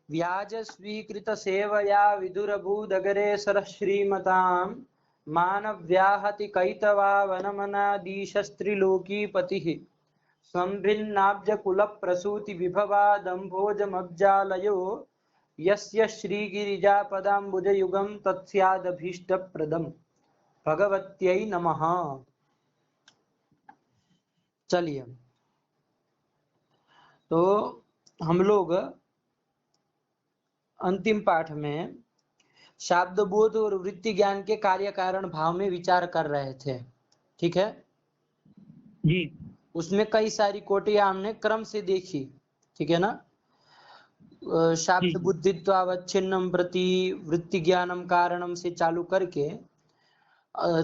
व्याज स्वीकृत सेवया विदुरभूदगरे सरः श्रीमतां मानव्याहति कैतवा वनमनादीशस्त्रिलोकीपतिः संभिन्नाब्ज कुल प्रसूति विभवा दम्भोजमब्जालयो यस्य श्रीगिरिजापदाम्बुजयुगं तत्स्यादभीष्टप्रदम्। भगवत्यै नमः। चलिए, तो हम लोग अंतिम पाठ में शाब्द बोध और वृत्ति ज्ञान के कार्य कारण भाव में विचार कर रहे थे। ठीक है जी। उसमें कई सारी कोटियां हमने क्रम से देखी। ठीक है ना। शाब्द बुद्धित्वावच्छिन्नम प्रति वृत्ति ज्ञानम कारणम से चालू करके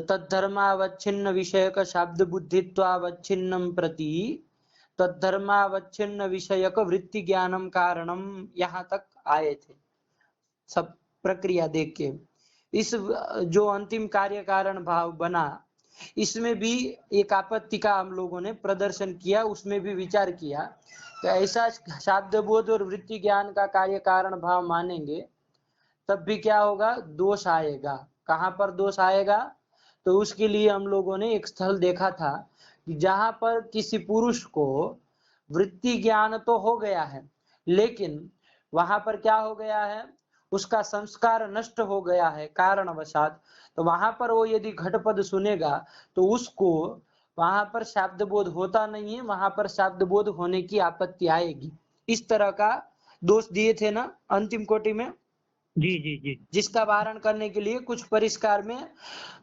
तद्धर्मावच्छिन्न विषयक शाब्द बुद्धित्वावच्छिन्नम प्रति तद्धर्मावच्छिन्न विषयक वृत्ति ज्ञानम कारणम यहाँ तक आए थे। सब प्रक्रिया देख के इस जो अंतिम कार्य कारण भाव बना, इसमें भी एक आपत्ति का हम लोगों ने प्रदर्शन किया, उसमें भी विचार किया। तो ऐसा शाब्द बोध और वृत्ति ज्ञान का कार्य कारण भाव मानेंगे तब भी क्या होगा, दोष आएगा। कहाँ पर दोष आएगा, तो उसके लिए हम लोगों ने एक स्थल देखा था कि जहां पर किसी पुरुष को वृत्ति ज्ञान तो हो गया है, लेकिन वहां पर क्या हो गया है, उसका संस्कार नष्ट हो गया है कारणवशात। तो वहां पर वो यदि घटपद सुनेगा तो उसको वहां पर शब्द बोध होता नहीं है, वहां पर शब्द बोध होने की आपत्ति आएगी। इस तरह का दोष दिए थे ना अंतिम कोटि में। जी जी जी। जिसका वारण करने के लिए कुछ परिष्कार में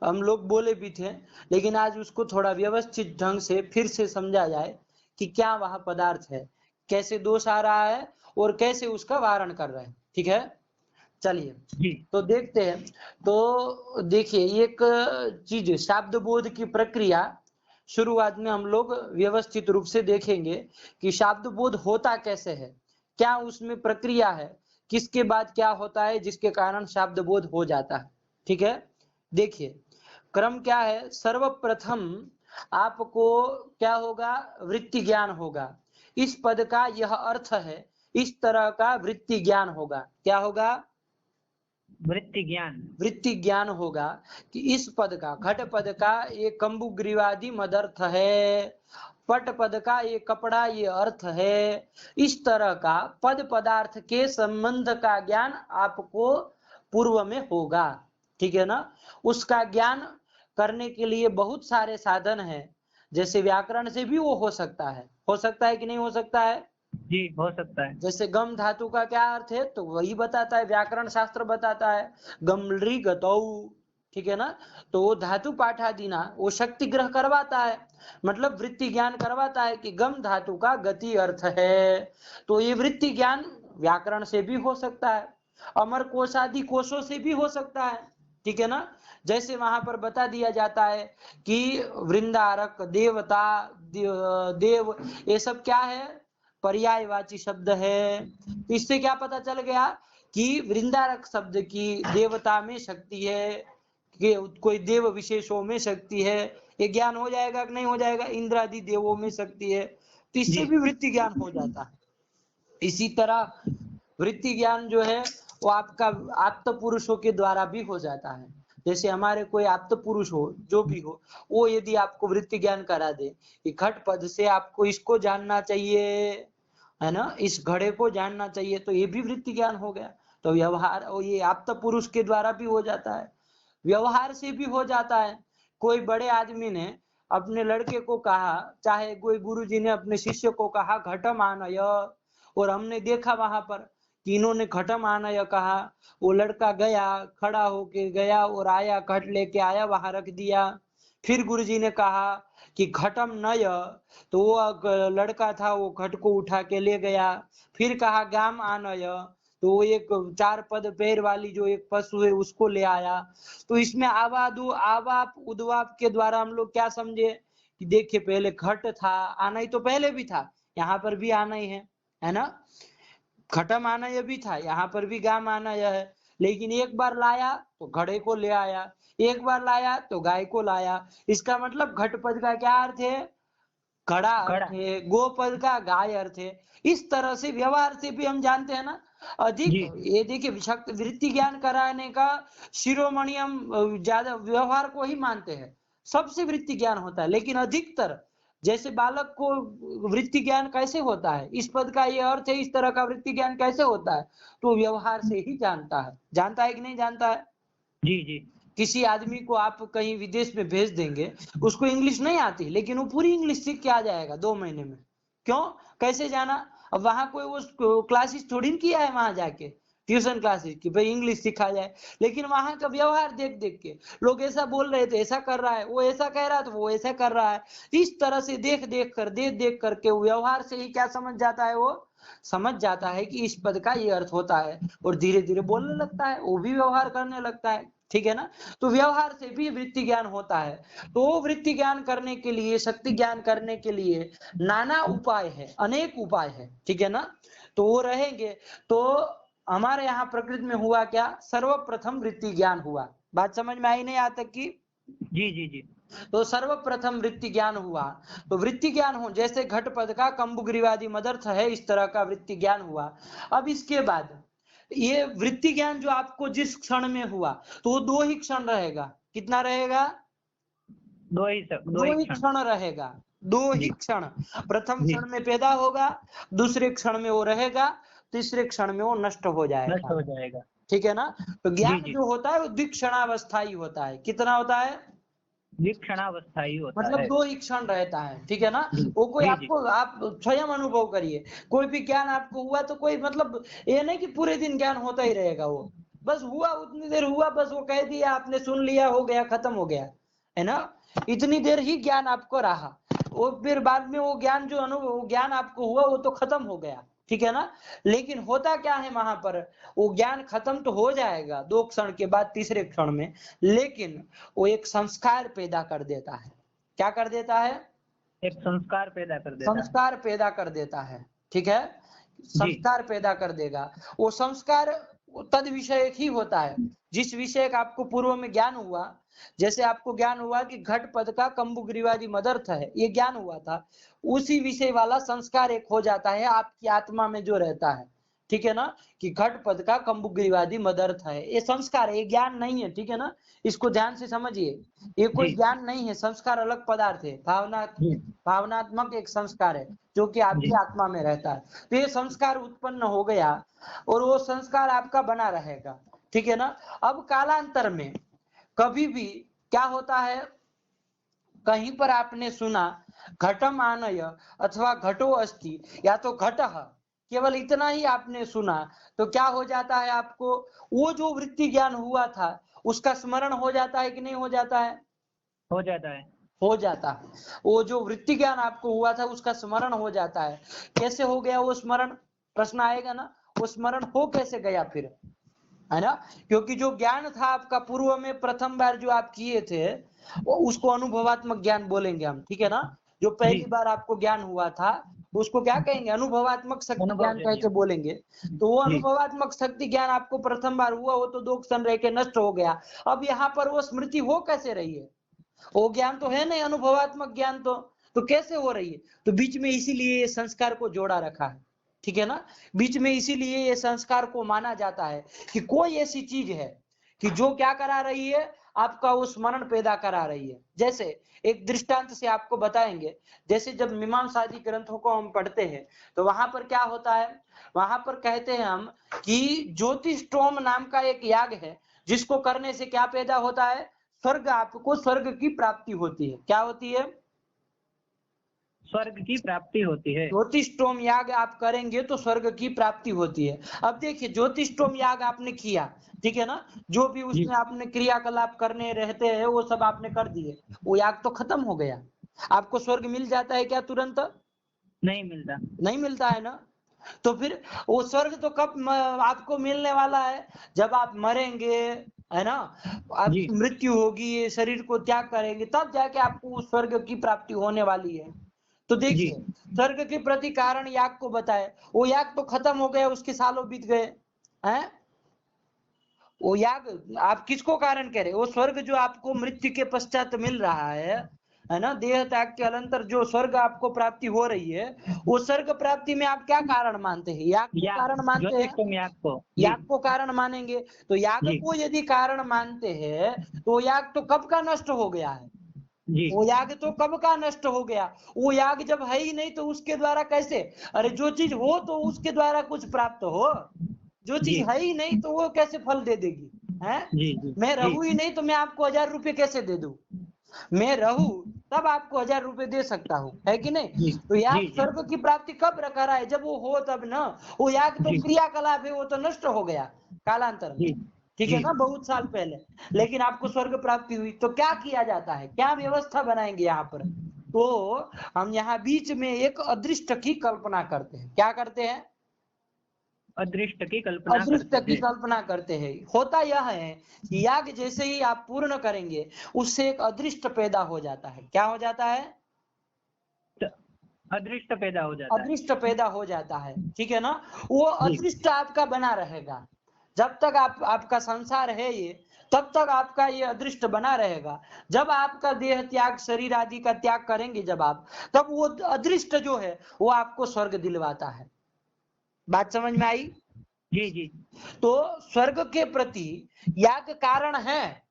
हम लोग बोले भी थे, लेकिन आज उसको थोड़ा व्यवस्थित ढंग से फिर से समझा जाए कि क्या वह पदार्थ है, कैसे दोष आ रहा है और कैसे उसका वारण कर रहे हैं। ठीक है, चलिए तो देखते हैं। तो देखिए, एक चीज शब्द बोध की प्रक्रिया शुरुआत में हम लोग व्यवस्थित रूप से देखेंगे कि शब्द बोध होता कैसे है, क्या उसमें प्रक्रिया है, किसके बाद क्या होता है जिसके कारण शब्द बोध हो जाता है। ठीक है, देखिए क्रम क्या है। सर्वप्रथम आपको क्या होगा, वृत्ति ज्ञान होगा। इस पद का यह अर्थ है, इस तरह का वृत्ति ज्ञान होगा। क्या होगा, वृत्ति ज्ञान। वृत्ति ज्ञान होगा कि इस पद का, घट पद का ये कंबुग्रीवादी मदर्थ है, पट पद का ये कपड़ा ये अर्थ है। इस तरह का पद पदार्थ के संबंध का ज्ञान आपको पूर्व में होगा। ठीक है ना। उसका ज्ञान करने के लिए बहुत सारे साधन हैं, जैसे व्याकरण से भी वो हो सकता है कि नहीं हो सकता है। जी हो सकता है। जैसे गम धातु का क्या अर्थ है, तो वही बताता है, व्याकरण शास्त्र बताता है, गमलरी गतौ। ठीक है ना। तो वो धातु पाठादीना वो शक्ति ग्रह करवाता है, मतलब वृत्ति ज्ञान करवाता है कि गम धातु का गति अर्थ है। तो ये वृत्ति ज्ञान व्याकरण से भी हो सकता है, अमर कोश आदि कोशों से भी हो सकता है। ठीक है ना। जैसे वहां पर बता दिया जाता है कि वृंदारक, देवता, देव, ये सब क्या है, पर्यायवाची शब्द है। तो इससे क्या पता चल गया कि वृंदारक शब्द की देवता में शक्ति है, कि कोई देव विशेषों में शक्ति है। ये ज्ञान हो जाएगा कि नहीं हो जाएगा, इंद्र आदि देवों में शक्ति है, तो इससे भी वृत्ति ज्ञान हो जाता है। इसी तरह वृत्ति ज्ञान जो है वो आपका आप्त पुरुषों के द्वारा भी हो जाता है। जैसे हमारे कोई आप्त पुरुष हो, जो भी हो, वो यदि आपको वृत्ति ज्ञान करा दे कि घट पद से आपको इसको जानना चाहिए, है ना, इस घड़े को जानना चाहिए, तो ये भी वृत्ति ज्ञान हो गया। तो व्यवहार, ये आप्त पुरुष के द्वारा भी हो जाता है, व्यवहार से भी हो जाता है। कोई बड़े आदमी ने अपने लड़के को कहा, चाहे कोई गुरुजी ने अपने शिष्य को कहा घटम आनय, और हमने देखा वहां पर कि इन्होंने घटम आनय कहा, वो लड़का गया, खड़ा होके गया और आया, घट लेके आया, वहां रख दिया। फिर गुरुजी ने कहा कि घटम नय, तो वो लड़का था वो घट को उठा के ले गया। फिर कहा गाम आनय, तो वो एक 4 पद पैर वाली जो एक पशु है उसको ले आया। तो इसमें आवादु आवाप उद्वाप के द्वारा हम लोग क्या समझे कि देखिए पहले घट था, आना ही तो पहले भी था, यहाँ पर भी आना ही है ना। घटम आना यह भी था, यहाँ पर भी गाम आना यह है, लेकिन एक बार लाया तो घड़े को ले आया, एक बार लाया तो गाय को लाया। इसका मतलब घट पद का क्या अर्थ है, घड़ा अर्थ घड़ा। है, गोपद का गाय अर्थ है। इस तरह से व्यवहार से भी हम जानते हैं ना। अधिक जी ये देखिए शक्ति वृत्ति ज्ञान कराने का शिरोमणि हम ज्यादा व्यवहार को ही मानते हैं, सबसे वृत्ति ज्ञान होता है। लेकिन अधिकतर जैसे बालक को वृत्ति ज्ञान कैसे होता है, इस पद का ये अर्थ है, इस तरह का वृत्ति ज्ञान कैसे होता है, तो व्यवहार से ही जानता है कि नहीं जानता है। जी जी किसी आदमी को आप कहीं विदेश में भेज देंगे, उसको इंग्लिश नहीं आती, लेकिन वो पूरी इंग्लिश सीख के आ जाएगा 2 महीने में। क्यों, कैसे जाना, अब वहां कोई वो क्लासेस थोड़ी किया है वहां जाके, ट्यूशन क्लासेस की भाई इंग्लिश सिखा जाए, लेकिन वहां का व्यवहार देख देख के लोग ऐसा बोल रहे थे ऐसा कर रहा है, वो ऐसा कह रहा था वो ऐसा कर रहा है, इस तरह से देख देख करके व्यवहार से ही क्या समझ जाता है, वो समझ जाता है कि इस पद का ये अर्थ होता है, और धीरे धीरे बोलने लगता है, वो भी व्यवहार करने लगता है। ठीक है ना। तो व्यवहार से भी वृत्ति ज्ञान होता है। तो वृत्ति ज्ञान करने के लिए, शक्ति ज्ञान करने के लिए नाना उपाय है, अनेक उपाय है। ठीक है ना। तो वो रहेंगे। तो हमारे यहाँ प्रकृति में हुआ क्या, सर्वप्रथम वृत्ति ज्ञान हुआ। बात समझ में आई नहीं यहाँ तक की। जी जी जी तो सर्वप्रथम वृत्ति ज्ञान हुआ। तो वृत्ति ज्ञान हो जैसे घट पद का कंबुग्रीवादी मदर्थ है, इस तरह का वृत्ति ज्ञान हुआ। अब इसके बाद ये वृत्ति ज्ञान जो आपको जिस क्षण में हुआ, तो वो 2 ही क्षण रहेगा। कितना रहेगा, दो दो ही ही क्षण। क्षण रहेगा। 2 ही जी क्षण, प्रथम जी क्षण में पैदा होगा, दूसरे क्षण में वो रहेगा, तीसरे क्षण में वो नष्ट हो नष्ट जाएगा। हो जाएगा। ठीक है ना। तो जी ज्ञान जी जो होता है वो द्विक्षणावस्थाई होता है। कितना होता है, विक्षणावस्थाई होता मतलब है। 2 ही क्षण रहता है। ठीक है ना। जी वो कोई जी जी आपको, आप स्वयं अनुभव करिए, कोई भी ज्ञान आपको हुआ तो कोई मतलब ये नहीं कि पूरे दिन ज्ञान होता ही रहेगा। वो बस हुआ, उतनी देर हुआ, बस वो कह दिया, आपने सुन लिया, हो गया, खत्म हो गया, है ना। इतनी देर ही ज्ञान आपको रहा, वो फिर बाद में वो ज्ञान जो अनुभव ज्ञान आपको हुआ वो तो खत्म हो गया। ठीक है ना। लेकिन होता क्या है वहां पर, वो ज्ञान खत्म तो हो जाएगा 2 क्षण के बाद, तीसरे क्षण में, लेकिन वो एक संस्कार पैदा कर देता है। क्या कर देता है, एक संस्कार पैदा कर देता है। संस्कार पैदा कर देता है। ठीक है। जी संस्कार पैदा कर देगा। वो संस्कार तद विषय ही होता है, जिस विषय का आपको पूर्व में ज्ञान हुआ। जैसे आपको ज्ञान हुआ कि घट पद का कंबुग्रीवादी मदर्थ है, ये ज्ञान हुआ था, उसी विषय वाला संस्कार एक हो जाता है आपकी आत्मा में जो रहता है। ठीक है ना। कि घट पद का कंबुग्रीवादी मदर्थ है, ये संस्कार है, ये ज्ञान नहीं है। ठीक है ना। इसको ध्यान से समझिए, ये कोई जी ज्ञान नहीं है, संस्कार अलग पदार्थ है, जी भावनात्मक एक संस्कार है जो कि जी आपकी आत्मा में रहता है। तो ये संस्कार उत्पन्न हो गया और वो संस्कार आपका बना रहेगा। ठीक है ना। अब कालांतर में कभी भी क्या होता है, कहीं पर आपने सुना घटम आनय अथवा घटो अस्ति, या तो घटः, केवल इतना ही आपने सुना, तो क्या हो जाता है, आपको वो जो वृत्ति ज्ञान हुआ था उसका स्मरण हो जाता है कि नहीं हो जाता है, हो जाता है। हो जाता है। वो जो वृत्ति ज्ञान आपको हुआ था उसका स्मरण हो जाता है। कैसे हो गया वो स्मरण, प्रश्न आएगा ना, वो स्मरण हो कैसे गया फिर, है ना। क्योंकि जो ज्ञान था आपका पूर्व में प्रथम बार जो आप किए थे, वो उसको अनुभवात्मक ज्ञान बोलेंगे हम। ठीक है ना। जो जी पहली बार आपको ज्ञान हुआ था उसको क्या कहेंगे, अनुभवात्मक शक्ति ज्ञान कह अनुभवजन्य। के बोलेंगे। तो वो जी अनुभवात्मक शक्ति ज्ञान आपको प्रथम बार हुआ, वो तो 2 क्षण रह के नष्ट हो गया। अब यहाँ पर वो स्मृति हो कैसे रही है, वो ज्ञान तो है नहीं, अनुभवात्मक ज्ञान तो कैसे हो रही है, तो बीच में इसीलिए ये संस्कार को जोड़ा रखा है। ठीक है ना। बीच में इसीलिए ये संस्कार को माना जाता है कि कोई ऐसी चीज है कि जो क्या करा रही है, आपका वो स्मरण पैदा करा रही है। जैसे एक दृष्टांत से आपको बताएंगे, जैसे जब मीमांसादी ग्रंथों को हम पढ़ते हैं तो वहां पर क्या होता है, वहां पर कहते हैं हम कि ज्योतिष्टोम नाम का एक याग है, जिसको करने से क्या पैदा होता है, स्वर्ग, आपको स्वर्ग की प्राप्ति होती है। क्या होती है, स्वर्ग की प्राप्ति होती है। ज्योतिष्टोम याग आप करेंगे तो स्वर्ग की प्राप्ति होती है। अब देखिए ज्योतिष्टोम याग आपने किया, ठीक है ना, जो भी जी उसमें आपने क्रियाकलाप करने रहते हैं वो सब आपने कर दिए, वो याग तो खत्म हो गया। आपको स्वर्ग मिल जाता है क्या तुरंत, नहीं मिलता। नहीं मिलता है ना। तो फिर वो स्वर्ग तो कब आपको मिलने वाला है, जब आप मरेंगे, है ना, जी आपकी मृत्यु होगी, ये शरीर को त्याग करेंगे, तब जाके आपको उस स्वर्ग की प्राप्ति होने वाली है। तो जी देखिए स्वर्ग के प्रति कारण याग को बताए, वो याग तो खत्म हो गया, उसके सालों बीत गए हैं। वो याग आप किसको कारण कह रहे, वो स्वर्ग जो आपको मृत्यु के पश्चात मिल रहा है, है ना, देह त्याग के अनंतर जो स्वर्ग आपको प्राप्ति हो रही है, वो स्वर्ग प्राप्ति में आप क्या कारण मानते हैं? याग को कारण मानते हैं? ज्योतिष याग को। याग को कारण मानेंगे। तो याग जी को यदि कारण मानते हैं तो याग तो कब का नष्ट हो गया है? जी वो याग तो कब का नष्ट हो गया? वो याग जब है ही नहीं तो उसके द्वारा कैसे? अरे जो चीज हो तो उसके द्वारा कुछ प्राप्त हो, जो चीज जी है ही नहीं तो वो कैसे फल दे देगी? है, जी जी मैं जी रहूं ही नहीं तो मैं आपको 1000 रुपए कैसे दे दूं? मैं रहूं तब आपको 1000 रुपए दे सकता हूँ, है कि नहीं? जी तो याग जी जी स्वर्ग की प्राप्ति कब करा है? जब वो हो तब ना। वो याग तो जी क्रियाकलाप है, वो तो नष्ट हो गया कालांतर में, जी ठीक है जी ना, बहुत साल पहले। लेकिन आपको स्वर्ग प्राप्ति हुई तो क्या किया जाता है, क्या व्यवस्था बनाएंगे यहाँ पर? तो हम यहाँ बीच में एक अदृष्ट की कल्पना करते हैं। क्या करते हैं? अदृष्ट की कल्पना अदृष्ट करते की हैं। कल्पना करते हैं। होता यह है कि याग जैसे ही आप पूर्ण करेंगे उससे एक अदृष्ट पैदा हो जाता है। क्या हो जाता है? तो अदृष्ट पैदा हो जाता है। अदृष्ट पैदा हो जाता है, ठीक है ना। वो जी अदृष्ट आपका बना रहेगा जब तक आपका संसार है ये, तब तक आपका ये अदृष्ट बना रहेगा। जब आपका देह त्याग, शरीर आदि का त्याग करेंगे जब आप, तब वो अदृष्ट जो है वो आपको स्वर्ग दिलवाता है। बात समझ में आई? जी जी तो स्वर्ग के प्रति याग कारण है,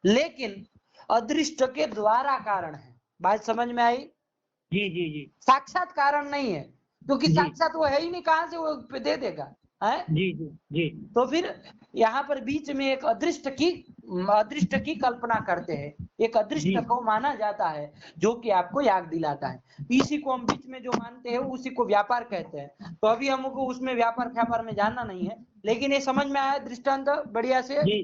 लेकिन अदृष्ट के द्वारा कारण है। बात समझ में आई? जी जी जी साक्षात कारण नहीं है, क्योंकि जी साक्षात वो है ही नहीं, कहां से वो दे देगा? है। जी जी जी तो फिर यहाँ पर बीच में एक अदृष्ट की कल्पना करते हैं। एक अदृष्ट जी को माना जाता है जो कि आपको याद दिलाता है। इसी को हम बीच में जो मानते हैं उसी को व्यापार कहते हैं। तो अभी हमको उसमें व्यापार व्यापार में जानना नहीं है, लेकिन ये समझ में आया दृष्टांत बढ़िया से। जी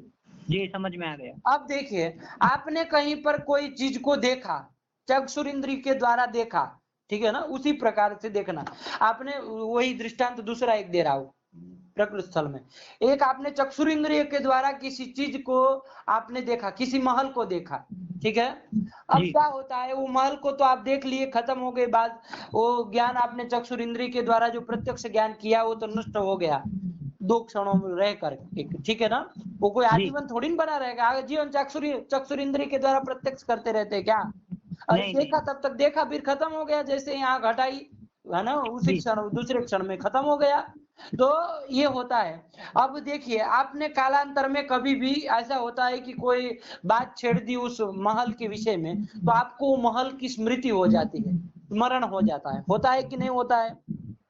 जी समझ में आ गया। अब देखिए, आपने कहीं पर कोई चीज को देखा, चक्षुर इंद्रिय के द्वारा देखा, ठीक है ना, उसी प्रकार से देखना। आपने वही दृष्टांत दूसरा एक दे रहा हूं प्रकृति स्थल में। एक आपने चक्षुर इंद्रिय के द्वारा किसी चीज को आपने देखा, किसी महल को देखा, ठीक है। अब जी क्या होता है, वो महल को तो आप देख लिए, खत्म हो गई बात। वो ज्ञान आपने चक्षुर इंद्रिय के द्वारा जो प्रत्यक्ष ज्ञान किया वो तो नष्ट हो गया 2 क्षणों में रह कर, ठीक है ना। वो कोई जी आजीवन थोड़ी ना बना रहेगा, आगे जीवन चक्षुर इंद्रिय के द्वारा प्रत्यक्ष करते रहते हैं क्या? अरे नहीं देखा नहीं। तब तक देखा, फिर खत्म हो गया, जैसे यहाँ घटाई, है ना, उसी जी क्षण दूसरे क्षण में खत्म हो गया। तो ये होता है। अब देखिए, आपने कालांतर में कभी भी ऐसा होता है कि कोई बात छेड़ दी उस महल के विषय में, तो आपको महल की स्मृति हो जाती है, स्मरण हो जाता है। होता है कि नहीं होता है?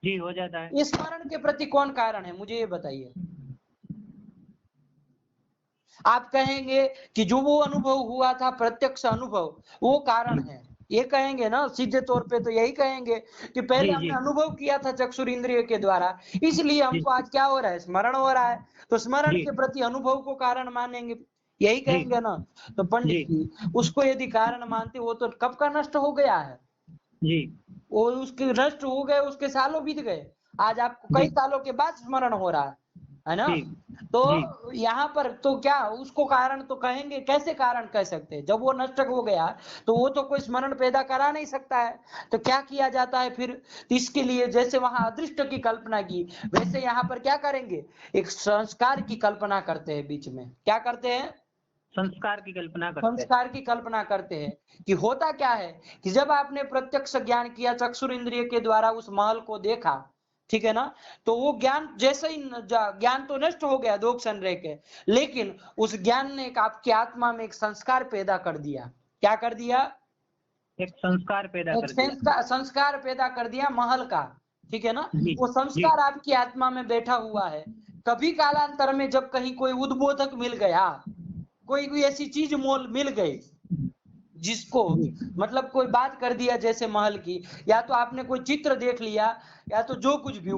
जी हो जाता है। ये स्मरण के प्रति कौन कारण है, मुझे ये बताइए। आप कहेंगे कि जो वो अनुभव हुआ था, प्रत्यक्ष अनुभव, वो कारण जी है, ये कहेंगे ना सीधे तौर पे, तो यही कहेंगे कि पहले जी हमने जी अनुभव किया था चक्षुर इंद्रिय के द्वारा, इसलिए जी हमको आज क्या हो रहा है, स्मरण हो रहा है। तो स्मरण जी के प्रति अनुभव को कारण मानेंगे, यही जी कहेंगे ना। तो पंडित जी जी, उसको यदि कारण मानते, वो तो कब का नष्ट हो गया है। जी वो उसके नष्ट हो गए, उसके सालों बीत गए, आज आपको कई जी सालों के बाद स्मरण हो रहा है ना। जी तो जी यहाँ पर तो क्या उसको कारण तो कहेंगे, कैसे कारण कह सकते हैं, जब वो नष्ट हो गया तो वो तो कोई स्मरण पैदा करा नहीं सकता है। तो क्या किया जाता है फिर? तो इसके लिए जैसे वहां अदृष्ट की कल्पना की, वैसे यहाँ पर क्या करेंगे, एक संस्कार की कल्पना करते हैं बीच में। क्या करते हैं? संस्कार की कल्पना करते हैं। संस्कार की कल्पना करते हैं। कि होता क्या है कि जब आपने प्रत्यक्ष ज्ञान किया, चक्षुर इंद्रिय के द्वारा उस महल को देखा, ठीक है ना, तो वो ज्ञान जैसे ही ज्ञान तो नष्ट हो गया 2 क्षण रह के, लेकिन उस ज्ञान ने एक आपकी आत्मा में एक संस्कार पैदा कर दिया। क्या कर दिया? एक संस्कार पैदा एक कर दिया। संस्कार पैदा कर दिया महल का, ठीक है ना। जी वो जी संस्कार आपकी आत्मा में बैठा हुआ है। कभी कालांतर में जब कहीं कोई उद्बोधक मिल गया, कोई भी ऐसी चीज मोल मिल गई जिसको, जी मतलब कोई बात कर दिया जैसे महल की, या तो आपने कोई चित्र देख लिया, या तो जो कुछ भी,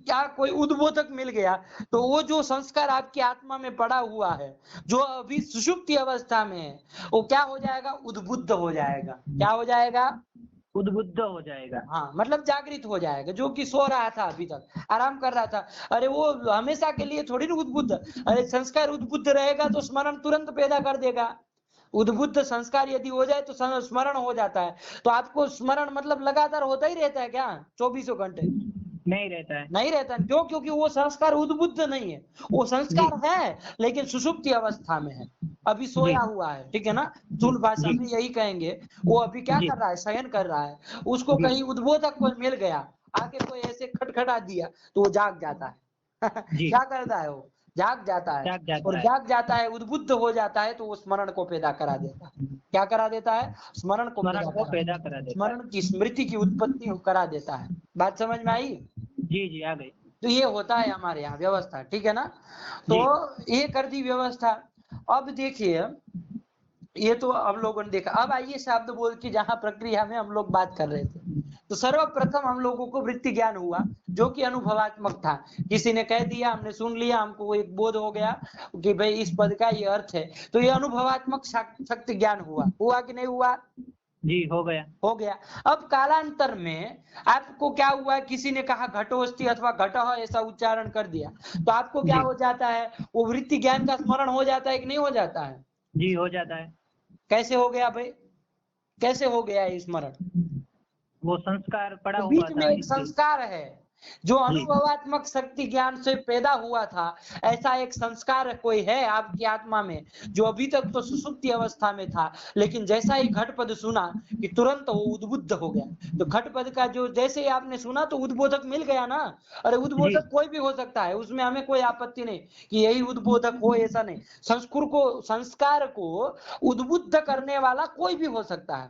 या कोई उद्बोधक मिल गया, तो वो जो संस्कार आपकी आत्मा में पड़ा हुआ है, जो अभी सुषुप्ति अवस्था में है, वो क्या हो जाएगा, उद्बुद्ध हो जाएगा। क्या हो जाएगा? उद्बुद्ध हो जाएगा। हाँ, मतलब जागृत हो जाएगा। जो कि सो रहा था अभी तक, आराम कर रहा था, अरे वो हमेशा के लिए थोड़ी ना उद्बुद्ध। अरे संस्कार उद्बुद्ध रहेगा तो स्मरण तुरंत पैदा कर देगा। उद्बुद्ध संस्कार यदि हो जाए तो स्मरण हो जाता है। तो आपको स्मरण मतलब लगातार होता ही रहता है क्या 24 घंटे? नहीं रहता है। नहीं रहता। क्यों? क्योंकि वो संस्कार उद्बुद्ध नहीं है, वो जी संस्कार है लेकिन सुषुप्ति अवस्था में है अभी सोया हुआ है, ठीक है ना, स्थूल भाषा जी में यही कहेंगे। वो अभी क्या जी कर रहा है, शयन कर रहा है। उसको जी कहीं उद्बोधक कोई मिल गया, आके कोई ऐसे खटखटा दिया तो वो जाग जाता है। जी, क्या करता है वो, जाग जाता है। जाग और जाता है। जाग जाता है, उद्बुद्ध हो जाता है, तो वो स्मरण को पैदा करा देता है। क्या करा देता है, स्मरण को स्मरण पैदा को करा, पैदा करा देता है। स्मरण की स्मृति की उत्पत्ति करा देता है। बात समझ में आई। जी जी, आ गई। तो ये होता है हमारे यहाँ व्यवस्था, ठीक है ना। तो जी ये कर दी व्यवस्था। अब देखिए, ये तो हम लोगों ने देखा। अब आइए शब्द बोध की जहां प्रक्रिया में हम लोग बात कर रहे थे। तो सर्वप्रथम हम लोगों को वृत्ति ज्ञान हुआ, जो कि अनुभवात्मक था। किसी ने कह दिया, हमने सुन लिया, हमको एक बोध हो गया कि भाई इस पद का ये अर्थ है, तो ये अनुभवात्मक शक्ति ज्ञान हुआ कि नहीं हुआ। जी, हो गया। हो गया। अब कालांतर में आपको क्या हुआ, किसी ने कहा घटोस्ति अथवा घटः ऐसा उच्चारण कर दिया, तो आपको क्या जी हो जाता है, वो वृत्ति ज्ञान का स्मरण हो जाता है कि नहीं हो जाता है। जी, हो जाता है। कैसे हो गया भाई, कैसे हो गया ये स्मरण। वो संस्कार पड़ा तो हुआ बीच में था एक इसलिए। संस्कार है, जो जी अनुभवात्मक शक्ति ज्ञान से पैदा हुआ था। ऐसा एक संस्कार कोई है आपकी आत्मा में, जो अभी तक तो सुसुप्ति अवस्था में था, लेकिन जैसा ही घटपद सुना कि तुरंत वो उद्बुद्ध हो गया। तो घटपद का जो जैसे ही आपने सुना तो उद्बोधक मिल गया ना। अरे जी उद्बोधक कोई भी हो सकता है, उसमें हमें कोई आपत्ति नहीं कि यही उद्बोधक हो, ऐसा नहीं। संस्कार को उद्बुद्ध करने वाला कोई भी हो सकता है,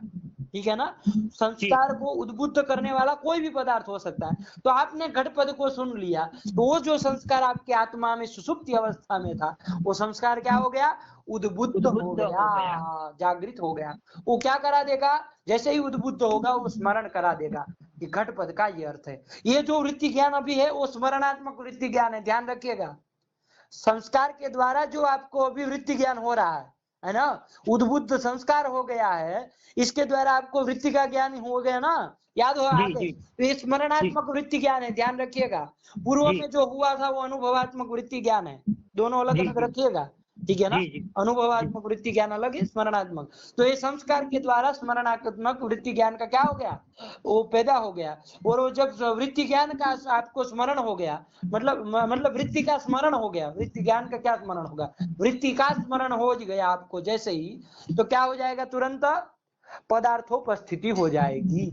ठीक है ना। जी संस्कार को उद्बुद्ध करने वाला कोई भी पदार्थ हो सकता है। तो आपने घटपद को सुन लिया, तो वो जो संस्कार आपके आत्मा में सुसुप्ति अवस्था में था, वो संस्कार क्या हो गया, उद्बुद्ध हो उद्बुद्ध गया, हो गया। जागृत हो गया। वो क्या करा देगा, जैसे ही उद्बुद्ध होगा वो स्मरण करा देगा कि घटपद का ये अर्थ है। ये जो वृत्ति ज्ञान अभी है वो स्मरणात्मक वृत्ति ज्ञान है, ध्यान रखिएगा। संस्कार के द्वारा जो आपको अभी वृत्ति ज्ञान हो रहा है ना, उद्बुद्ध संस्कार हो गया है, इसके द्वारा आपको वृत्ति का ज्ञान हो गया ना, याद हो आ जी गई। जी तो ये जी स्मरणात्मक वृत्ति ज्ञान है, ध्यान रखिएगा। पूर्व जी में जो हुआ था वो अनुभवात्मक वृत्ति ज्ञान है, दोनों अलग जी अलग जी रखिएगा, ठीक है ना। जी जी जी अनुभवात्मक वृत्ति ज्ञान अलग है, स्मरणात्मक। तो ये संस्कार के द्वारा स्मरणात्मक वृत्ति ज्ञान का क्या हो गया, वो पैदा हो गया। और वो जब वृत्ति ज्ञान का आपको स्मरण हो गया, मतलब वृत्ति का स्मरण हो गया, वृत्ति ज्ञान का क्या स्मरण होगा, वृत्ति का स्मरण हो गया आपको जैसे ही, तो क्या हो जाएगा, तुरंत पदार्थोपस्थिति हो जाएगी।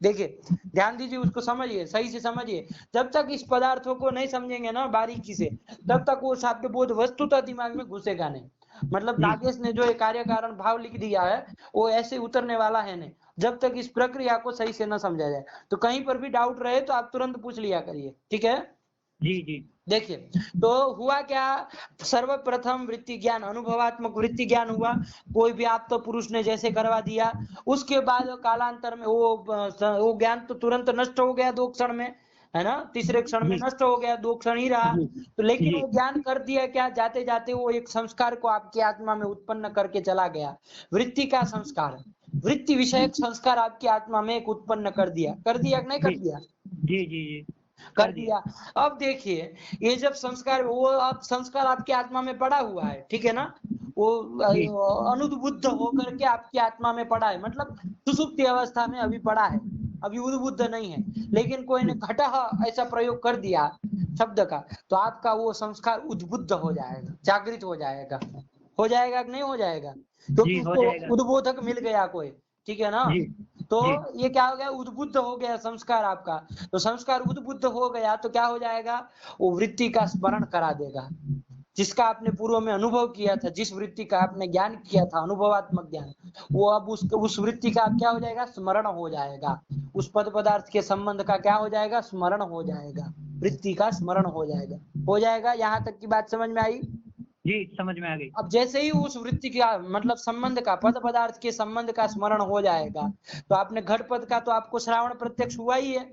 देखिए, ध्यान दीजिए, उसको समझिए, सही से समझिए। जब तक इस पदार्थों को नहीं समझेंगे ना बारीकी से, तब तक वो शब्द बोध वस्तुतः दिमाग में घुसेगा नहीं। मतलब जी नागेश ने जो ये कार्य कारण भाव लिख दिया है, वो ऐसे उतरने वाला है नहीं, जब तक इस प्रक्रिया को सही से न समझा जाए। तो कहीं पर भी डाउट रहे तो आप तुरंत पूछ लिया करिए, ठीक है। जी जी देखिए, तो हुआ क्या, सर्वप्रथम वृत्ति ज्ञान, अनुभवात्मक वृत्ति ज्ञान हुआ। कोई भी आप तो पुरुष ने जैसे करवा दिया, उसके बाद कालांतर में वो ज्ञान तो तुरंत नष्ट हो गया 2 क्षण में, है ना, तीसरे क्षण में जी नष्ट हो गया, 2 क्षण ही रहा। जी तो लेकिन जी वो ज्ञान कर दिया क्या, जाते जाते वो एक संस्कार को आपकी आत्मा में उत्पन्न करके चला गया। वृत्ति का संस्कार, वृत्ति विषयक संस्कार आपकी आत्मा में एक उत्पन्न कर दिया कि नहीं कर जी दिया, जी जी जी, कर कर दिया। दिया। अब देखिए, ये जब संस्कार, वो अब संस्कार आपकी आत्मा में पड़ा हुआ है, ठीक है ना, वो जी अनुद्बुद्ध होकर के आपकी आत्मा में पड़ा है, मतलब सुसुप्ति अवस्था में अभी पड़ा है, अभी उद्बुद्ध नहीं है। लेकिन कोई ने घटः ऐसा प्रयोग कर दिया शब्द का, तो आपका वो संस्कार उद्बुद्ध हो जाएगा, जागृत हो जाएगा कि नहीं हो जाएगा, क्योंकि जी, हो उसको जाएगा। उद्बोधक मिल गया कोई, ठीक है ना। जी तो जी ये क्या हो गया, उद्बुद्ध हो गया संस्कार आपका। तो संस्कार उद्बुद्ध हो गया तो क्या हो जाएगा, वो वृत्ति का स्मरण करा देगा, जिसका आपने पूर्व में अनुभव किया था, जिस वृत्ति का आपने ज्ञान किया था, अनुभवात्मक ज्ञान, वो अब उस वृत्ति का क्या हो जाएगा, स्मरण हो जाएगा। उस पद पदार्थ के संबंध का क्या हो जाएगा, स्मरण हो जाएगा, वृत्ति का स्मरण हो जाएगा। यहाँ तक की बात समझ में आई। जी, समझ में आ गई। अब जैसे ही उस वृत्ति का मतलब संबंध का, पद पदार्थ के संबंध का स्मरण हो जाएगा, तो आपने घटपद का तो आपको श्रावण प्रत्यक्ष हुआ ही है,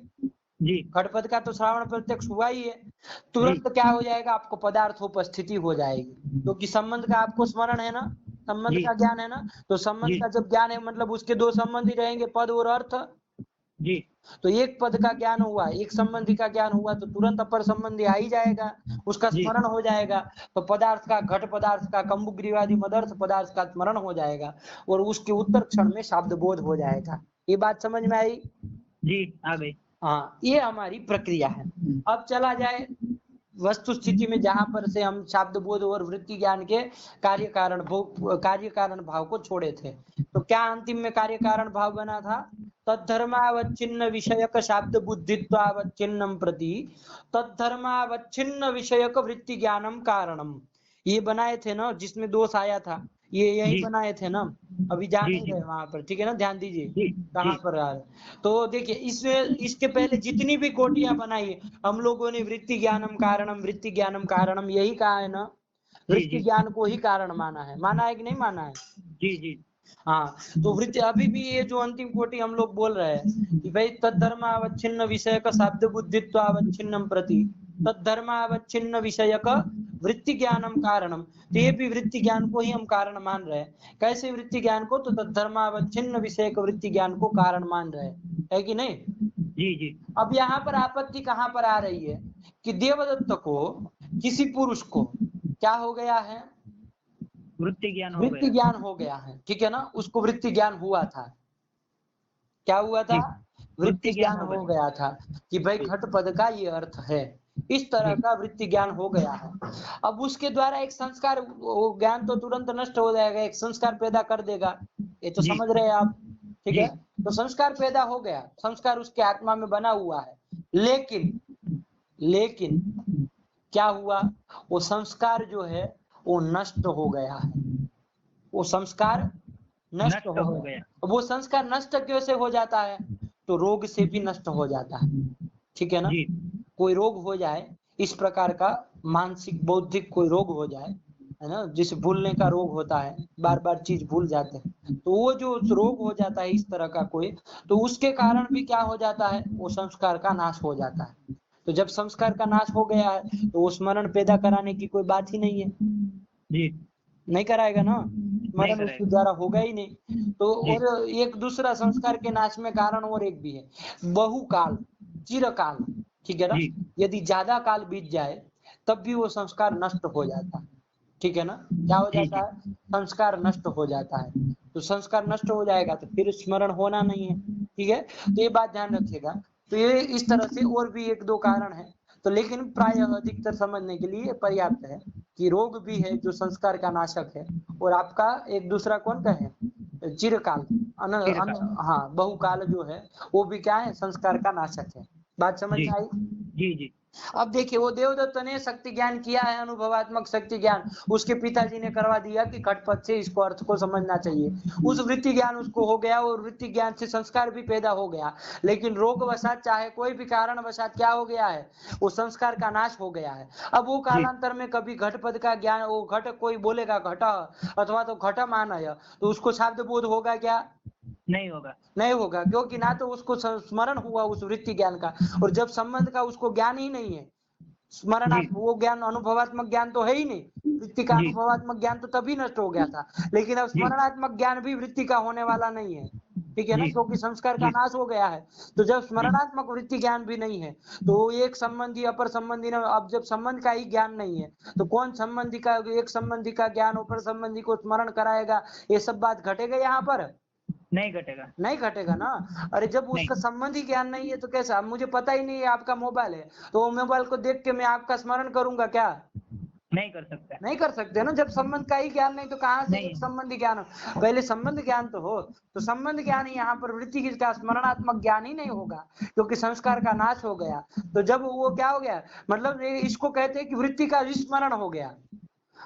जी घटपद का तो श्रावण प्रत्यक्ष हुआ ही है। जी तुरंत क्या हो जाएगा, आपको पदार्थोपस्थिति हो जाएगी, क्योंकि संबंध का आपको स्मरण है ना, संबंध जी का ज्ञान है ना। तो संबंध जी का जब ज्ञान है, मतलब उसके दो संबंधी रहेंगे, पद और अर्थ। जी तो एक पद का ज्ञान हुआ, एक संबंधी का ज्ञान हुआ, तो तुरंत अपर संबंधी आ ही जाएगा, उसका जी स्मरण हो जाएगा। तो पदार्थ का, घट पदार्थ का, कम्बुग्रीवादी मदर्थ पदार्थ का स्मरण हो जाएगा, और उसके उत्तर क्षण में शब्द बोध हो जाएगा। ये बात समझ में आई। जी, आ गई। हाँ, ये हमारी प्रक्रिया है। अब चला जाए वस्तु स्थिति में जहां पर से हम शब्द बोध और वृत्ति ज्ञान के कार्य कारण भाव को छोड़े थे, तो क्या अंतिम में कार्य कारण भाव बना था? तद्धर्मावच्छिन्न विषयक शब्द बुद्धित्वावच्छिन्नम प्रति तद्धर्मावच्छिन्न विषयक वृत्ति ज्ञानम कारणम, ये बनाए थे ना, जिसमें दोष आया था, ये यही बनाए थे ना, अभी जा नहीं रहे वहां पर, ठीक है ना, ध्यान दीजिए कहां पर आ रहे। तो देखिए इसमें इसके पहले जितनी भी कोटियां बनाई हम लोगों ने वृत्ति ज्ञानम कारणम यही कहा है ना, वृत्ति ज्ञान को ही कारण माना है कि नहीं माना है? जी जी। हाँ, तो वृत्ति अभी भी ये जो अंतिम कोटि हम लोग बोल रहे हैं कि भाई तद्धर्मावच्छिन्न विषय का शब्द बुद्धित्वावच्छिन्नम प्रति तद्धर्मावच्छिन्न विषय का वृत्ति ज्ञानम कारणम, तो ये भी वृत्ति ज्ञान को ही हम कारण मान रहे हैं। कैसे वृत्ति ज्ञान को? तो तद्धर्मावच्छिन्न विषय का वृत्ति ज्ञान को कारण मान रहे हैं, है कि नहीं? जी जी। अब यहाँ पर आपत्ति कहाँ पर आ रही है कि देवदत्त को किसी पुरुष को क्या हो गया है? वृत्ति ज्ञान हो गया है, ठीक है ना, उसको वृत्ति ज्ञान हुआ था। क्या हुआ था? वृत्ति ज्ञान हो गया था कि भाई घट पद का ये अर्थ है, इस तरह का वृत्ति ज्ञान हो गया है। अब उसके द्वारा एक संस्कार, वो ज्ञान तो तुरंत नष्ट हो जाएगा, एक संस्कार पैदा कर देगा, ये तो समझ रहे हैं आप, ठीक है? तो संस्कार पैदा हो गया, संस्कार उसके आत्मा में बना हुआ है, लेकिन क्या हुआ? वो संस्कार जो है वो नष्ट हो गया है, वो संस्कार नष्ट हो गया। वो संस्कार नष्ट कैसे हो जाता है? तो रोग से भी नष्ट हो जाता है, ठीक है ना? कोई रोग हो जाए, इस प्रकार का मानसिक बौद्धिक कोई रोग हो जाए, है ना, जिसे भूलने का रोग होता है, बार बार चीज भूल जाते हैं, तो वो जो रोग हो जाता है इस तरह का कोई, तो उसके कारण भी क्या हो जाता है? वो संस्कार का नाश हो जाता है। तो जब संस्कार का नाश हो गया है तो वो स्मरण पैदा कराने की कोई बात ही नहीं है जी, नहीं कराएगा ना, स्मरण उसके द्वारा होगा ही नहीं। तो और एक दूसरा संस्कार के नाश में कारण और एक भी है, बहुकाल, चिरकाल, ठीक है ना, यदि ज्यादा काल बीत जाए तब भी वो संस्कार नष्ट हो जाता है, ठीक है ना? क्या हो जाता है? संस्कार नष्ट हो जाता है। तो संस्कार नष्ट हो जाएगा तो फिर स्मरण होना नहीं है, ठीक है? तो ये बात ध्यान रखिएगा। तो ये इस तरह से और भी एक दो कारण है, तो लेकिन प्राय अधिकतर समझने के लिए पर्याप्त है कि रोग भी है जो संस्कार का नाशक है, और आपका एक दूसरा कौन का है? चिरकाल, हाँ, बहुकाल जो है वो भी क्या है? संस्कार का नाशक है। बात समझ में आई? जी जी। अब देखिए वो देवदत्त ने शक्ति ज्ञान किया है, अनुभवात्मक शक्ति ज्ञान, उसके पिताजी ने करवा दिया कि घटपट से इसको अर्थ को समझना चाहिए, उस वृत्ति ज्ञान उसको हो गया, और वृत्ति ज्ञान से संस्कार भी पैदा हो गया, लेकिन रोग वशात चाहे कोई भी कारण वशात क्या हो गया है? वो संस्कार का नाश हो गया है। अब वो कालांतर में कभी घटपद का ज्ञान, वो घट कोई बोलेगा घट अथवा तो घट मान है, तो उसको शब्द बोध होगा क्या? नहीं होगा, क्योंकि ना तो उसको स्मरण हुआ उस वृत्ति ज्ञान का, और जब संबंध का उसको ज्ञान ही नहीं है, स्मरण वो ज्ञान अनुभवात्मक ज्ञान तो है ही नहीं, वृत्ति का अनुभवात्मक ज्ञान तो तभी नष्ट हो गया था, लेकिन अब स्मरणात्मक ज्ञान भी वृत्ति का होने वाला नहीं है, ठीक है ना, क्योंकि संस्कार का नाश हो गया है। तो जब स्मरणात्मक वृत्ति ज्ञान भी नहीं है तो एक संबंधी अपर संबंधी ने, अब जब संबंध का ही ज्ञान नहीं है तो कौन संबंधी का, एक संबंधी का ज्ञान अपर संबंधी को स्मरण कराएगा? ये सब बात घटेगा यहाँ पर? नहीं घटेगा ना। अरे जब उसका संबंधी ज्ञान नहीं है तो कैसा? मुझे पता ही नहीं है आपका मोबाइल है, तो मोबाइल को देख के मैं आपका स्मरण करूंगा क्या? नहीं कर सकते ना, जब संबंध का ही ज्ञान नहीं तो कहाँ से संबंधी ज्ञान? पहले संबंध ज्ञान तो हो, तो संबंध ज्ञान ही यहाँ पर वृत्ति का स्मरणात्मक ज्ञान ही नहीं होगा, क्योंकि संस्कार का नाश हो गया। तो जब वो क्या हो गया, मतलब इसको कहते हैं कि वृत्ति का विस्मरण हो गया,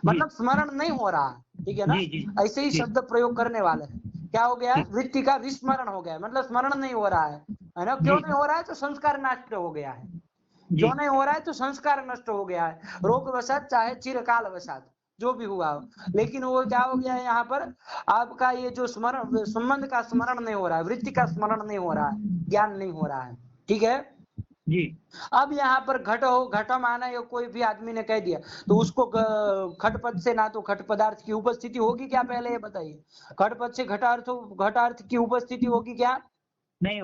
मतलब स्मरण नहीं हो रहा, ठीक है ना? ऐसे ही शब्द प्रयोग करने वाले हैं। क्या हो गया? वृत्ति का विस्मरण हो गया, मतलब स्मरण नहीं हो रहा है ना? क्यों नहीं हो रहा है? तो संस्कार नष्ट हो गया है। क्यों नहीं हो रहा है? तो संस्कार नष्ट हो गया है, रोग वशात चाहे चिरकाल वशात जो भी हुआ हो, लेकिन वो क्या हो गया है यहाँ पर? आपका ये जो स्मरण, संबंध का स्मरण नहीं हो रहा है, वृत्ति का स्मरण नहीं हो रहा है, ज्ञान नहीं हो रहा है, ठीक है जी। अब यहाँ पर घट हो, घट माना या कोई भी आदमी ने कह दिया तो उसको घटपद से ना तो घट पदार्थ की उपस्थिति होगी क्या? पहले ये बताइए, घटपद से घटार्थ की उपस्थिति होगी क्या? नहीं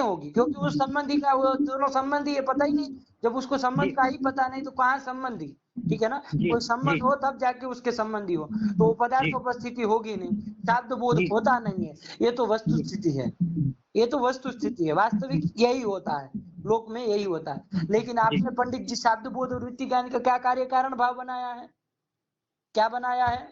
होगी, क्योंकि उस संबंधी का, वो दोनों संबंधी है पता ही नहीं, जब उसको संबंध का ही पता नहीं तो कहाँ संबंधी, ठीक है ना? कोई संबंध हो तब जाके उसके संबंधी हो, तो पदार्थ उपस्थिति होगी नहीं, शब्द बोध होता नहीं है, ये तो वस्तु स्थिति है, ये तो वस्तु स्थिति है, वास्तविक यही होता है, लोक में यही होता है। लेकिन आपने पंडित जी शब्द बोध और वृत्ति ज्ञान का क्या कार्य कारण भाव बनाया है, क्या बनाया है?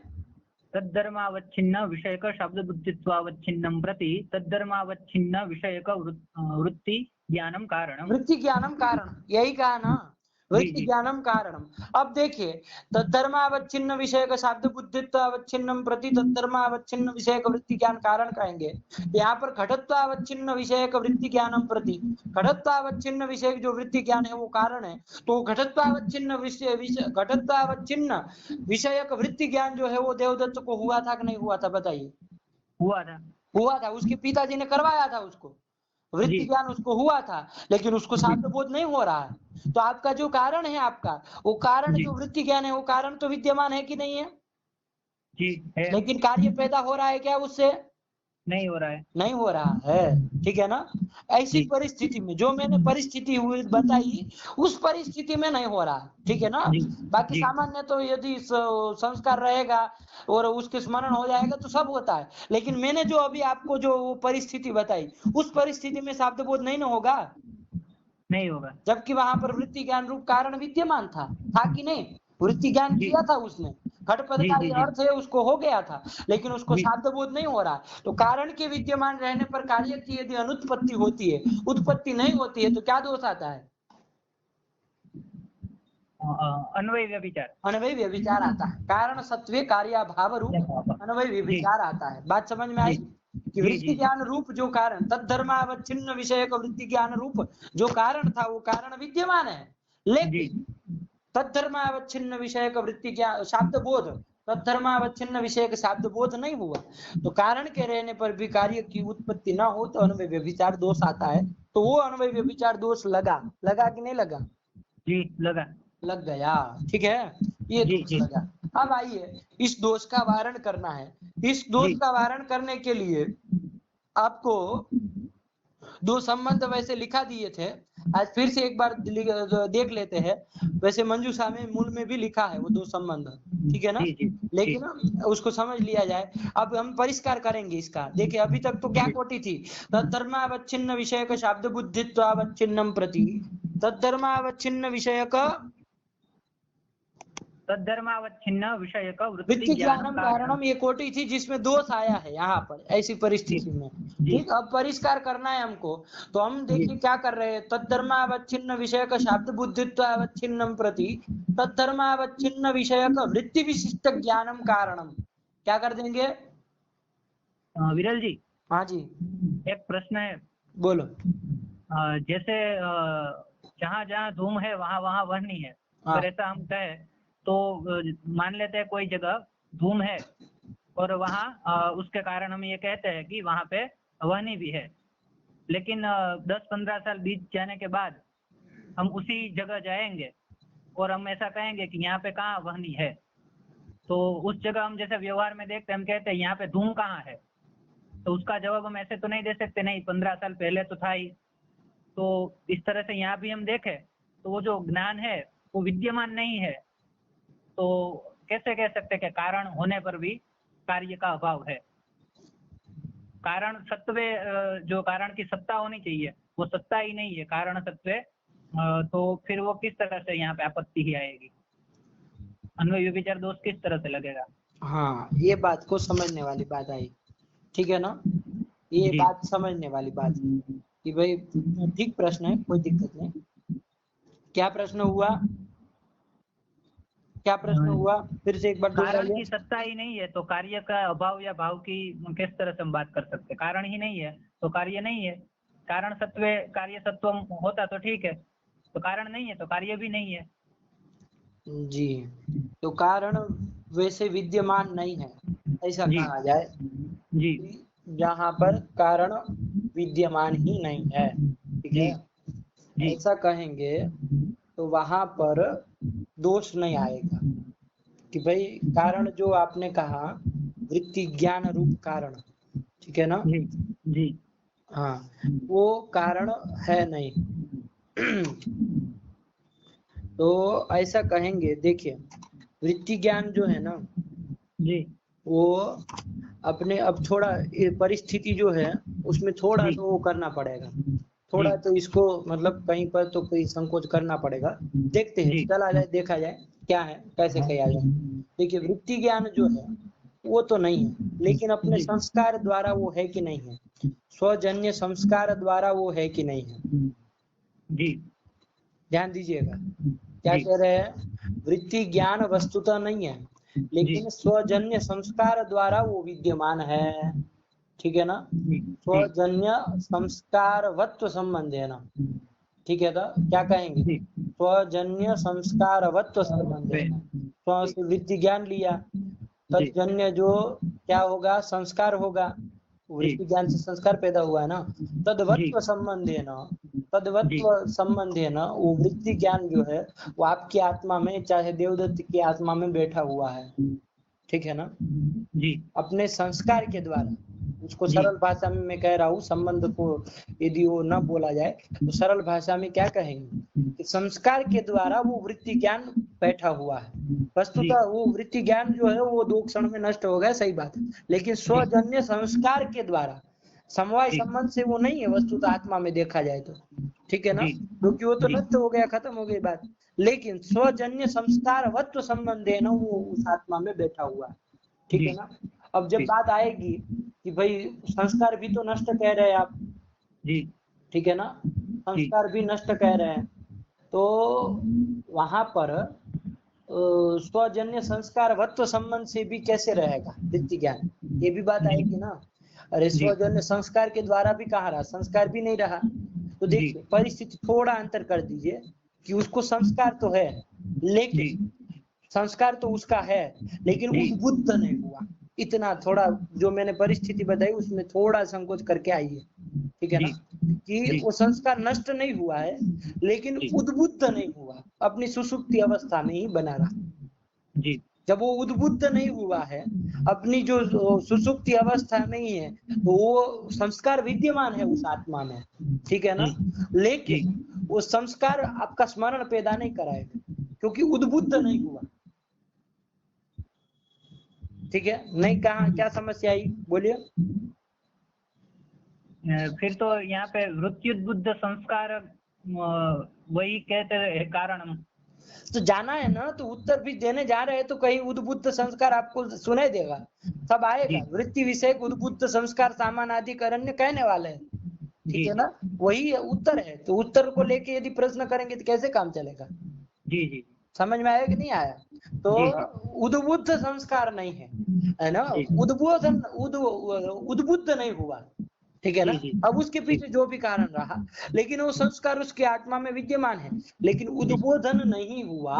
तद्धर्मावच्छिन्न विषयक शब्द बुद्धित्वावच्छिन्नं प्रति तद्धर्मावच्छिन्न विषयक वृत्ति ज्ञानम कारणम। वृत्ति ज्ञानम कारण, यही कहा ना, जी वृत्ति जी ज्ञानम कारणम। अब देखिए, तद्धर्मावच्छिन्न विषय का शब्द बुद्धित्व अवच्छिन्नम प्रति तद्धर्मावच्छिन्न विषय का वृत्ति ज्ञान कारण कहेंगे। यहाँ पर घटत्वावच्छिन्न विषय का वृत्ति ज्ञानम प्रति, घटत्वावच्छिन्न विषय जो वृत्ति ज्ञान है वो कारण है। तो घटत्वावच्छिन्न घटत्वावच्छिन्न विषय का वृत्ति ज्ञान जो है वो देवदत्त को हुआ था कि नहीं हुआ था, बताइए? हुआ था। हुआ था, उसके पिताजी ने करवाया था उसको, वृत्ति ज्ञान उसको हुआ था, लेकिन उसको शाब्द बोध नहीं हो रहा है। तो आपका जो कारण है, आपका वो कारण जो वृत्ति ज्ञान है वो कारण तो विद्यमान है कि नहीं है? जी है। लेकिन कार्य पैदा हो रहा है क्या उससे? नहीं हो रहा है। नहीं हो रहा है, ठीक है ना। ऐसी परिस्थिति में जो मैंने परिस्थिति हुई बताई, उस परिस्थिति में नहीं हो रहा, ठीक है ना। बाकी सामान्य तो यदि संस्कार रहेगा और उसके स्मरण हो जाएगा तो सब होता है। लेकिन मैंने जो अभी आपको जो परिस्थिति बताई, उस परिस्थिति में शब्द बोध नहीं ना होगा, नहीं होगा। जबकि वहां पर वृत्ति ज्ञान रूप कारण विद्यमान था कि नहीं? वृत्ति ज्ञान किया था उसने, घटपद का ये अर्थ है उसको हो गया था, लेकिन उसको शब्द बोध नहीं हो रहा। तो कारण के विद्यमान रहने पर कार्य की यदि अनुत्पत्ति होती है, उत्पत्ति नहीं होती है, तो क्या दोष आता है? अन्वय व्यभिचार। अन्वय व्यभिचार आता है। कारण सत्वे कार्याभाव रूप अन्वय व्यभिचार आता है। बात समझ में आई कि वृत्ति ज्ञान रूप जो कारण, तद्धर्मावच्छिन्न विषय का वृत्ति ज्ञान रूप जो कारण था वो कारण विद्यमान है, लेकिन तद्धर्मावच्छिन्न विषय का वृत्ति ज्ञान शब्द बोध, तद्धर्मावच्छिन्न विषय का शब्द बोध नहीं हुआ। तो कारण के रहने पर भी कार्य की उत्पत्ति ना हो तो अन्वय व्यभिचार दोष आता है। तो वो अन्वय व्यभिचार दोष लगा कि नहीं लगा? जी लगा, लग गया, ठीक है, ये दोष लगा। अब आइए, इस दोष का वारण करना है। इस दोष का वारण करने के लिए आपको दो संबंध वैसे लिखा दिए थे, आज फिर से एक बार देख लेते हैं। वैसे मंजूषा में मूल में भी लिखा है वो दो संबंध, ठीक है ना, लेकिन उसको समझ लिया जाए। अब हम परिष्कार करेंगे इसका। देखिए, अभी तक तो क्या कोटि थी? तद्धर्मावच्छिन्न विषय का शब्द बुद्धित्वावच्छिन्नम प्रति तद्धर्मावच्छिन्न विषय का तद्धर्मावच्छिन्न विषय का वृत्ति ज्ञानम कारणम, ये कोटि थी जिसमें दोष आया है यहाँ पर ऐसी परिस्थिति में। ठीक, अब परिष्कार करना है हमको। तो हम देखिए क्या कर रहे हैं। तद्धर्मावच्छिन्न विषय का शब्द बुद्धित्वावच्छिन्नम प्रति तद्धर्मावच्छिन्न विषय का वृत्ति विशिष्ट ज्ञानम कारणम, क्या कर देंगे? विरल जी, हाँ जी, एक प्रश्न है। बोलो। जैसे जहाँ जहाँ धूम है वहाँ वहाँ वहनी है, अगर ऐसा हम कहे तो मान लेते हैं कोई जगह धूम है और वहाँ उसके कारण हम ये कहते हैं कि वहाँ पे वहनी भी है। लेकिन 10-15 साल बीत जाने के बाद हम उसी जगह जाएंगे और हम ऐसा कहेंगे कि यहाँ पे कहाँ वहनी है। तो उस जगह हम जैसे व्यवहार में देखते हैं, हम कहते हैं यहाँ पे धूम कहाँ है। तो उसका जवाब हम ऐसे तो नहीं दे सकते, नहीं 15 साल पहले तो था ही। तो इस तरह से यहाँ भी हम देखें तो वो जो ज्ञान है वो विद्यमान नहीं है। तो कैसे कह सकते हैं कि कारण होने पर भी कार्य का अभाव है? कारण सत्व, जो कारण की सत्ता होनी चाहिए वो सत्ता ही नहीं है, कारण सत्व, तो फिर वो किस तरह से यहाँ पे आपत्ति ही आएगी? अन्वय व्यभिचार दोष किस तरह से लगेगा? हाँ, ये बात को समझने वाली बात आई, ठीक है ना। ये बात समझने वाली बात है कि भाई ठीक प्रश्न है, कोई दिक्कत नहीं। क्या प्रश्न हुआ? क्या प्रश्न हुआ? फिर से एक बार कारण की सत्ता ही नहीं है तो कार्य का अभाव या भाव की किस तरह से हम बात कर सकते हैं? कारण ही नहीं है तो कार्य नहीं है। कारण सत्व, कार्य सत्व होता तो ठीक है, तो कारण नहीं है तो कार्य भी नहीं है। जी, तो कारण वैसे विद्यमान नहीं है ऐसा कहा जाए जी, जहाँ पर कारण विद्यमान ही नहीं है, ठीक है, ऐसा कहेंगे तो वहां पर दोष नहीं आएगा कि भाई कारण जो आपने कहा वृत्ति ज्ञान रूप कारण, ठीक है ना जी, हाँ, वो कारण है नहीं। तो ऐसा कहेंगे, देखिए वृत्ति ज्ञान जो है ना जी, वो अपने अब थोड़ा परिस्थिति जो है उसमें थोड़ा सा वो करना पड़ेगा, थोड़ा तो इसको मतलब कहीं पर तो कोई संकोच करना पड़ेगा। देखते हैं, जी। चला जाए, देखा जाए क्या है, कैसे किया जाए। देखिए वृत्ति ज्ञान जो है वो तो नहीं है, लेकिन अपने जी। संस्कार द्वारा वो है कि नहीं है, स्वजन्य संस्कार द्वारा वो है कि नहीं है। जी। ध्यान दीजिएगा, क्या जी। कह रहे हैं, वृत्ति ज्ञान वस्तुतः नहीं है, जी। लेकिन स्वजन्य संस्कार द्वारा वो विद्यमान है। ठीक है ना, जी। जी। स्वजन्य संस्कारवत्व संबंध है ना। ठीक है, तो क्या कहेंगे, जी। स्वजन्य संस्कारवत्व संबंध है ना। स्व से वृत्ति ज्ञान लिया, जी। तजन्य जो क्या होगा, संस्कार होगा, जी। वृत्ति ज्ञान से संस्कार पैदा हुआ है ना। जी। तद्वत्व संबंध है ना, जी। तद्वत्व संबंध है ना, वो वृत्ति ज्ञान जो है वो आपकी आत्मा में, चाहे देवदत्त की आत्मा में बैठा हुआ है। ठीक है ना, जी। अपने संस्कार के द्वारा, उसको जी। सरल भाषा में मैं कह रहा हूँ, संबंध को यदि वो न बोला जाए तो सरल भाषा में क्या कहेंगे कि संस्कार के द्वारा वो वृत्ति ज्ञान बैठा हुआ है। जी। वस्तुतः वो वृत्ति ज्ञान जो है वो 2 क्षण में नष्ट हो गया, सही बात है, लेकिन स्वजन्य संस्कार के द्वारा समवाय जी। संबंध से वो नहीं है वस्तुतः आत्मा में देखा जाए तो। ठीक है ना, जी। क्योंकि वो तो जी। नष्ट हो गया, खत्म हो गई बात, लेकिन स्वजन्य संस्कार वत्व संबंध है ना, वो उस आत्मा में बैठा हुआ है। ठीक जी। है ना। अब जब जी। बात आएगी कि भाई संस्कार भी तो नष्ट कह रहे हैं आप, जी। ठीक है ना, जी। संस्कार भी नष्ट कह रहे हैं, तो वहां पर स्वजन्य संस्कार वत्व संबंध से भी कैसे रहेगा वृत्ति ज्ञान, ये भी बात जी। आएगी ना। अरे जी। स्वजन्य संस्कार के द्वारा भी कहाँ रहा, संस्कार भी नहीं रहा। तो जी। देखिए परिस्थिति थोड़ा अंतर कर दीजिए कि उसको संस्कार तो है, जी। लेकिन संस्कार तो उसका है, लेकिन जी। उद्बुद्ध नहीं हुआ। इतना थोड़ा जो मैंने परिस्थिति बताई उसमें थोड़ा संकोच करके आइए। ठीक है ना, जी। कि जी। वो संस्कार नष्ट नहीं हुआ है, लेकिन जी। उद्बुद्ध नहीं हुआ, अपनी सुसुप्ति अवस्था में ही बना रहा। जी। जब वो उद्बुद्ध नहीं हुआ है, अपनी जो सुसुप्ति अवस्था नहीं है, तो वो संस्कार विद्यमान है उस आत्मा में। ठीक है ना, जी। लेकिन वो संस्कार आपका स्मरण पैदा नहीं कराएगा, क्योंकि उद्बुद्ध नहीं हुआ। ठीक है, नहीं, कहा क्या समस्या आई, बोलिए। फिर तो यहाँ पे वृत्त्युद्बुद्ध संस्कार वही कहते हैं कारण। तो जाना है ना, तो उत्तर भी देने जा रहे हैं, तो कहीं उद्बुद्ध संस्कार आपको सुनाई देगा, सब आएगा, जी। वृत्ति विषय उद्बुद्ध संस्कार सामान आदि करण्य कहने वाले हैं। ठीक जी। है ना, वही उत्तर है, तो उत्तर को लेके यदि प्रश्न करेंगे तो कैसे काम चलेगा। जी। जी। समझ में आया कि नहीं आया। तो जी। जी। उद्बुद्ध संस्कार नहीं है ना, जी। उद्बोधन उद्बुद्ध नहीं हुआ। ठीक है ना, जी। जी। अब उसके पीछे जो भी कारण रहा, लेकिन वो संस्कार उसकी आत्मा में विद्यमान है, लेकिन जी। उद्बोधन नहीं हुआ।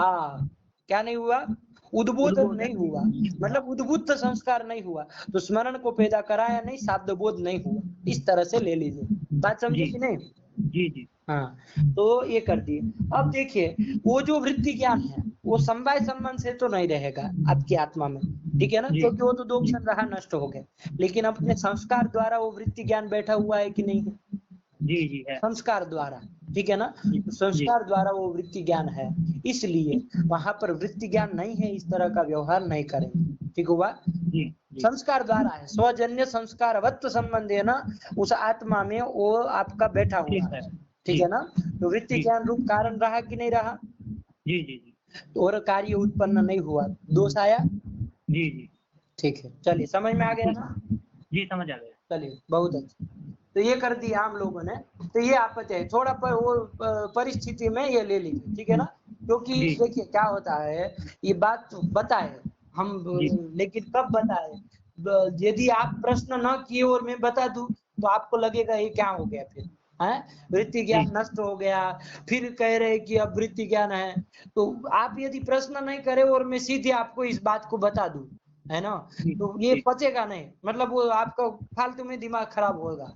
क्या नहीं हुआ, उद्बोधन नहीं उद्बोधन। हुआ, मतलब उद्बुद्ध संस्कार नहीं हुआ, तो स्मरण को पैदा कराया नहीं, शाब्द बोध नहीं हुआ, इस तरह से ले लीजिए, बात समझे जी। कि नहीं। जी। जी। हाँ, तो ये कर दिए। अब देखिए वो जो वृत्ति ज्ञान है वो समवाय संबंध से तो नहीं रहेगा आपकी आत्मा में। ठीक है ना, जी। क्योंकि वो तो 2 जी। क्षण रहा, नष्ट हो गए, लेकिन अपने संस्कार द्वारा वो वृत्ति ज्ञान बैठा हुआ है कि नहीं है, जी। जी है। संस्कार द्वारा। ठीक है ना, जी। तो जी। संस्कार द्वारा वो वृत्ति ज्ञान है, इसलिए वहां पर वृत्ति ज्ञान नहीं है, इस तरह का व्यवहार नहीं करेंगे। ठीक हुआ, जी। जी। संस्कार द्वारा है, स्वजन्य संस्कार वत्व संबंध है ना, उस आत्मा में वो आपका बैठा हुआ ठीक है। है। ठीक जी। है ना, तो वृत्ति जी। ज्ञान रूप कारण रहा कि नहीं रहा, जी। जी। जी। तो और कार्य उत्पन्न नहीं हुआ, दोष आया। जी। जी। ठीक है, चलिए समझ में आ गया ठीक। ना। जी समझ आ गया। चलिए बहुत अच्छा, तो ये कर दिया हम लोगों ने। तो ये आपत्ति है थोड़ा पर वो परिस्थिति में ये ले लीजिए। ठीक है ना, क्योंकि जी। देखिए क्या होता है, ये बात बताए हम, जी। लेकिन कब बताए, यदि आप प्रश्न न किए और मैं बता दूं तो आपको लगेगा ये क्या हो गया फिर है, वृत्ति जी। ज्ञान नष्ट हो गया, फिर कह रहे कि अब वृत्ति ज्ञान है। तो आप यदि प्रश्न नहीं करे और मैं सीधे आपको इस बात को बता दूं, है ना, जी। तो ये जी। पचेगा नहीं, मतलब वो आपका फालतू में दिमाग खराब होगा,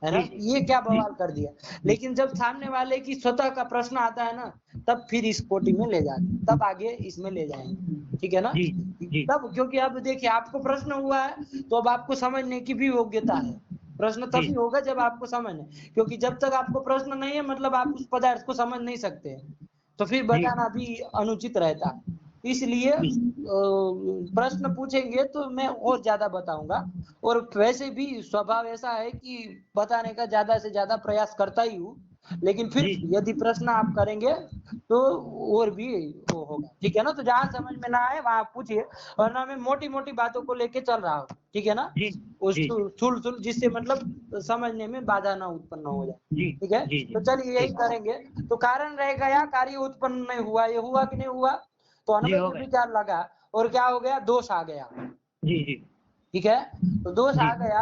है ना, जी। जी। ये क्या जी। बवाल कर दिया। लेकिन जब सामने वाले की स्वतः का प्रश्न आता है ना, तब फिर इस कोटि में ले जाते, तब आगे इसमें ले जाएंगे। ठीक है ना, जी। जी। तब क्योंकि अब देखिए आपको प्रश्न हुआ है तो अब आपको समझने की भी योग्यता है। प्रश्न जी। तभी होगा जब आपको समझ, क्योंकि जब तक आपको प्रश्न नहीं है मतलब आप उस पदार्थ को समझ नहीं सकते, तो फिर जी। बताना भी अनुचित रहता है। इसलिए प्रश्न पूछेंगे तो मैं और ज्यादा बताऊंगा, और वैसे भी स्वभाव ऐसा है कि बताने का ज्यादा से ज्यादा प्रयास करता ही हूँ, लेकिन फिर यदि प्रश्न आप करेंगे तो और भी वो होगा, ठीक है ना। तो जहां समझ में ना आए वहां पूछिए, वरना मैं मोटी मोटी बातों को लेके चल रहा हूँ, ठीक है ना। उस थूल जिससे मतलब समझने में बाधा ना उत्पन्न हो जाए, ठीक है। तो चलिए यही करेंगे। तो कारण रह गया, कार्य उत्पन्न नहीं हुआ, ये हुआ कि नहीं हुआ, तो अन्वय व्यभिचार लगा और क्या हो गया, दोष आ गया। ठीक है, तो दोष आ गया,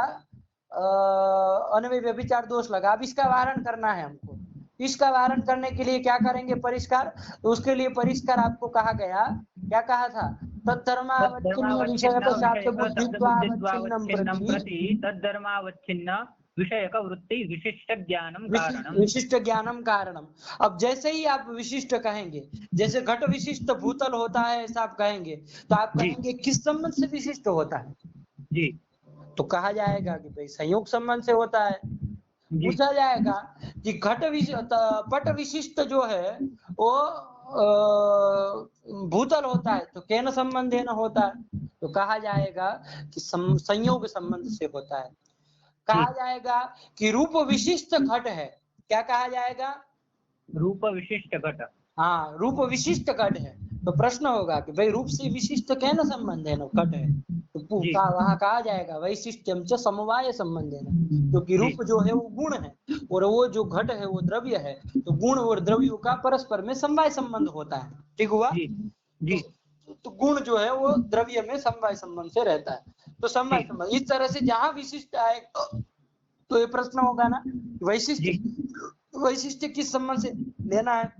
अन्वय व्यभिचार दोष लगा। अब इसका वारण करना है हमको। इसका वारण करने के लिए क्या करेंगे, परिष्कार। तो उसके लिए परिष्कार आपको कहा गया, क्या कहा था, तद्धर्मावच्छिन्न विषयक शाब्दबुद्धित्वावच्छिन्नं प्रति तद्धर्मावच्छिन्न विषयक वृत्ति विशिष्ट ज्ञानम कारणम। विशिष्ट ज्ञानम कारणम। अब जैसे ही आप विशिष्ट कहेंगे, जैसे घट विशिष्ट भूतल होता है ऐसा आप कहेंगे, तो आप कहेंगे किस संबंध से विशिष्ट होता है जी, तो कहा जाएगा कि भाई संयोग संबंध से होता है। पूछा जाएगा कि पट विशिष्ट जो है वो भूतल होता है तो केन संबंधेन होता है, तो कहा जाएगा कि संयोग संबंध से होता है। कहा जाएगा कि रूप विशिष्ट घट है, क्या कहा जाएगा, रूप विशिष्ट घट। हाँ, रूप विशिष्ट घट है। तो प्रश्न होगा कि भाई रूप से विशिष्ट केन संबंधेन घट है, तो वहां कहा जाएगा वैशिष्ट्यम च समवाय संबंधेन, क्योंकि रूप जो है वो गुण है और वो जो घट है वो द्रव्य है, तो गुण और द्रव्यों का परस्पर में समवाय संबंध होता है। ठीक हुआ जी। तो गुण जो है वो द्रव्य में समवाय संबंध से रहता है, तो समवाय संबंध इस तरह से जहां विशिष्ट आए तो ये प्रश्न होगा ना, वैशिष्ट किस संबंध से लेना है।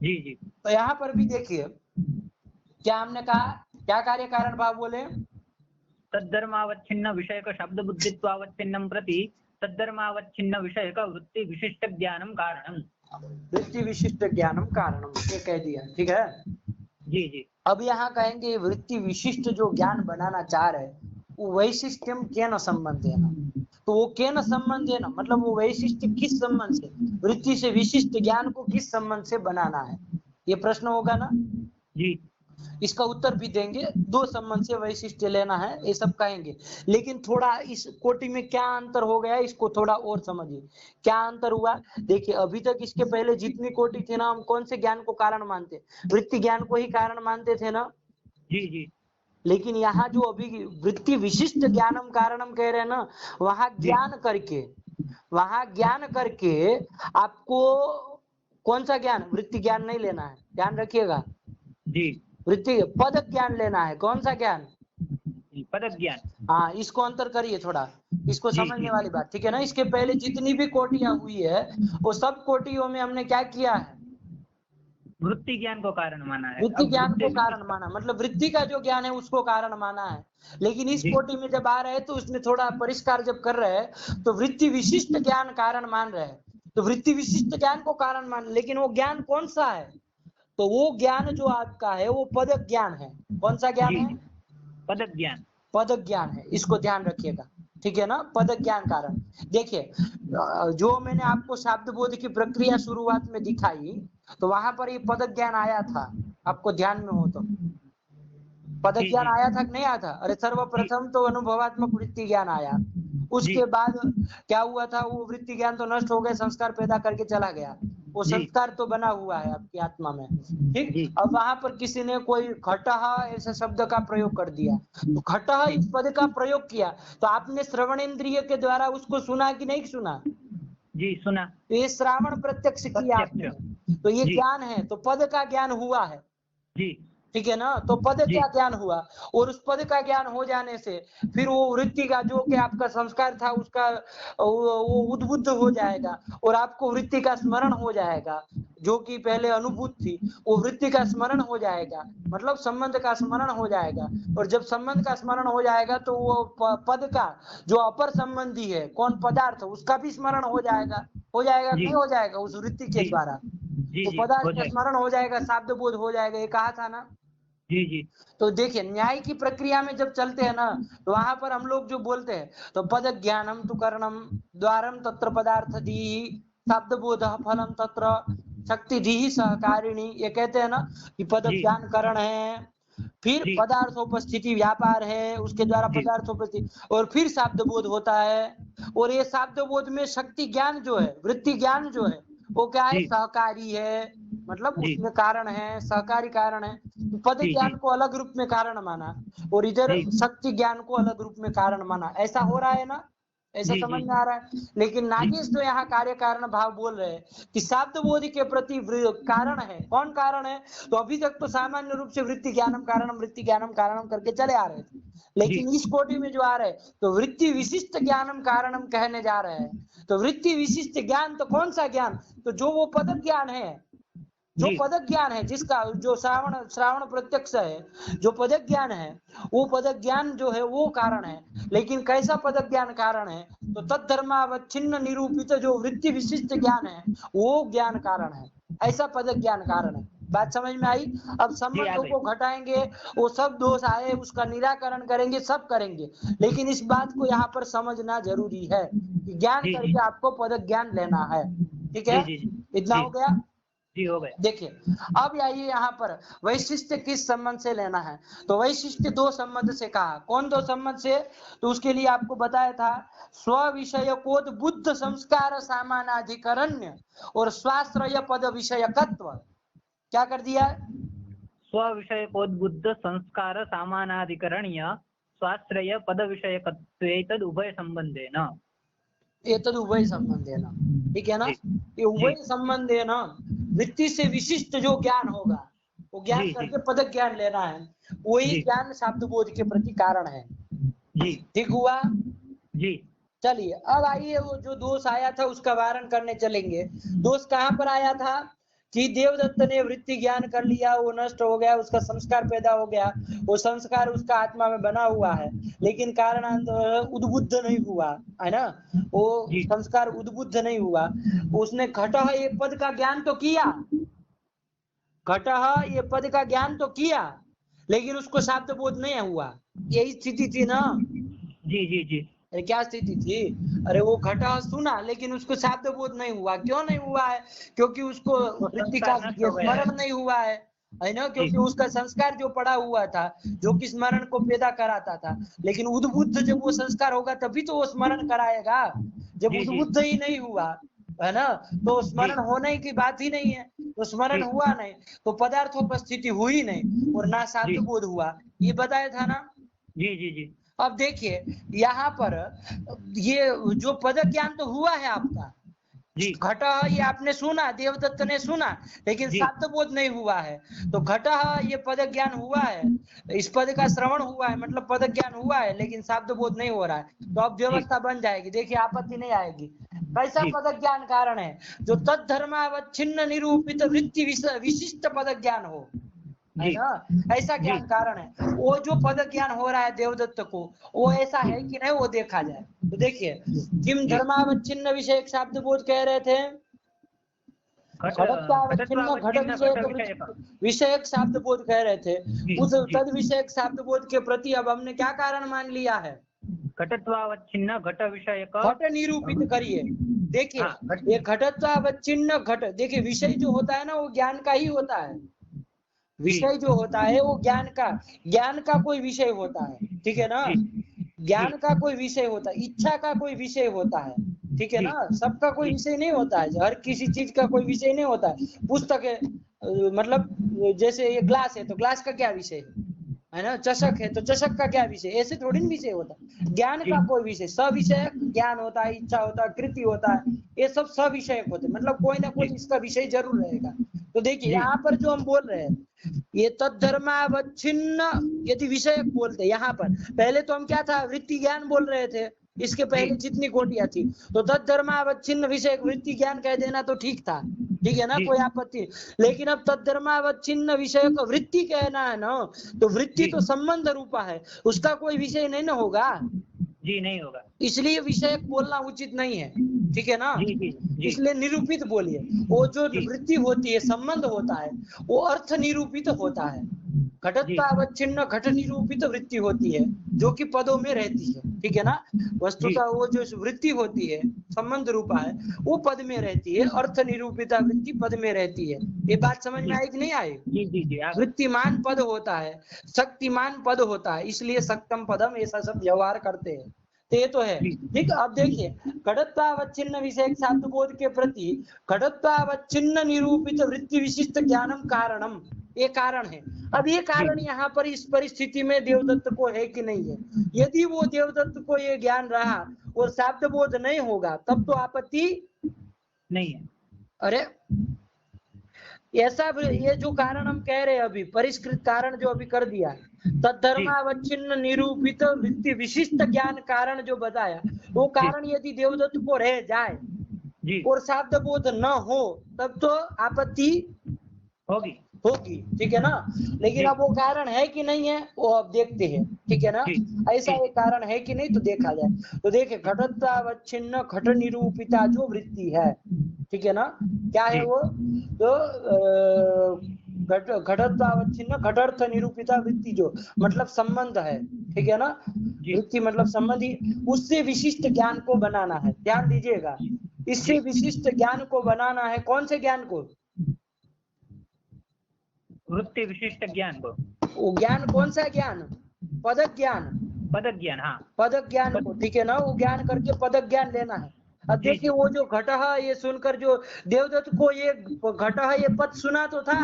जी। तो यहाँ पर भी देखिए क्या हमने कहा, क्या कार्य कारण भाव बोले, तद्धर्मावच्छिन्न विषयक शब्द बुद्धित्वावच्छिन्नं प्रति तद्धर्मावच्छिन्न विषयक वृत्ति विशिष्ट ज्ञानम कारणम। वृत्ति विशिष्ट ज्ञानम कारणम, ये कह दिया, ठीक है जी। अब यहाँ कहेंगे वृत्ति विशिष्ट जो ज्ञान बनाना चाह रहे वो वैशिष्ट्यम केन संबंधेन, तो वो केन संबंधेन मतलब वो वैशिष्ट किस संबंध से, वृत्ति से विशिष्ट ज्ञान को किस संबंध से बनाना है, ये प्रश्न होगा ना जी। इसका उत्तर भी देंगे, दो संबंध से वैशिष्ट लेना है ये सब कहेंगे। लेकिन थोड़ा इस कोटि में क्या अंतर हो गया इसको थोड़ा और समझिए, क्या अंतर हुआ। देखिए अभी तक इसके पहले जितनी कोटि थी ना, हम कौन से ज्ञान को कारण मानते, वृत्ति ज्ञान को ही कारण मानते थे ना जी। लेकिन यहाँ जो अभी वृत्ति विशिष्ट ज्ञानम कारणम कह रहे हैं ना, वहां ज्ञान करके आपको कौन सा ज्ञान, वृत्ति ज्ञान नहीं लेना है, ध्यान रखिएगा जी। वृत्ति पद ज्ञान लेना है, कौन सा ज्ञान, पद ज्ञान। हाँ, इसको अंतर करिए थोड़ा, इसको समझने वाली बात, ठीक है ना। इसके पहले जितनी भी कोटियां हुई है वो सब कोटियों में हमने क्या किया है, वृत्ति ज्ञान को कारण माना है, वृत्ति ज्ञान को कारण माना, मतलब वृत्ति का जो ज्ञान है उसको कारण माना है। लेकिन इस कोटि में जब आ रहे हैं तो उसमें थोड़ा परिष्कार जब कर रहे हैं तो वृत्ति विशिष्ट ज्ञान कारण मान रहे हैं, तो वृत्ति विशिष्ट ज्ञान को कारण मान, लेकिन वो ज्ञान कौन सा है, तो वो ज्ञान जो आपका है वो पदक ज्ञान है। कौन सा ज्ञान है, पदक ज्ञान, पदक ज्ञान है, इसको ध्यान रखिएगा, ठीक है ना। पदक ज्ञान कारण, देखिए जो मैंने आपको शब्द बोध की प्रक्रिया शुरुआत में दिखाई तो वहां पर ये पदक ज्ञान आया था, आपको ध्यान में हो तो पदक ज्ञान आया था कि नहीं आया था, अरे सर्वप्रथम तो अनुभवात्मक वृत्ति ज्ञान आया, उसके बाद क्या हुआ था, वो वृत्ति ज्ञान तो नष्ट हो गए, संस्कार पैदा करके चला गया, वो संस्कार तो बना हुआ है आपकी आत्मा में, ठीक। अब वहां पर किसी ने कोई घटः ऐसे शब्द का प्रयोग कर दिया, तो घटः इस पद का प्रयोग किया तो आपने श्रवणेन्द्रिय के द्वारा उसको सुना कि नहीं सुना जी, सुना, तो ये श्रावण प्रत्यक्ष किया आपने, तो ये ज्ञान है, तो पद का ज्ञान हुआ है जी, ठीक है ना। तो पद का ज्ञान हुआ और उस पद का ज्ञान हो जाने से फिर वो वृत्ति का जो कि आपका संस्कार था उसका वो उद्बुद्ध हो जाएगा और आपको वृत्ति का स्मरण हो जाएगा, जो कि पहले अनुभूत थी वो वृत्ति का स्मरण हो जाएगा, मतलब संबंध का स्मरण हो जाएगा, और जब संबंध का स्मरण हो जाएगा तो वो पद का जो अपर संबंधी है कौन पदार्थ उसका भी स्मरण हो जाएगा नहीं हो जाएगा उस वृत्ति के द्वारा, तो पदार्थ का स्मरण हो जाएगा, शब्द बोध हो जाएगा, ये कहा था ना जी। तो देखिए न्याय की प्रक्रिया में जब चलते हैं ना तो वहां पर हम लोग जो बोलते हैं तो पद ज्ञानम तु कर्णम द्वारम तत्र पदार्थ दी शब्द बोध फलम तत्र शक्ति धी ही सहकारिणी, ये कहते हैं ना कि पद जी। ज्ञान करण है, फिर जी। पदार्थोपस्थिति व्यापार है, उसके द्वारा जी। पदार्थोपस्थिति, और फिर शाब्द बोध होता है। और ये शाब्द बोध में शक्ति ज्ञान जो है, वृत्ति ज्ञान जो है, वो क्या है? जी। सहकारी है, मतलब जी। उसमें कारण है, सहकारी कारण है। तो पद जी। ज्ञान जी। को अलग रूप में कारण माना, और इधर जी। शक्ति ज्ञान को अलग रूप में कारण माना। ऐसा हो रहा है ना? ऐसा जी। समझ जी। में आ रहा है? लेकिन नागेश तो यहाँ कार्य कारण भाव बोल रहे हैं कि शाब्द बोध के प्रति कारण है। कौन कारण है? तो अभी तक तो सामान्य रूप से वृत्ति ज्ञानम कारणम करके चले आ रहे थे, जी। लेकिन इस कोटि में जो आ रहे तो वृत्ति विशिष्ट ज्ञानम कारणम कहने जा रहे हैं। तो वृत्ति विशिष्ट ज्ञान तो कौन सा ज्ञान? तो जो वो पद ज्ञान है, जो जी। पदक ज्ञान है, जिसका जो श्रावण प्रत्यक्ष है, जो पदक ज्ञान है, वो पदक ज्ञान जो है वो कारण है। लेकिन कैसा पदक ज्ञान कारण है? तो तद्धर्मावच्छिन्न निरूपित जो वृत्ति विशिष्ट ज्ञान है, वो ज्ञान कारण है। ऐसा पदक ज्ञान कारण है। बात समझ में आई? अब जी, आ संबंधों गई। को घटाएंगे, वो सब दोष आए उसका निराकरण करेंगे, सब करेंगे, लेकिन इस बात को यहाँ पर समझना जरूरी है कि ज्ञान जी। जी। करके आपको पदक ज्ञान लेना है। ठीक है? जी। जी। इतना जी। हो गया? जी, हो गया। देखिए, अब आइए यहाँ पर वैशिष्ट किस संबंध से लेना है? तो वैशिष्ट दो संबंध से कहा। कौन दो संबंध से? तो उसके लिए आपको बताया था, स्व विषय कोद बुद्ध संस्कार सामानाधिकरण्य और स्वाश्रय पद विषयकत्व। क्या कर दिया? स्व विषय कोद्बुद्ध संस्कार सामानाधिकरणीय स्वाश्रय पद विषयकत्वेतद उभय संबंधेन। एतद उभय संबंधेन, ठीक है ना? जी। ये उभय जी। संबंधेन वृत्ति से विशिष्ट जो ज्ञान होगा, वो ज्ञान जी। जी। करके पदक ज्ञान लेना है, वही जी। ज्ञान शाब्द बोध के प्रति कारण है। जी। ठीक हुआ? जी। चलिए, अब आइए वो जो दोष आया था उसका वारण करने चलेंगे। दोष कहाँ पर आया था? कि देवदत्त ने वृत्ति ज्ञान कर लिया, वो नष्ट हो गया, उसका संस्कार पैदा हो गया, वो संस्कार उसका आत्मा में बना हुआ है, लेकिन कारण उद्बुद्ध नहीं हुआ, है ना? वो जी। संस्कार उद्बुद्ध नहीं हुआ। उसने घटः ये पद का ज्ञान तो किया, घटः ये पद का ज्ञान तो किया, लेकिन उसको शाब्द बोध नहीं हुआ। यही स्थिति थी ना? जी। जी। जी। अरे क्या स्थिति थी? अरे वो घटा सुना, लेकिन उसको शाब्द बोध नहीं हुआ। क्यों नहीं हुआ है? क्योंकि उसको वो वृत्ति का संस्कार नष्ट हो गया है। स्मरण नहीं हुआ है ना? जी। क्योंकि उसका संस्कार जो पड़ा हुआ था, जो कि स्मरण को पैदा कराता था, लेकिन उद्बुद्ध जब वो संस्कार होगा तभी तो वो स्मरण कराएगा। जब जी। जी। उद्बुद्ध ही नहीं हुआ, है ना, तो स्मरण होने की बात ही नहीं है। तो स्मरण जी। हुआ नहीं, तो पदार्थोपस्थिति हुई नहीं, और ना जी। शाब्द बोध हुआ। ये बताया था ना? जी। जी। जी। अब देखिए यहाँ पर, ये जो पद ज्ञान तो हुआ है आपका, जी। घटः ये आपने सुना, देवदत्त ने सुना, लेकिन जी। शाब्द बोध नहीं हुआ है। तो घटः ये पद ज्ञान हुआ है, इस पद का श्रवण हुआ है, मतलब पद ज्ञान हुआ है, लेकिन शाब्द बोध नहीं हो रहा है। तो अब जी। व्यवस्था बन जाएगी। देखिए, आपत्ति नहीं आएगी। कैसा जी। पद ज्ञान कारण है? जो तद्धर्मावच्छिन्न निरूपित वृत्ति विशिष्ट पद ज्ञान हो, है जी। ना? ऐसा जी। ज्ञान कारण है। वो जो पद ज्ञान हो रहा है देवदत्त को, वो ऐसा है कि नहीं, वो देखा जाए। तो देखिए, किम जी। धर्मावच्छिन्न विषय शाब्द बोध कह रहे थे, घटत्वावच्छिन्न घट घटत्वावच्छिन्न घट विषयक। विषयक शाब्द बोध कह रहे थे। जी। उस जी। तद विषयक शाब्द बोध के प्रति अब हमने क्या कारण मान लिया है? घटत्वावच्छिन्न घट विषयक। घट निरूपित करिए। देखिए, हाँ, घट। ये घटत्वावच्छिन्न घट, देखिए विषय जो होता है ना, वो ज्ञान का ही होता है। विषय जो होता है वो ज्ञान का कोई विषय होता है, ठीक है ना? जी। ज्ञान जी। का कोई विषय होता है, इच्छा का कोई विषय होता है, ठीक है जी। ना? सबका कोई जी। विषय नहीं होता है, हर किसी चीज का कोई विषय नहीं होता है। पुस्तक है, मतलब जैसे ये ग्लास है, तो ग्लास का क्या विषय है ना? चषक है, तो चषक का क्या विषय? ऐसे थोड़ी ना विषय होता है। ज्ञान जी। का कोई विषय, सविषय ज्ञान होता है, इच्छा होता है, कृति होता है, ये सब सविषयक होते हैं, मतलब कोई ना कोई जी। इसका विषय जरूर रहेगा। तो देखिए जी। यहाँ पर जो हम बोल रहे हैं, ये तद्धर्मावच्छिन्न यदि विषय बोलते, यहाँ पर पहले तो हम क्या था, वृत्ति ज्ञान बोल रहे थे, इसके पहले जितनी कोटियां थी, तो तद्धर्मावच्छिन्न विषय वृत्ति ज्ञान कह देना तो ठीक था, ठीक है ना? जी। कोई आपत्ति। लेकिन अब तद्धर्मावच्छिन्न विषय को वृत्ति कहना है ना, तो वृत्ति जी। तो संबंध रूपा है, उसका कोई विषय नहीं ना होगा, जी, नहीं होगा। इसलिए विषय बोलना उचित नहीं है, ठीक है ना? जी। जी। जी। इसलिए निरूपित बोलिए। वो जो जी। वृत्ति होती है, संबंध होता है, वो अर्थ निरूपित होता है। घटत्वावच्छिन्न घट निरूपित वृत्ति होती है जो कि पदों में रहती है, ठीक है ना। वस्तुतः वो जो वृत्ति होती है संबंध रूपा है वो पद में रहती है, अर्थ निरूपिता वृत्ति पद में रहती है। ये बात समझ में आई कि नहीं आई? जी जी जी। वृत्तिमान पद होता है, शक्तिमान पद होता है, इसलिए सक्तम पदम ऐसा सब व्यवहार करते हैं। तो ये तो है, ठीक। अब देखिए घटत्वावच्छिन्न विषय शब्द बोध के प्रति घटत्वावच्छिन्न निरूपित वृत्ति विशिष्ट ज्ञानम कारणम, ये कारण है। अब ये कारण यहाँ पर इस परिस्थिति में देवदत्त को है कि नहीं है? यदि वो देवदत्त को ये ज्ञान रहा और शब्द बोध नहीं होगा तब तो आपत्ति नहीं है। अरे ऐसा ये जो कारण हम कह रहे हैं अभी परिष्कृत कारण जो अभी कर दिया, तद्धर्मावच्छिन्न निरूपित वृत्ति विशिष्ट ज्ञान कारण जो बताया, वो कारण यदि देवदत्त को रह जाए और शब्द बोध न हो तब तो आपत्ति होगी, ठीक है ना। लेकिन अब वो कारण है कि नहीं है वो अब देखते हैं, ठीक है ना। ऐसा एक कारण है कि नहीं तो देखा जाए। तो देखिए घटत्वावच्छिन्न घट निरूपिता जो वृत्ति है, ठीक है ना, क्या है वो? तो घटत्वावच्छिन्न घटर्थ निरूपिता वृत्ति जो मतलब संबंध है, ठीक है ना, वृत्ति मतलब संबंधी, उससे विशिष्ट ज्ञान को बनाना है। ध्यान दीजिएगा, इससे विशिष्ट ज्ञान को बनाना है। कौन से ज्ञान को? वृत्ति विशिष्ट ज्ञान को। वो ज्ञान कौन सा ज्ञान? पदक ज्ञान। पदक ज्ञान, हाँ पदक ज्ञान को, ठीक है ना, वो ज्ञान करके पदक ज्ञान लेना है। अब देखिए वो जो घट ये सुनकर जो देवदत्त को ये घट ये पद सुना तो था,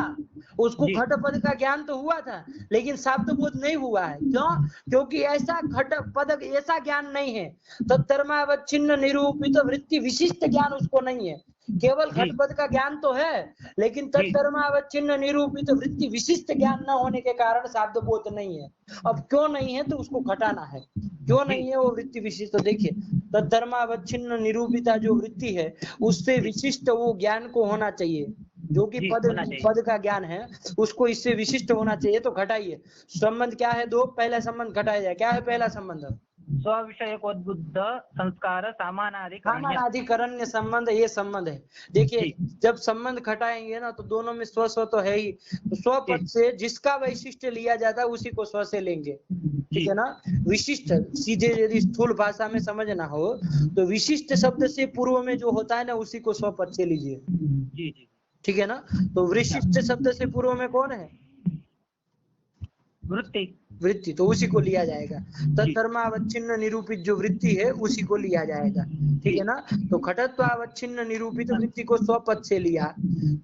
उसको घट पद का ज्ञान तो हुआ था, लेकिन शब्द बोध नहीं हुआ है। क्यों? क्योंकि ऐसा घट पद ऐसा ज्ञान नहीं है, तद्धर्मावच्छिन्न निरूपित वृत्ति विशिष्ट ज्ञान उसको नहीं है। केवल घट पद का ज्ञान तो है, लेकिन तद्धर्मावच्छिन्न निरूपित वृत्ति विशिष्ट ज्ञान न होने के कारण शब्द बोध नहीं है। अब क्यों नहीं है तो उसको घटाना है। क्यों नहीं है वो वृत्ति विशिष्ट? तो देखिए तद्धर्मावच्छिन्न निरूपिता जो वृत्ति है उससे विशिष्ट वो ज्ञान को होना चाहिए, जो कि पद का ज्ञान है उसको इससे विशिष्ट होना चाहिए। तो घटाइए। संबंध क्या है? दो। पहला संबंध घटाया जाए। क्या है पहला संबंध? स्वविषयकोद्बुद्ध संस्कार सामानाधिकरण्य संबंध, ये संबंध है। देखिए जब संबंध घटाएंगे ना तो दोनों में स्व स्व तो है ही, तो स्व पद से जिसका वैशिष्ट लिया जाता है उसी को स्व से लेंगे, ठीक है ना। विशिष्ट सीधे यदि स्थूल भाषा में समझना हो तो विशिष्ट शब्द से पूर्व में जो होता है ना उसी को स्व पद से लीजिए, ठीक है ना। तो विशिष्ट शब्द से पूर्व में कौन है? वृत्ति, तो उसी को लिया जाएगा। तद्धर्मावच्छिन्न निरूपित जो वृत्ति है उसी को लिया जाएगा, ठीक है ना। तो घटत्वावच्छिन्न निरूपित वृत्ति को स्वपद से लिया,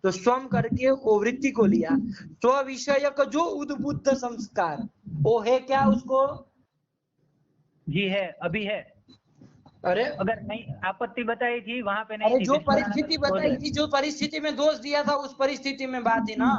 तो स्वम करके वो वृत्ति को लिया। स्व विषयक जो उद्बुद्ध संस्कार वो है क्या? उसको जी है, अभी है। अरे अगर नहीं आपत्ति बताई थी वहां पे नहीं थी, जो परिस्थिति बताई थी, जो परिस्थिति में दोष दिया था उस परिस्थिति में बात थी ना।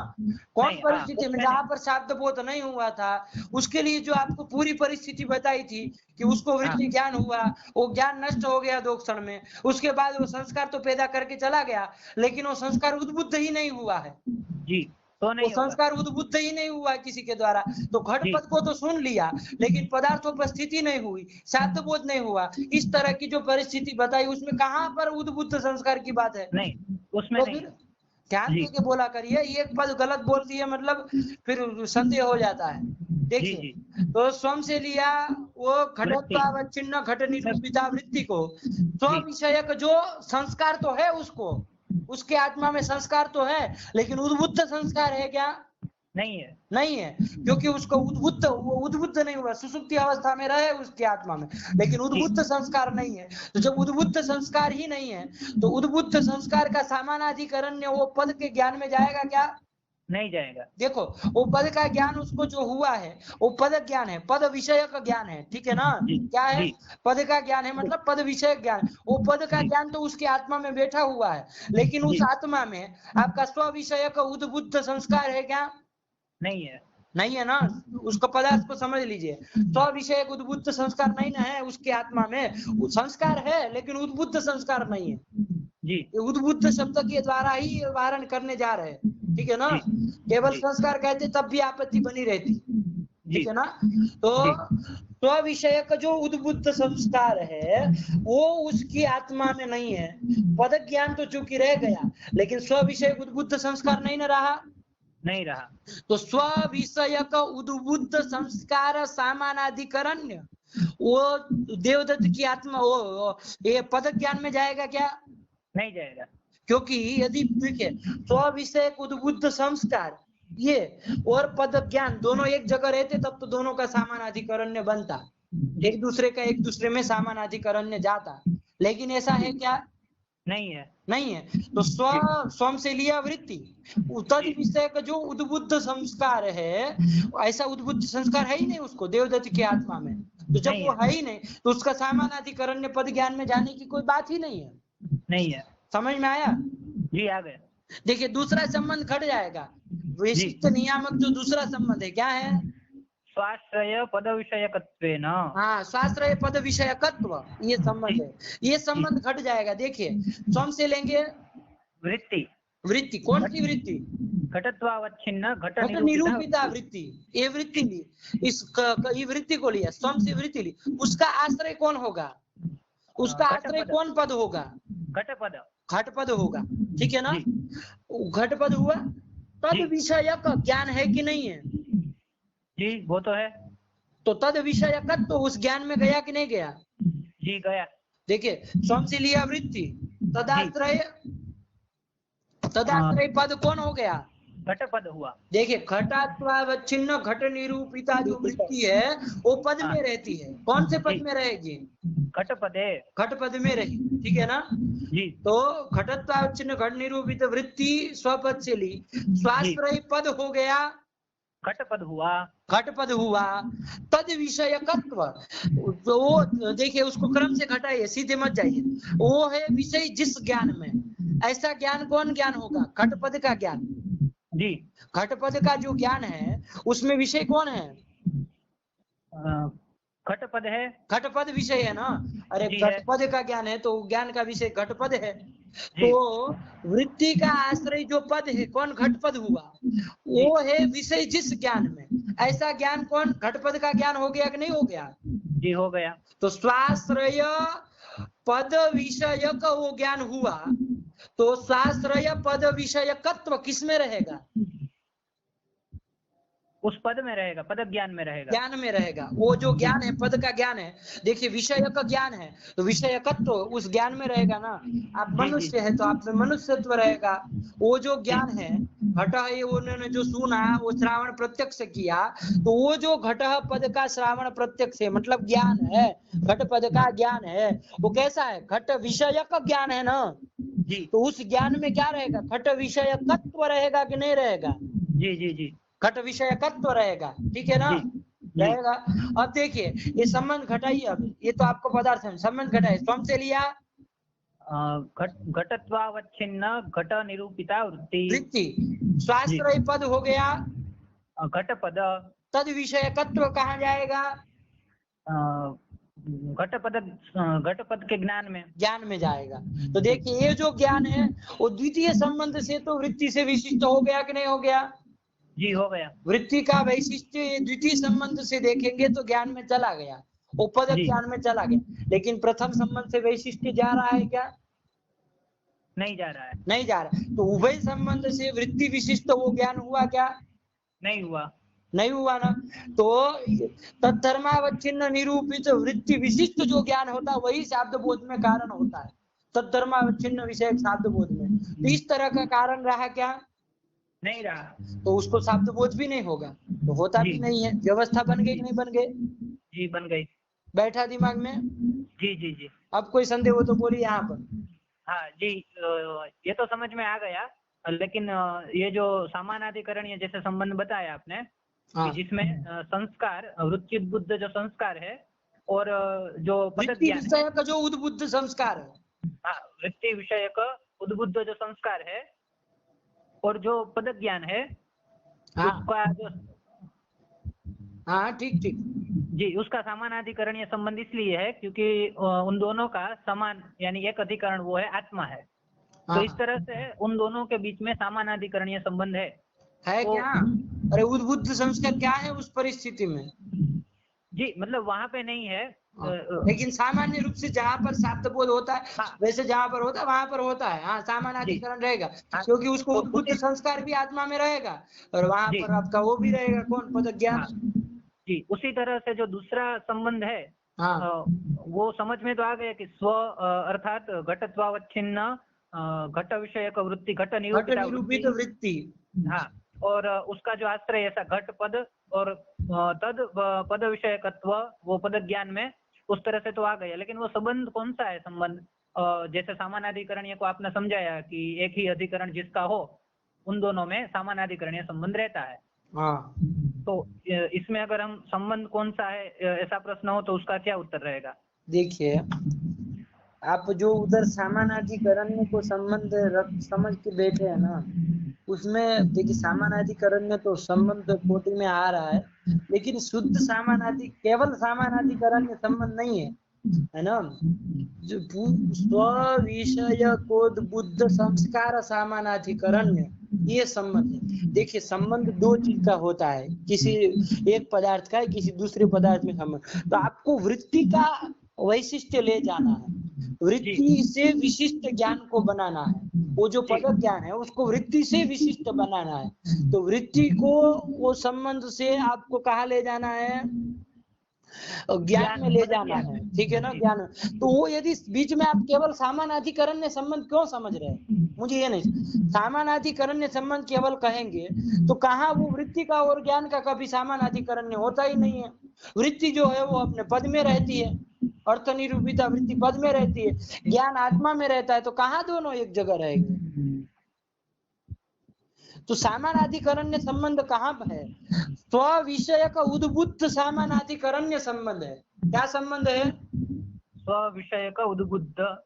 कौन परिस्थिति में? जहाँ पर शब्द बोध नहीं हुआ था उसके लिए जो आपको पूरी परिस्थिति बताई थी कि उसको वृत्ति ज्ञान हुआ, वो ज्ञान नष्ट हो गया 2 क्षण में, उसके बाद वो संस्कार तो पैदा करके चला गया, लेकिन वो संस्कार उद्बुद्ध ही नहीं हुआ है जी। तो नहीं, वो संस्कार उद्बुद्ध ही नहीं हुआ किसी के द्वारा। तो घट पद को तो सुन लिया लेकिन पदार्थोपस्थिति नहीं हुई, शब्द बोध नहीं हुआ। इस तरह की जो परिस्थिति बताई उसमें कहाँ पर उद्बुद्ध संस्कार की बात है? नहीं, उसमें तो नहीं। फिर ध्यान देके बोला करिए, एक पद गलत बोल दिए मतलब फिर संदेह हो जाता है। देखिए तो स्वम से लिया वो घटत्वावच्छिन्न घट निरूपिता वृत्ति को, स्व विषयक जो संस्कार तो है उसको, उसके आत्मा में संस्कार तो है, लेकिन उद्बुद्ध संस्कार है क्या? नहीं है, नहीं है, क्योंकि उसको उद्बुद्ध नहीं हुआ, सुसुप्ति अवस्था में रहे उसके आत्मा में, लेकिन उद्बुद्ध संस्कार नहीं है। तो जब उद्बुद्ध संस्कार ही नहीं है तो उद्बुद्ध संस्कार का सामानाधिकरण्य वो पद के ज्ञान में जाएगा क्या? नहीं जाएगा। देखो वो पद का ज्ञान उसको जो हुआ है वो पद ज्ञान है, पद विषय का ज्ञान है, ठीक है ना। क्या है? पद का ज्ञान है, मतलब पद विषय ज्ञान। वो पद का ज्ञान तो उसके आत्मा में बैठा हुआ है, लेकिन उस आत्मा में आपका स्व विषय का उद्बुद्ध संस्कार है क्या? नहीं है, नहीं है ना। उसको पदार्थ को समझ लीजिए, स्व विषय उद्बुद्ध संस्कार नहीं ना है उसके आत्मा में, संस्कार है लेकिन उद्बुद्ध संस्कार नहीं है जी। उद्बुद्ध शब्द के द्वारा ही वारण करने जा रहे हैं, ठीक है ना। केवल संस्कार कहते तब भी आपत्ति बनी रहती, ठीक है ना। तो स्व विषय का जो उद्बुद्ध संस्कार है वो उसकी आत्मा में नहीं है। पद ज्ञान तो चूंकि रह गया, लेकिन स्व विषय उद्बुद्ध संस्कार नहीं न रहा, नहीं रहा। तो स्व विषयक उद्बुद्ध संस्कार सामानाधिकरण्य वो देवदत्त की आत्मा वो ये पद ज्ञान में जाएगा क्या? नहीं जाएगा। क्योंकि यदि देखिए स्व विषयक उद्बुद्ध संस्कार ये और पद ज्ञान दोनों एक जगह रहते तब तो दोनों का सामानाधिकरण्य बनता, एक दूसरे में सामानाधिकरण्य जाता, लेकिन ऐसा है क्या? नहीं है। नहीं है। तो स्वम से लिया वृत्ति, तद विषय का जो उद्बुद्ध संस्कार है ऐसा उद्बुद्ध संस्कार है ही नहीं उसको देवदत्त की आत्मा में, तो जब वो है ही नहीं तो उसका सामानाधिकरण्य पद ज्ञान में जाने की कोई बात ही नहीं है। नहीं है। समझ में आया? जी आ गए। देखिए दूसरा संबंध घट जाएगा, विशिष्ट नियामक जो दूसरा संबंध है क्या है? स्वाश्रय पद विषयकत्वेन। हाँ, स्वाश्रय पद विषयकत्व ये संबंध है, ये संबंध घट जाएगा। देखिए स्वम से लेंगे वृत्ति। वृत्ति, कौन सी वृत्ति? घटत्वावच्छिन्न घट निरूपिता वृत्ति, ये वृत्ति ली, ये वृत्ति को लिया, स्वम से वृत्ति ली, उसका आश्रय कौन होगा? उसका आश्रय कौन पद होगा? घटपद। घटपद होगा, ठीक है ना? घटपद हुआ, तद विषयक ज्ञान है कि नहीं है? जी वो तो है। तो तद विषयक तो उस ज्ञान में गया कि नहीं गया? जी गया। देखिए स्वम से लिया वृत्ति, तदाश्रय पद कौन हो गया? घटपद हुआ। देखिए घटात्वावच्छिन्न घट निरूपिता जो वृत्ति है वो पद में रहती है, कौन से पद में रहेगी? घटपदे। घटपद में रही, ठीक है ना? जी। तो घटत्वावच्छिन्न घट निरूपित वृत्ति स्वपद से ली, स्वाश्रय पद हो गया, घटपद हुआ। घटपद हुआ, तद विषयकत्व तो वो देखिए उसको क्रम से घटाइए, सीधे मत जाइए, वो है विषय जिस ज्ञान में, ऐसा ज्ञान कौन ज्ञान होगा? घटपद का ज्ञान। जी। घटपद का जो ज्ञान है उसमें विषय कौन है? घटपद है। घटपद विषय है ना? अरे घटपद का ज्ञान है तो ज्ञान का विषय घटपद है, तो वृत्ति का आश्रय जो पद है कौन? घटपद हुआ, वो है विषय जिस ज्ञान में, ऐसा ज्ञान कौन? घटपद का ज्ञान हो गया कि नहीं हो गया? जी हो गया। तो स्वाश्रय पद विषयक वो ज्ञान हुआ, तो स्वाश्रय पद विषयकत्व किस में रहेगा? उस पद में रहेगा, पद ज्ञान में रहेगा। ज्ञान में रहेगा, वो जो ज्ञान है पद का ज्ञान है, देखिए विषय का ज्ञान है तो विषयकत्व तो उस ज्ञान में रहेगा ना। आप मनुष्य है तो आप में मनुष्यत्व रहेगा, वो जो ज्ञान है घट है उन्होंने जो सुना वो श्रावण प्रत्यक्ष किया, तो वो जो घट पद का श्रावण प्रत्यक्ष है मतलब ज्ञान है, घट पद का ज्ञान है, वो कैसा है? घट विषय का ज्ञान है ना जी, तो उस ज्ञान में क्या रहेगा? घट विषयकत्व रहेगा कि नहीं रहेगा? जी जी जी घट विषयकत्व रहेगा, ठीक है ना? रहेगा। अब देखिए ये संबंध घटाइए, अब ये तो आपको पदार्थ है, संबंध घटाइए, स्वम से लिया घटत्वावच्छिन्न घट निरूपिता वृत्ति, स्वाश्रय पद हो गया घटपद, तद विषयकत्व कहाँ जाएगा? घटपद के ज्ञान में जाएगा। तो देखिए ये जो ज्ञान है वो द्वितीय संबंध से तो वृत्ति से विशिष्ट हो गया कि नहीं हो गया? जी हो गया। वृत्ति का वैशिष्ट्य द्वितीय संबंध से देखेंगे तो ज्ञान में चला गया, उपद ज्ञान में चला गया, लेकिन प्रथम संबंध से वैशिष्ट्य जा रहा है क्या? नहीं जा रहा है। नहीं जा रहा। तो उभय संबंध से वृत्ति विशिष्ट वो ज्ञान हुआ क्या? नहीं हुआ। नहीं हुआ ना। तो तद्धर्मावच्छिन्न निरूपित वृत्ति विशिष्ट जो ज्ञान होता है वही शाब्द बोध में कारण होता है, तद्धर्मावच्छिन्न विषय शाब्द बोध में। तो इस तरह का कारण रहा क्या? नहीं रहा, तो उसको शाब्द बोध भी नहीं होगा, तो होता भी नहीं है। व्यवस्था बन गई कि नहीं बन गई? जी बन गई। बैठा दिमाग में? जी जी जी। अब कोई संदेह हो तो बोलिए यहाँ पर। हाँ जी, ये तो समझ में आ गया, लेकिन ये जो समानाधिकरणीय जैसे संबंध बताया आपने, हाँ। जिसमें संस्कार वृत्ति बुद्ध जो संस्कार है और जो वृत्ति विषय का जो उद्बुद्ध संस्कार है, हाँ वृत्ति विषय का उद्बुद्ध जो संस्कार है और जो पद ज्ञान है, हाँ। उसका जो हाँ ठीक ठीक जी, उसका समानाधिकरणीय संबंध इसलिए है क्योंकि उन दोनों का समान यानी एक अधिकरण वो है आत्मा है। हाँ। तो इस तरह से उन दोनों के बीच में समानाधिकरणीय संबंध है क्या? अरे उद्बुद्ध संस्कार क्या है उस परिस्थिति में? जी, मतलब वहां पे नहीं है। लेकिन सामान्य रूप से जहाँ पर शाब्द बोध होता है, हाँ, वैसे जहाँ पर होता है वहां पर होता है। हाँ, जी, सामानाधिकरण रहेगा, हाँ, क्योंकि उसको तो उद्बुद्ध उसी, संस्कार भी आत्मा में रहेगा और वहां जी, पर आपका वो भी रहेगा, कौन, पद ज्ञान। हाँ, जी, उसी तरह से जो दूसरा संबंध है, हाँ, वो समझ में तो आ गया कि स्व अर्थात घटत्वावच्छिन्न घट विषयक वृत्ति, घट घट निरूपिता निरूपित वृत्ति। वृत्ति। हाँ, और उसका जो आश्रय ऐसा घट पद और तद पद विषयकत्व, वो पद ज्ञान में उस तरह से तो आ गया, लेकिन वो संबंध कौन सा है संबंध? जैसे सामानाधिकरणीय को आपने समझाया कि एक ही अधिकरण जिसका हो, उन दोनों में सामानाधिकरणीय संबंध रहता है। हाँ, तो इसमें अगर हम संबंध कौन सा है, ऐसा प्रश्न हो तो उसका क्या उत्तर रहेगा? देखिए, आप जो उधर सामानाधिकरण को संबंध समझ के बैठे हैं ना, उसमें देखिए सामानाधिकरण में तो संबंध कोटि में आ रहा है, लेकिन शुद्ध केवल सामानाधिकरण संबंध नहीं है ना। जो स्व विषय कोद्बुद्ध संस्कार सामानाधिकरण्य, ये संबंध है। देखिए, संबंध दो चीज का होता है, किसी एक पदार्थ का है, किसी दूसरे पदार्थ में संबंध। तो आपको वृत्ति का वैशिष्ट्य ले जाना है, वृत्ति से विशिष्ट ज्ञान को बनाना है। वो जो जी, पद ज्ञान है उसको वृत्ति से विशिष्ट बनाना है। तो वृत्ति को वो संबंध से आपको कहाँ ले जाना है, ज्ञान में ले पद जाना ज्ञान है, में। ठीक है ना, जी, ज्ञान में। तो वो यदि बीच में आप केवल सामानाधिकरण संबंध क्यों समझ रहे हैं, मुझे ये नहीं, सामानाधिकरण संबंध केवल कहेंगे तो कहाँ वो वृत्ति का और ज्ञान का कभी सामानाधिकरण होता ही नहीं है। वृत्ति जो है वो अपने पद में रहती है, अर्थ निरूपिता वृत्ति पद में रहती है, ज्ञान आत्मा में रहता है, तो कहाँ दोनों एक जगह रहेंगे। तो सामानाधिकरण्य संबंध कहाँ पर है, स्व विषय का उद्बुद्ध सामानाधिकरण्य संबंध है। क्या संबंध है, स्व विषय का उद्बुद्ध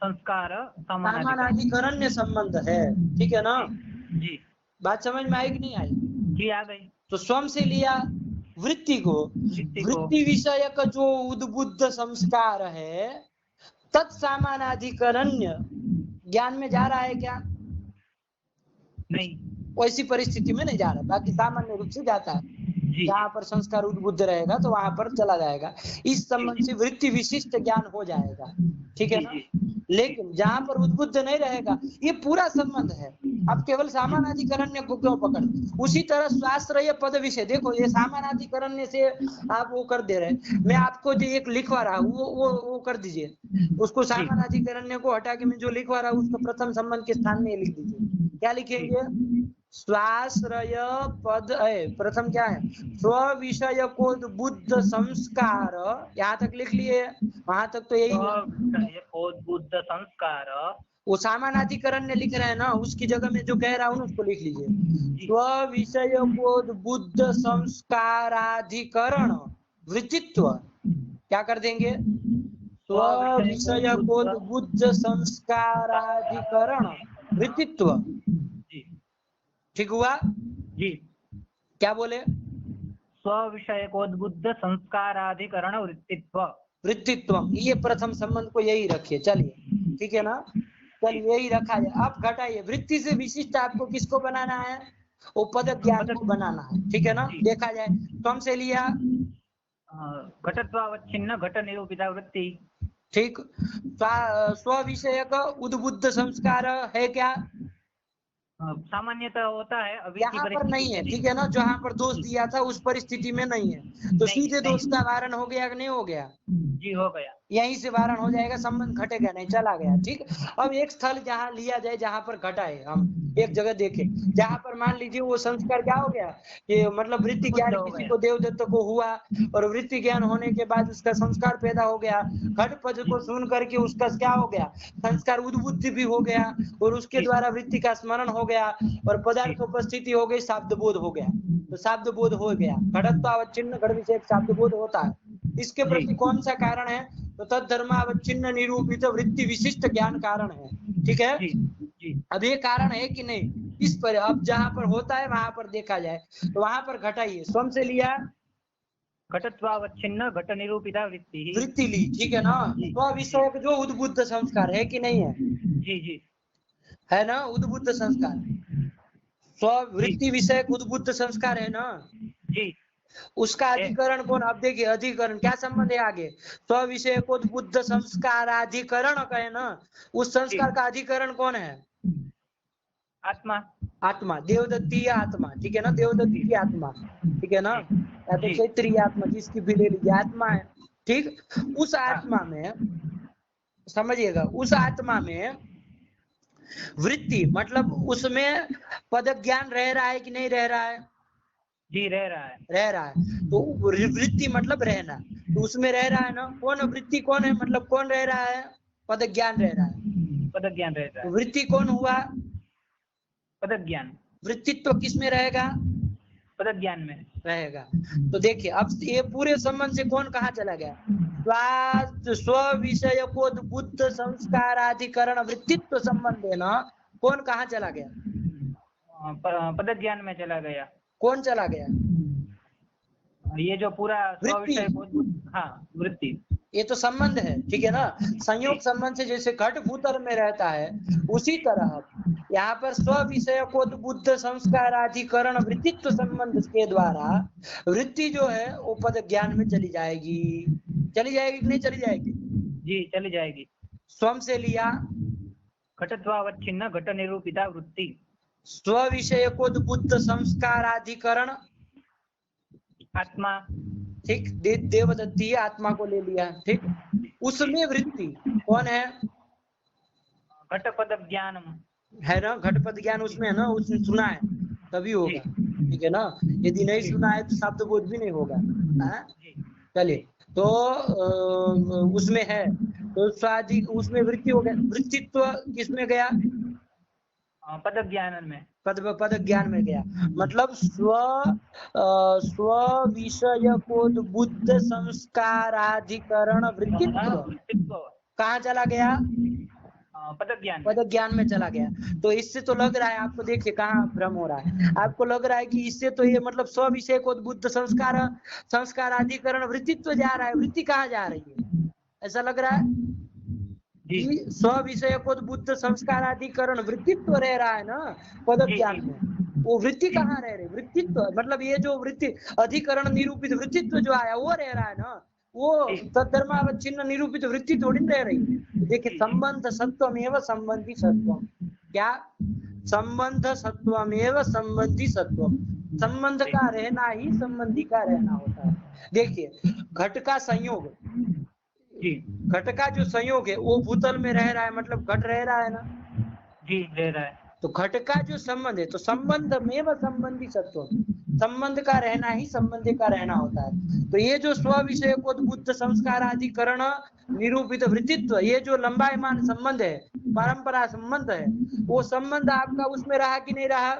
संस्कार सामानाधिकरण। सामानाधिकरण्य संबंध है, ठीक है ना। जी, जी, बात समझ में आई कि नहीं आई। जी, आ गई। तो स्वयं से लिया वृत्ति को, वृत्ति को, वृत्ति विषय का जो उद्बुद्ध संस्कार है तत्सामानाधिकरण्य ज्ञान में जा रहा है क्या, नहीं। वैसी परिस्थिति में नहीं जा रहा, बाकी सामान्य रूप से जाता है। जी, जहाँ पर संस्कार उद्बुद्ध रहेगा तो वहां पर चला जाएगा, इस संबंध से वृत्ति विशिष्ट ज्ञान हो जाएगा, ठीक है जी, ना। जी, लेकिन जहाँ पर उद्बुद्ध नहीं रहेगा, ये पूरा संबंध है। आप केवल सामानाधिकरण्य को क्यों पकड़, उसी तरह स्वाश्रय पद विषय, देखो ये सामानाधिकरण्य से आप वो कर दे रहे, मैं आपको जो एक लिखवा रहा हूँ वो कर दीजिए, उसको जी, सामानाधिकरण्य को हटा के मैं जो लिखवा रहा हूँ उसको प्रथम संबंध के स्थान में लिख दीजिए। क्या लिखेंगे, स्वाश्रय पद प्रथम क्या है, स्व विषय को बुद्ध संस्कार, यहाँ तक लिख लिए, वहां तक तो यही है। स्व उद्बुद्ध संस्कार। वो सामानाधिकरण ने लिख रहे हैं ना, उसकी जगह में जो कह रहा हूँ उसको लिख लीजिए, जी, स्व विषय को बुद्ध संस्काराधिकरण वृत्तित्व, क्या कर देंगे, स्व स्व विषय विषय को को बुद्ध संस्काराधिकरण वृत्तित्व, जी, ठीक हुआ। जी, क्या बोले, स्व विषय को उद्बुद्ध संस्काराधिकरण वृत्तित्व। वृत्तित्व, ये प्रथम संबंध को यही रखिए, चलिए ठीक है ना। जी, चलिए यही रखा जाए, अब घटाइए, वृत्ति से विशिष्ट आपको किसको बनाना है, वो पद ज्ञान पद, को बनाना है, ठीक है ना। जी, देखा जाए तो हमसे लिया, घटत्वावच्छिन्न घट निरूपिता वृत्ति। ठीक, स्व विषय का उद्बुद्ध संस्कार है क्या, सामान्यतः होता है, अभी की यहाँ पर परिस्थिति नहीं है, में नहीं। ठीक है ना, जहाँ पर दोष जी, दिया था उस परिस्थिति में नहीं है, तो नहीं, सीधे दोष नहीं, का वारण हो गया कि नहीं हो गया, जी, हो गया। यहीं से वारण हो जाएगा, संबंध घटेगा नहीं, चला गया, ठीक। अब एक स्थल जहाँ लिया जाए जहाँ पर घटा है, हम एक जगह देखें जहाँ पर मान लीजिए वो संस्कार क्या हो गया, ये मतलब वृत्ति ज्ञान बुद्ध हो किसी गया। को देवदत्त को हुआ और वृत्ति ज्ञान होने के बाद उसका संस्कार पैदा हो गया, घट पद जी, को सुन करके उसका क्या हो गया, संस्कार उद्बुद्धि भी हो गया और उसके जी, द्वारा वृत्ति का स्मरण हो गया और जी, पदार्थ उपस्थिति हो गई, शाब्द बोध हो गया, तो शाब्द बोध हो गया, घटत्वावच्छिन्न घट विषय शाब्द बोध होता है। इसके जी, प्रति कौन सा कारण है, तो तद धर्मावच्छिन्न निरूपित वृत्ति विशिष्ट ज्ञान कारण है, ठीक है। जी, जी, अब ये कारण है कि नहीं, इस पर अब जहां पर होता है वहां पर देखा जाए, तो वहां पर घटाइए, स्वयं से लिया, घटत्वावच्छिन्न घट निरूपिता वृत्ति। वृत्ति ली, ठीक है ना। जी, तो जी, विषय जो उद्बुद्ध संस्कार है कि नहीं है, जी, जी, है ना, उद्बुद्ध संस्कार, स्व जी, वृत्ति विषय उद्बुद्ध संस्कार है ना। जी, उसका अधिकरण कौन? अब देखिए अधिकरण क्या संबंध है आगे, स्व विषय को बुद्ध संस्कार अधिकरण कहे ना, उस संस्कार का अधिकरण कौन है? आत्मा। आत्मा, देवदत्तीय आत्मा, ठीक है ना, देवदत्ती की आत्मा, ठीक है ना, या तो क्षेत्रीय आत्मा, जिसकी भी ले लीजिए आत्मा है, ठीक। उस आत्मा में समझिएगा, उस आत्मा में वृत्ति मतलब उसमें पद ज्ञान रह रहा है कि नहीं रह रहा है? जी रह रहा है। रह रहा है। तो वृत्ति मतलब रहना, तो उसमें रह रहा है ना। कौन वृत्ति कौन है? मतलब कौन रह रहा है? पद ज्ञान रह रहा है। पद ज्ञान रह रहा तो है। वृत्ति कौन हुआ? पद ज्ञान। वृत्तित्व किस में रहेगा? पद ज्ञान में रहेगा। तो देखिए अब ये पूरे संबंध से कौन कहाँ चला गया? स्व विषय को बुद्ध संस्कार अधिकरण वृत्तित्व संबंध है ना, कौन कहाँ चला गया? पद ज्ञान में चला गया। कौन चला गया? ये जो पूरा स्व विषय को, हाँ वृत्ति, ये तो संबंध है, ठीक है ना। संयोग संबंध से जैसे घट भूतल में रहता है, उसी तरह यहाँ पर स्व विषय को बुद्ध संस्कार अधिकरण वृत्तित्व संबंध के द्वारा वृत्ति जो है वो पद ज्ञान में चली जाएगी। चली जाएगी कि नहीं चली जाएगी? जी चली जाएगी। स्वम से लिया घटत्वावच्छिन्न घट निरूपिता वृत्ति। स्व विषय को बुद्ध संस्कार अधिकरण आत्मा, ठीक, देवदत्तीय आत्मा को ले लिया, ठीक। उसमें वृत्ति कौन है? घट पद ज्ञान है ना, घटपद ज्ञान उसमें है ना, उसने सुना है तभी होगा, ठीक है ना। यदि नहीं सुना है तो शब्द बोध भी नहीं होगा। चलिए, तो उसमें है, तो स्वादि उसमें वृत्ति हो गया। वृत्तित्व किसमें गया? पद ज्ञान में, पद ज्ञान में गया। मतलब स्व विषय को बुद्ध संस्काराधिकरण वृत्तित्व कहाँ चला गया? पद ज्ञान में चला गया। तो इससे तो लग रहा है आपको, देखिए कहाँ भ्रम हो रहा है आपको, लग रहा है कि इससे तो ये मतलब स्व विषय को बुद्ध संस्काराधिकरण वृत्तित्व जा रहा है। वृत्ति कहाँ जा रही है? ऐसा लग रहा है स्व विषय को बुद्ध संस्काराधिकरण वृत्तित्व रह रहा है ना पद ज्ञान में, वो वृत्ति कहाँ रह रही? वृत्तित्व मतलब ये जो वृत्ति अधिकरण निरूपित वृत्तित्व जो आया वो रह रहा है ना, वो तद्धर्मावच्छिन्न निरूपित वृत्ति थोड़ी रह रही। देखिए संबंध सत्वमेव संबंधी सत्वम, क्या? संबंध सत्वमेव संबंधी सत्वम, संबंध का रहना ही संबंधी का रहना होता है। देखिए घट का संयोग, घट का जो संयोग है वो भूतल में रह रहा है, मतलब घट रह रहा है ना। जी रह रहा है। तो घट का जो संबंध है, तो संबंध में व संबंधी सत्व, संबंध का रहना ही संबंध का रहना होता है। तो ये जो स्व विषय को बुद्ध संस्कार अधिकरण निरूपित वृत्तित्व, ये जो लंबायमान संबंध है, परंपरा संबंध है, वो संबंध आपका उसमें रहा कि नहीं रहा?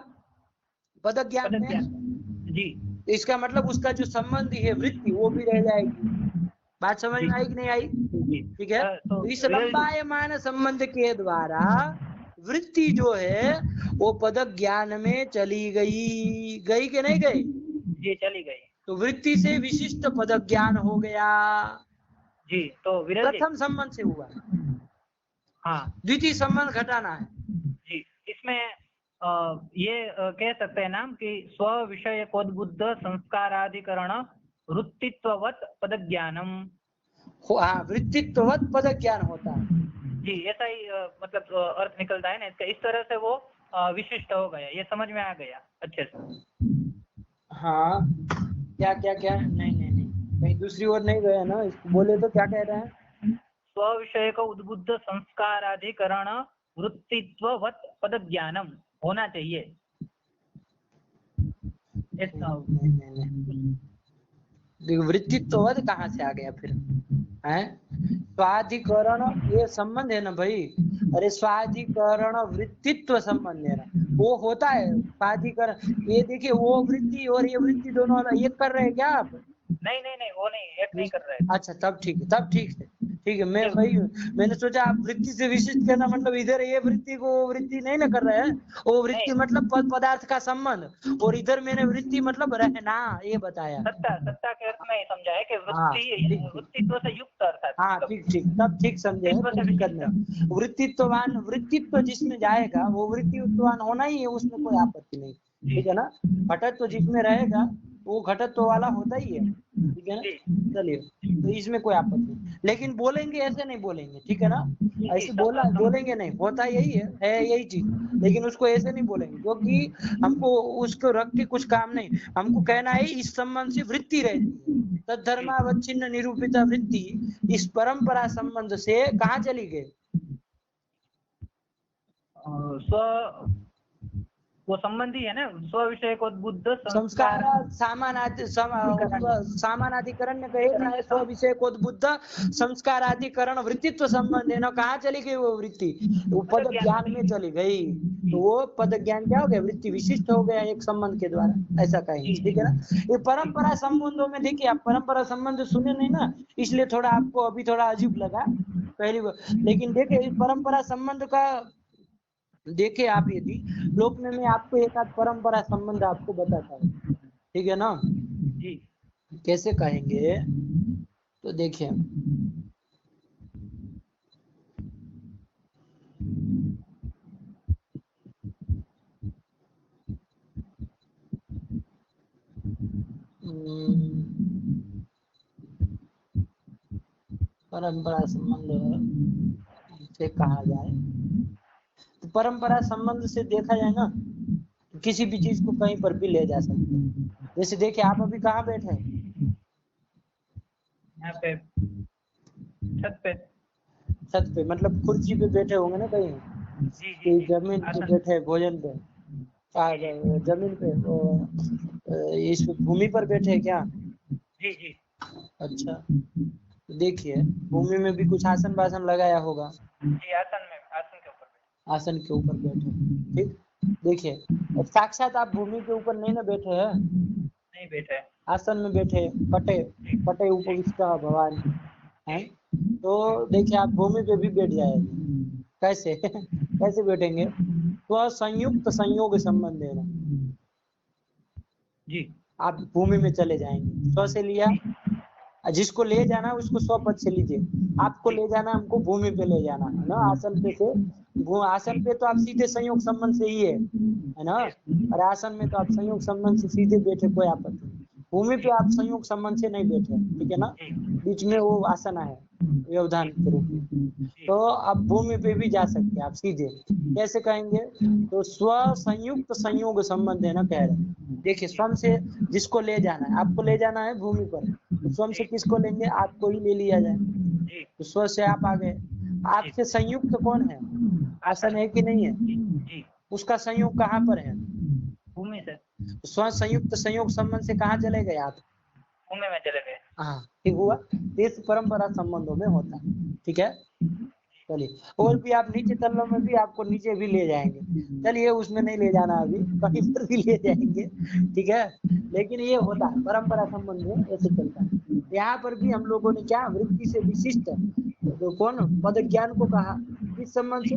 पद ज्ञान में। जी, इसका मतलब उसका जो संबंध है वृत्ति वो भी रह जाएगी। बात समझ में आई कि नहीं आई? ठीक है। तो इस लंबायमान संबंध के द्वारा वृत्ति जो है वो पद ज्ञान में चली गई, गई कि नहीं गई? जी चली गई। तो वृत्ति से विशिष्ट पद ज्ञान हो गया। जी, तो प्रथम संबंध से हुआ। हाँ, द्वितीय संबंध घटाना है। जी, इसमें ये कह सकते हैं नाम कि स्व विषय कोद्बुद्ध संस्काराधिकरण वृत्तित्ववत पद ज्ञानम। हाँ, वृत्तित्ववत पद ज्ञान होता है। जी, ऐसा ही मतलब अर्थ निकलता है ना इसका। इस तरह से वो विशिष्ट हो गया, ये समझ में आ गया अच्छे से। हाँ, क्या क्या क्या? नहीं नहीं नहीं, कहीं दूसरी ओर नहीं गया ना, बोले तो क्या कह रहे हैं? स्व विषय को उद्बुद्ध संस्काराधिकरण वृत्तित्ववत पद ज्ञानम होना चाहिए। वृत्तित्ववत कहाँ से आ गया फिर? है स्वाधिकरण, ये संबंध है ना भाई। अरे स्वाधिकरण वृत्तित्व संबंध है ना, वो होता है स्वाधिकरण। ये देखिए वो वृत्ति और ये वृत्ति दोनों एक कर रहे हैं क्या आप? नहीं नहीं नहीं, वो नहीं, एक नहीं कर रहे। अच्छा, तब ठीक है, तब ठीक है, ठीक है। मैं भाई मैंने सोचा आप वृत्ति से विशिष्ट करना मतलब इधर ये वृत्ति को वृत्ति नहीं ना कर रहे हैं, वो वृत्ति मतलब पदार्थ का संबंध, और इधर मैंने वृत्ति मतलब रहना ये बताया। सत्ता के अर्थ में ही समझा है कि वृत्ति वृत्तित्व से युक्त अर्थ है। हाँ ठीक ठीक, तब ठीक समझे। वृत्तित्ववान, वृत्तित्व जिसमें जाएगा वो वृत्तित्ववान होना ही है, उसमें कोई आपत्ति नहीं, ठीक है ना। घटत्व जिसमें रहेगा वो घटत्व वाला होता ही है, ठीक है ना। चलिए, तो इसमें कोई आपत्ति नहीं, लेकिन बोलेंगे ऐसे नहीं बोलेंगे, ठीक है ना। ऐसे बोलेंगे नहीं, होता यही है यही चीज, लेकिन उसको ऐसे नहीं बोलेंगे, क्योंकि हमको उसको रख के कुछ काम नहीं, हमको कहना है इस संबंध से वृत्ति रहती है, तद्धर्मावच्छिन्न निरूपिता वृत्ति इस परंपरा संबंध से कहाँ चली गई? वो संबंधी है ना, स्व विषय को बुद्ध संस्कार सामानाधिकरण कहेगा है, स्व विषय को बुद्ध संस्कार अधिकरण वृत्तित्व संबंध है ना, कहाँ चली गई वो वृत्ति? वो पद ज्ञान में चली गई, तो वो पद ज्ञान क्या हो गया? वृत्ति विशिष्ट हो गया एक संबंध के द्वारा, ऐसा कहेंगे, ठीक है ना। ये परंपरा संबंधों में देखिए, आप परंपरा संबंध सुने नहीं ना, इसलिए थोड़ा आपको अभी थोड़ा अजीब लगा पहली बार, लेकिन देखिए परंपरा संबंध का देखे आप, यदि लोक में आपको एक आध परंपरा संबंध आपको बताता हूँ, ठीक है ना जी। कैसे कहेंगे तो देखिए, परंपरा संबंध से कहा जाए तो परंपरा संबंध से देखा जाए ना, किसी भी चीज को कहीं पर भी ले जा सकते हैं। जैसे देखिए, आप अभी कहाँ बैठे हैं? यहाँ पे छत पे, मतलब कुर्सी पे बैठे होंगे ना कहीं? जी। जमीन पे बैठे, भोजन पे, जमीन पे, इस भूमि पर बैठे हैं क्या? जी। अच्छा, तो देखिए भूमि में भी कुछ आसन वासन लगाया होगा जी, आसन के ऊपर बैठे, ठीक। देखिए साक्षात आप भूमि के ऊपर नहीं ना बैठे हैं, नहीं बैठे, आसन में बैठे, पटे उपविष्ट भगवान है। तो देखिए आप भूमि पे भी बैठ जाएंगे, कैसे कैसे बैठेंगे? तो संयुक्त संयोग संबंध है ना जी। आप भूमि में चले जाएंगे, स्व से लिया, जिसको ले जाना उसको स्व पद से लीजिए, आपको ले जाना, हमको भूमि पे ले जाना है ना, आसन पे से। आसन पे तो आप सीधे संयोग संबंध से ही है ना, और आसन में तो आप संयोग संबंध से सीधे बैठे, कोई आपत्ति नहीं। भूमि पे आप संयोग संबंध से नहीं बैठे, ठीक है ना, बीच में वो आसन है व्यवधान के रूप में, तो आप भूमि पे भी जा सकते हैं आप सीधे। कैसे कहेंगे? तो स्व संयुक्त संयोग संबंध है ना, कह रहे। देखिए स्वयं से जिसको ले जाना है, आपको ले जाना है भूमि पर, तो स्वयं से किसको लेंगे? आपको ही ले लिया जाए, तो स्व से आप आ गए। आपसे संयुक्त कौन है? आसन है कि नहीं है? उसका संयोग कहाँ पर है? भूमि से। स्व संयुक्त संयोग संबंध से कहाँ चले गए आप? भूमि में चले गए। हाँ, ठीक हुआ। इस परंपरा संबंधों में होता है, ठीक है। चलिए, और भी आप नीचे तल्लों में भी आपको नीचे भी ले जाएंगे, चलिए उसमें नहीं ले जाना, अभी कहीं पर भी ले जाएंगे, ठीक है। लेकिन ये होता है परंपरा संबंध में, ऐसे चलता है। यहाँ पर भी हम लोगों ने क्या वृत्ति से विशिष्ट तो कौन पद ज्ञान को कहा, किस संबंध से?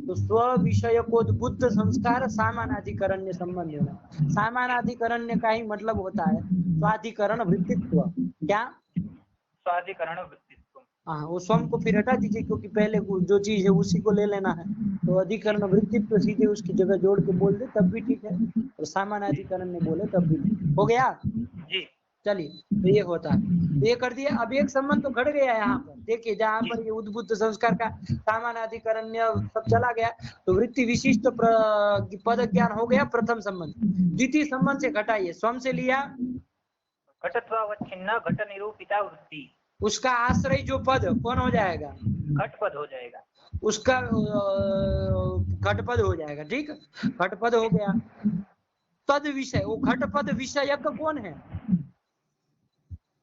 तो स्व विषय को बुद्ध संस्कार सामानाधिकरण्य संबंध है ना। सामानाधिकरण्य का ही मतलब होता है स्वाधिकरण वृत्तित्व। क्या? स्वाधिकरण वृत्तित्व। हाँ, वो स्वयं को फिर हटा दीजिए, क्योंकि पहले जो चीज है उसी को ले लेना है, तो अधिकरण वृत्तित्व सीधे उसकी जगह जोड़ के बोल दे तब भी ठीक है, और सामानाधिकरण में बोले तब भी ठीक। हो गया जी। चलिए, तो ये होता है, ये कर दिया। अब एक संबंध तो घट गया यहाँ पर, देखिए जहाँ पर ये उद्बुद्ध संस्कार का सामानाधिकरण सब चला गया, तो वृत्ति विशिष्ट पद ज्ञान हो गया प्रथम संबंध। द्वितीय संबंध से घटाइए, स्वयं से लिया घटत्वावच्छिन्न घट निरूपिता वृत्ति, उसका आश्रय जो पद कौन हो जाएगा? घट पद हो जाएगा, उसका घटपद हो जाएगा, ठीक। घटपद हो गया। तद विषय, वो घटपद विषयक कौन है?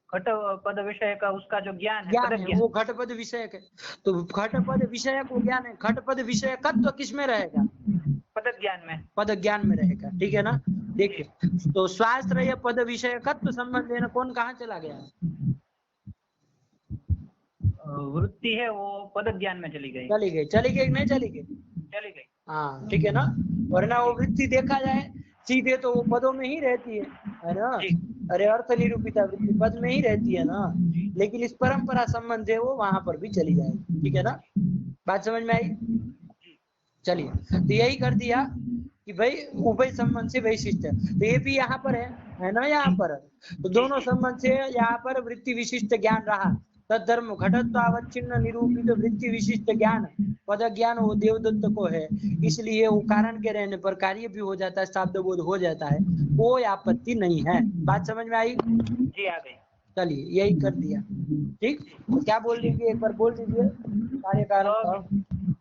घट पद विषय का उसका जो ज्ञान है वो घटपद विषयक है, तो घटपद विषयक वो ज्ञान है। घटपद विषयकत्व किस में रहेगा? पद ज्ञान में, पद ज्ञान में रहेगा, ठीक है ना। देखिए, तो स्वाश्रय पद विषयकत्व संबंध लेना कौन कहाँ चला गया? वृत्ति है वो पद ज्ञान में चली गई नहीं चली गई। हाँ, ठीक है ना। वरना वो वृत्ति देखा जाए सीधे तो वो पदों में ही रहती है ना। अरे अर्थ निरूपिता वृत्ति पद में ही रहती है ना, लेकिन इस परंपरा संबंध है वो वहां पर भी चली जाएगी, ठीक है ना। बात समझ में आई? चलिए, तो यही कर दिया कि भाई उभय संबंध से वैशिष्ट है, तो ये भी यहाँ पर है ना, यहाँ पर तो दोनों संबंध से यहाँ पर वृत्ति विशिष्ट ज्ञान रहा। तद्धर्म घटत्वावच्छिन्न निरूपित वृत्ति विशिष्ट ज्ञान पद ज्ञान वो देवदत्त को है, इसलिए वो कारण के रहने पर कार्य भी हो जाता है, शब्द बोध हो जाता है, कोई आपत्ति नहीं है। बात समझ में आई? जी आ गई। चलिए यही कर दिया, ठीक। तो क्या बोल दीजिए, एक बार बोल दीजिए कार्य कारण।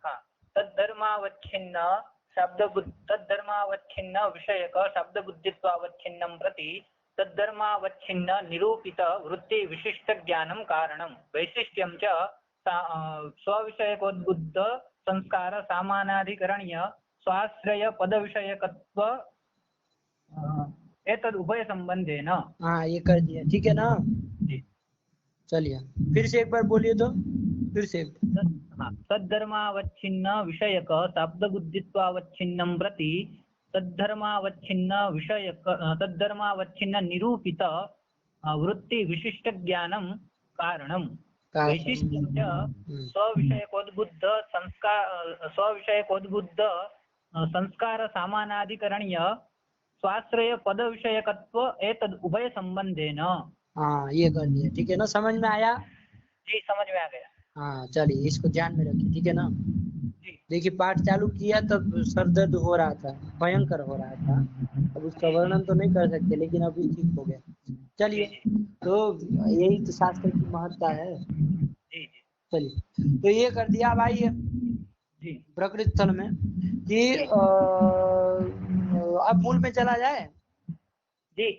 हाँ, तद्धर्मावच्छिन्न तद्धर्मावच्छिन्न विषयक शब्द बुद्धित्वावच्छिन्नं प्रति तद्धर्मावच्छिन्न निरूपित वृत्ति विशिष्ट ज्ञानं कारणं वैशिष्ट्यं च स्वविषयकोद्बुद्ध संस्कार सामानाधिकरण्य स्वाश्रय पद विषयकत्व एतद् उभय संबंधेन। हाँ ये कर दिया, ठीक है ना। चलिए फिर से एक बार बोलिए तो, फिर से। तद्धर्मावच्छिन्न विषयक शब्द बुद्धित्वावच्छिन्नं प्रति तद्धर्मावच्छिन्न विषयक तद्धर्मावच्छिन्न निरूपित वृत्ति विशिष्ट ज्ञानं कारणं वैशिष्ट्यं च स्वविषयकोद्बुद्ध संस्कार सामानाधिकरण्य स्वाश्रय पद विषयकत्व एतद् उभय संबंधेन। हाँ ये कर दिया, ठीक है ना, समझ में आया? जी समझ में आ गया। हाँ चलिए इसको ध्यान में रखिए, ठीक है ना। जी देखिए पाठ चालू किया तब सर दर्द हो रहा था, भयंकर हो रहा था, अब उसका वर्णन तो नहीं कर सकते, लेकिन अभी ठीक हो गया। चलिए तो यही तो शास्त्र की महत्ता है। जी चलिए तो ये कर दिया। अब आइए प्रकृति स्थल में कि अब मूल में चला जाए। जी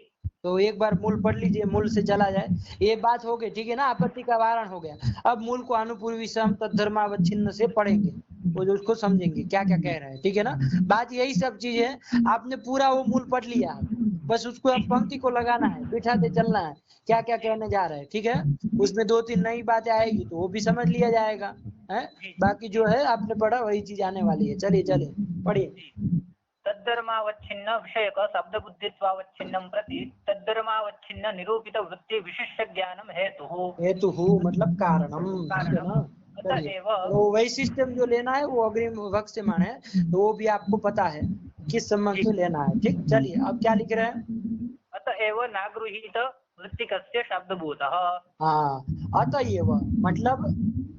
तो एक बार मूल पढ़ लीजिए, मूल से चला जाए, ये बात हो गई, ठीक है ना, आपत्ति का वारण हो गया। अब मूल को अनुपूर्वी सम तद्धर्मावच्छिन्न से पढ़ेंगे, वो जो उसको समझेंगे क्या क्या कह रहे हैं, ठीक है ना। बात यही सब चीज है, आपने पूरा वो मूल पढ़ लिया, बस उसको अब पंक्ति को लगाना है, बिठाते चलना है क्या क्या कहने जा रहे हैं, ठीक है। उसमें 2-3 नई बातें आएगी तो वो भी समझ लिया जाएगा है, बाकी जो है आपने पढ़ा वही चीज आने वाली है। चलिए चलिए पढ़िए। तद्धर्मावच्छिन्न विषयक शब्द बुद्धित्वावच्छिन्नं प्रति तद्धर्मावच्छिन्न निरूपित वृत्ति विशिष्ट ज्ञानम हेतु मतलब कारणम, ठीक है ना। तो वैशिष्ट्यम जो लेना है वो अग्रिम विभक्त से माने, तो वो भी आपको पता है किस संबंध से लेना है, ठीक। चलिए अब क्या लिख रहे हैं, अतएव नागृहीत वृत्तिकस्य शब्दभूतः। हाँ अतएव मतलब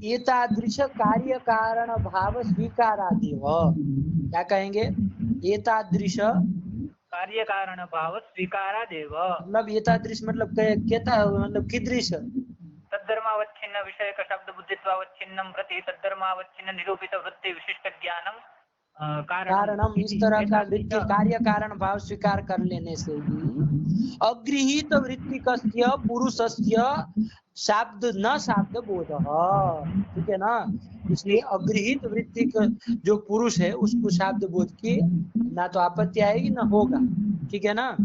एतादृश कार्य कारण भाव स्वीकारादेव, क्या कहेंगे, एतादृश कार्य कारण भाव स्वीकारादेव, मतलब एतादृश मतलब कहता मतलब कीदृश, तद्धर्मावच्छिन्न विषयक शब्द बुद्धित्वावच्छिन्नं प्रति तद्धर्मावच्छिन्न निरूपित वृत्ति विशिष्ट ज्ञानम कारणम, इस तरह का वृत्ति कार्य कारण भाव स्वीकार कर लेने से ही अगृहीत वृत्तिकस्य पुरुषस्य शब्द न शब्द बोध, ठीक है ना। इसलिए अगृहीत वृत्ति जो पुरुष है उसको शब्द बोध की ना तो आपत्ति आएगी ना होगा, ठीक है ना,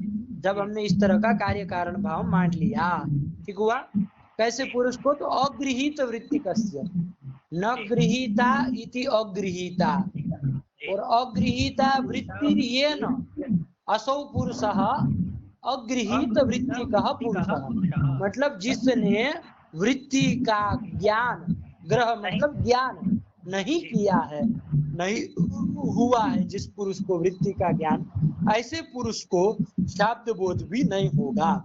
जब हमने इस तरह का कार्य कारण भाव मान लिया, ठीक हुआ। कैसे पुरुष को, तो अगृहीत वृत्तिकस्य, न गृहीता इति अगृहीता, और अगृहीता वृत्ति ये न असौ पुरुष अगृहीत वृत्ति का पुरुष, मतलब जिसने वृत्ति का ज्ञान ग्रह मतलब ज्ञान नहीं किया है, नहीं हुआ है, जिस पुरुष को वृत्ति का ज्ञान, ऐसे पुरुष को शब्द बोध भी नहीं होगा,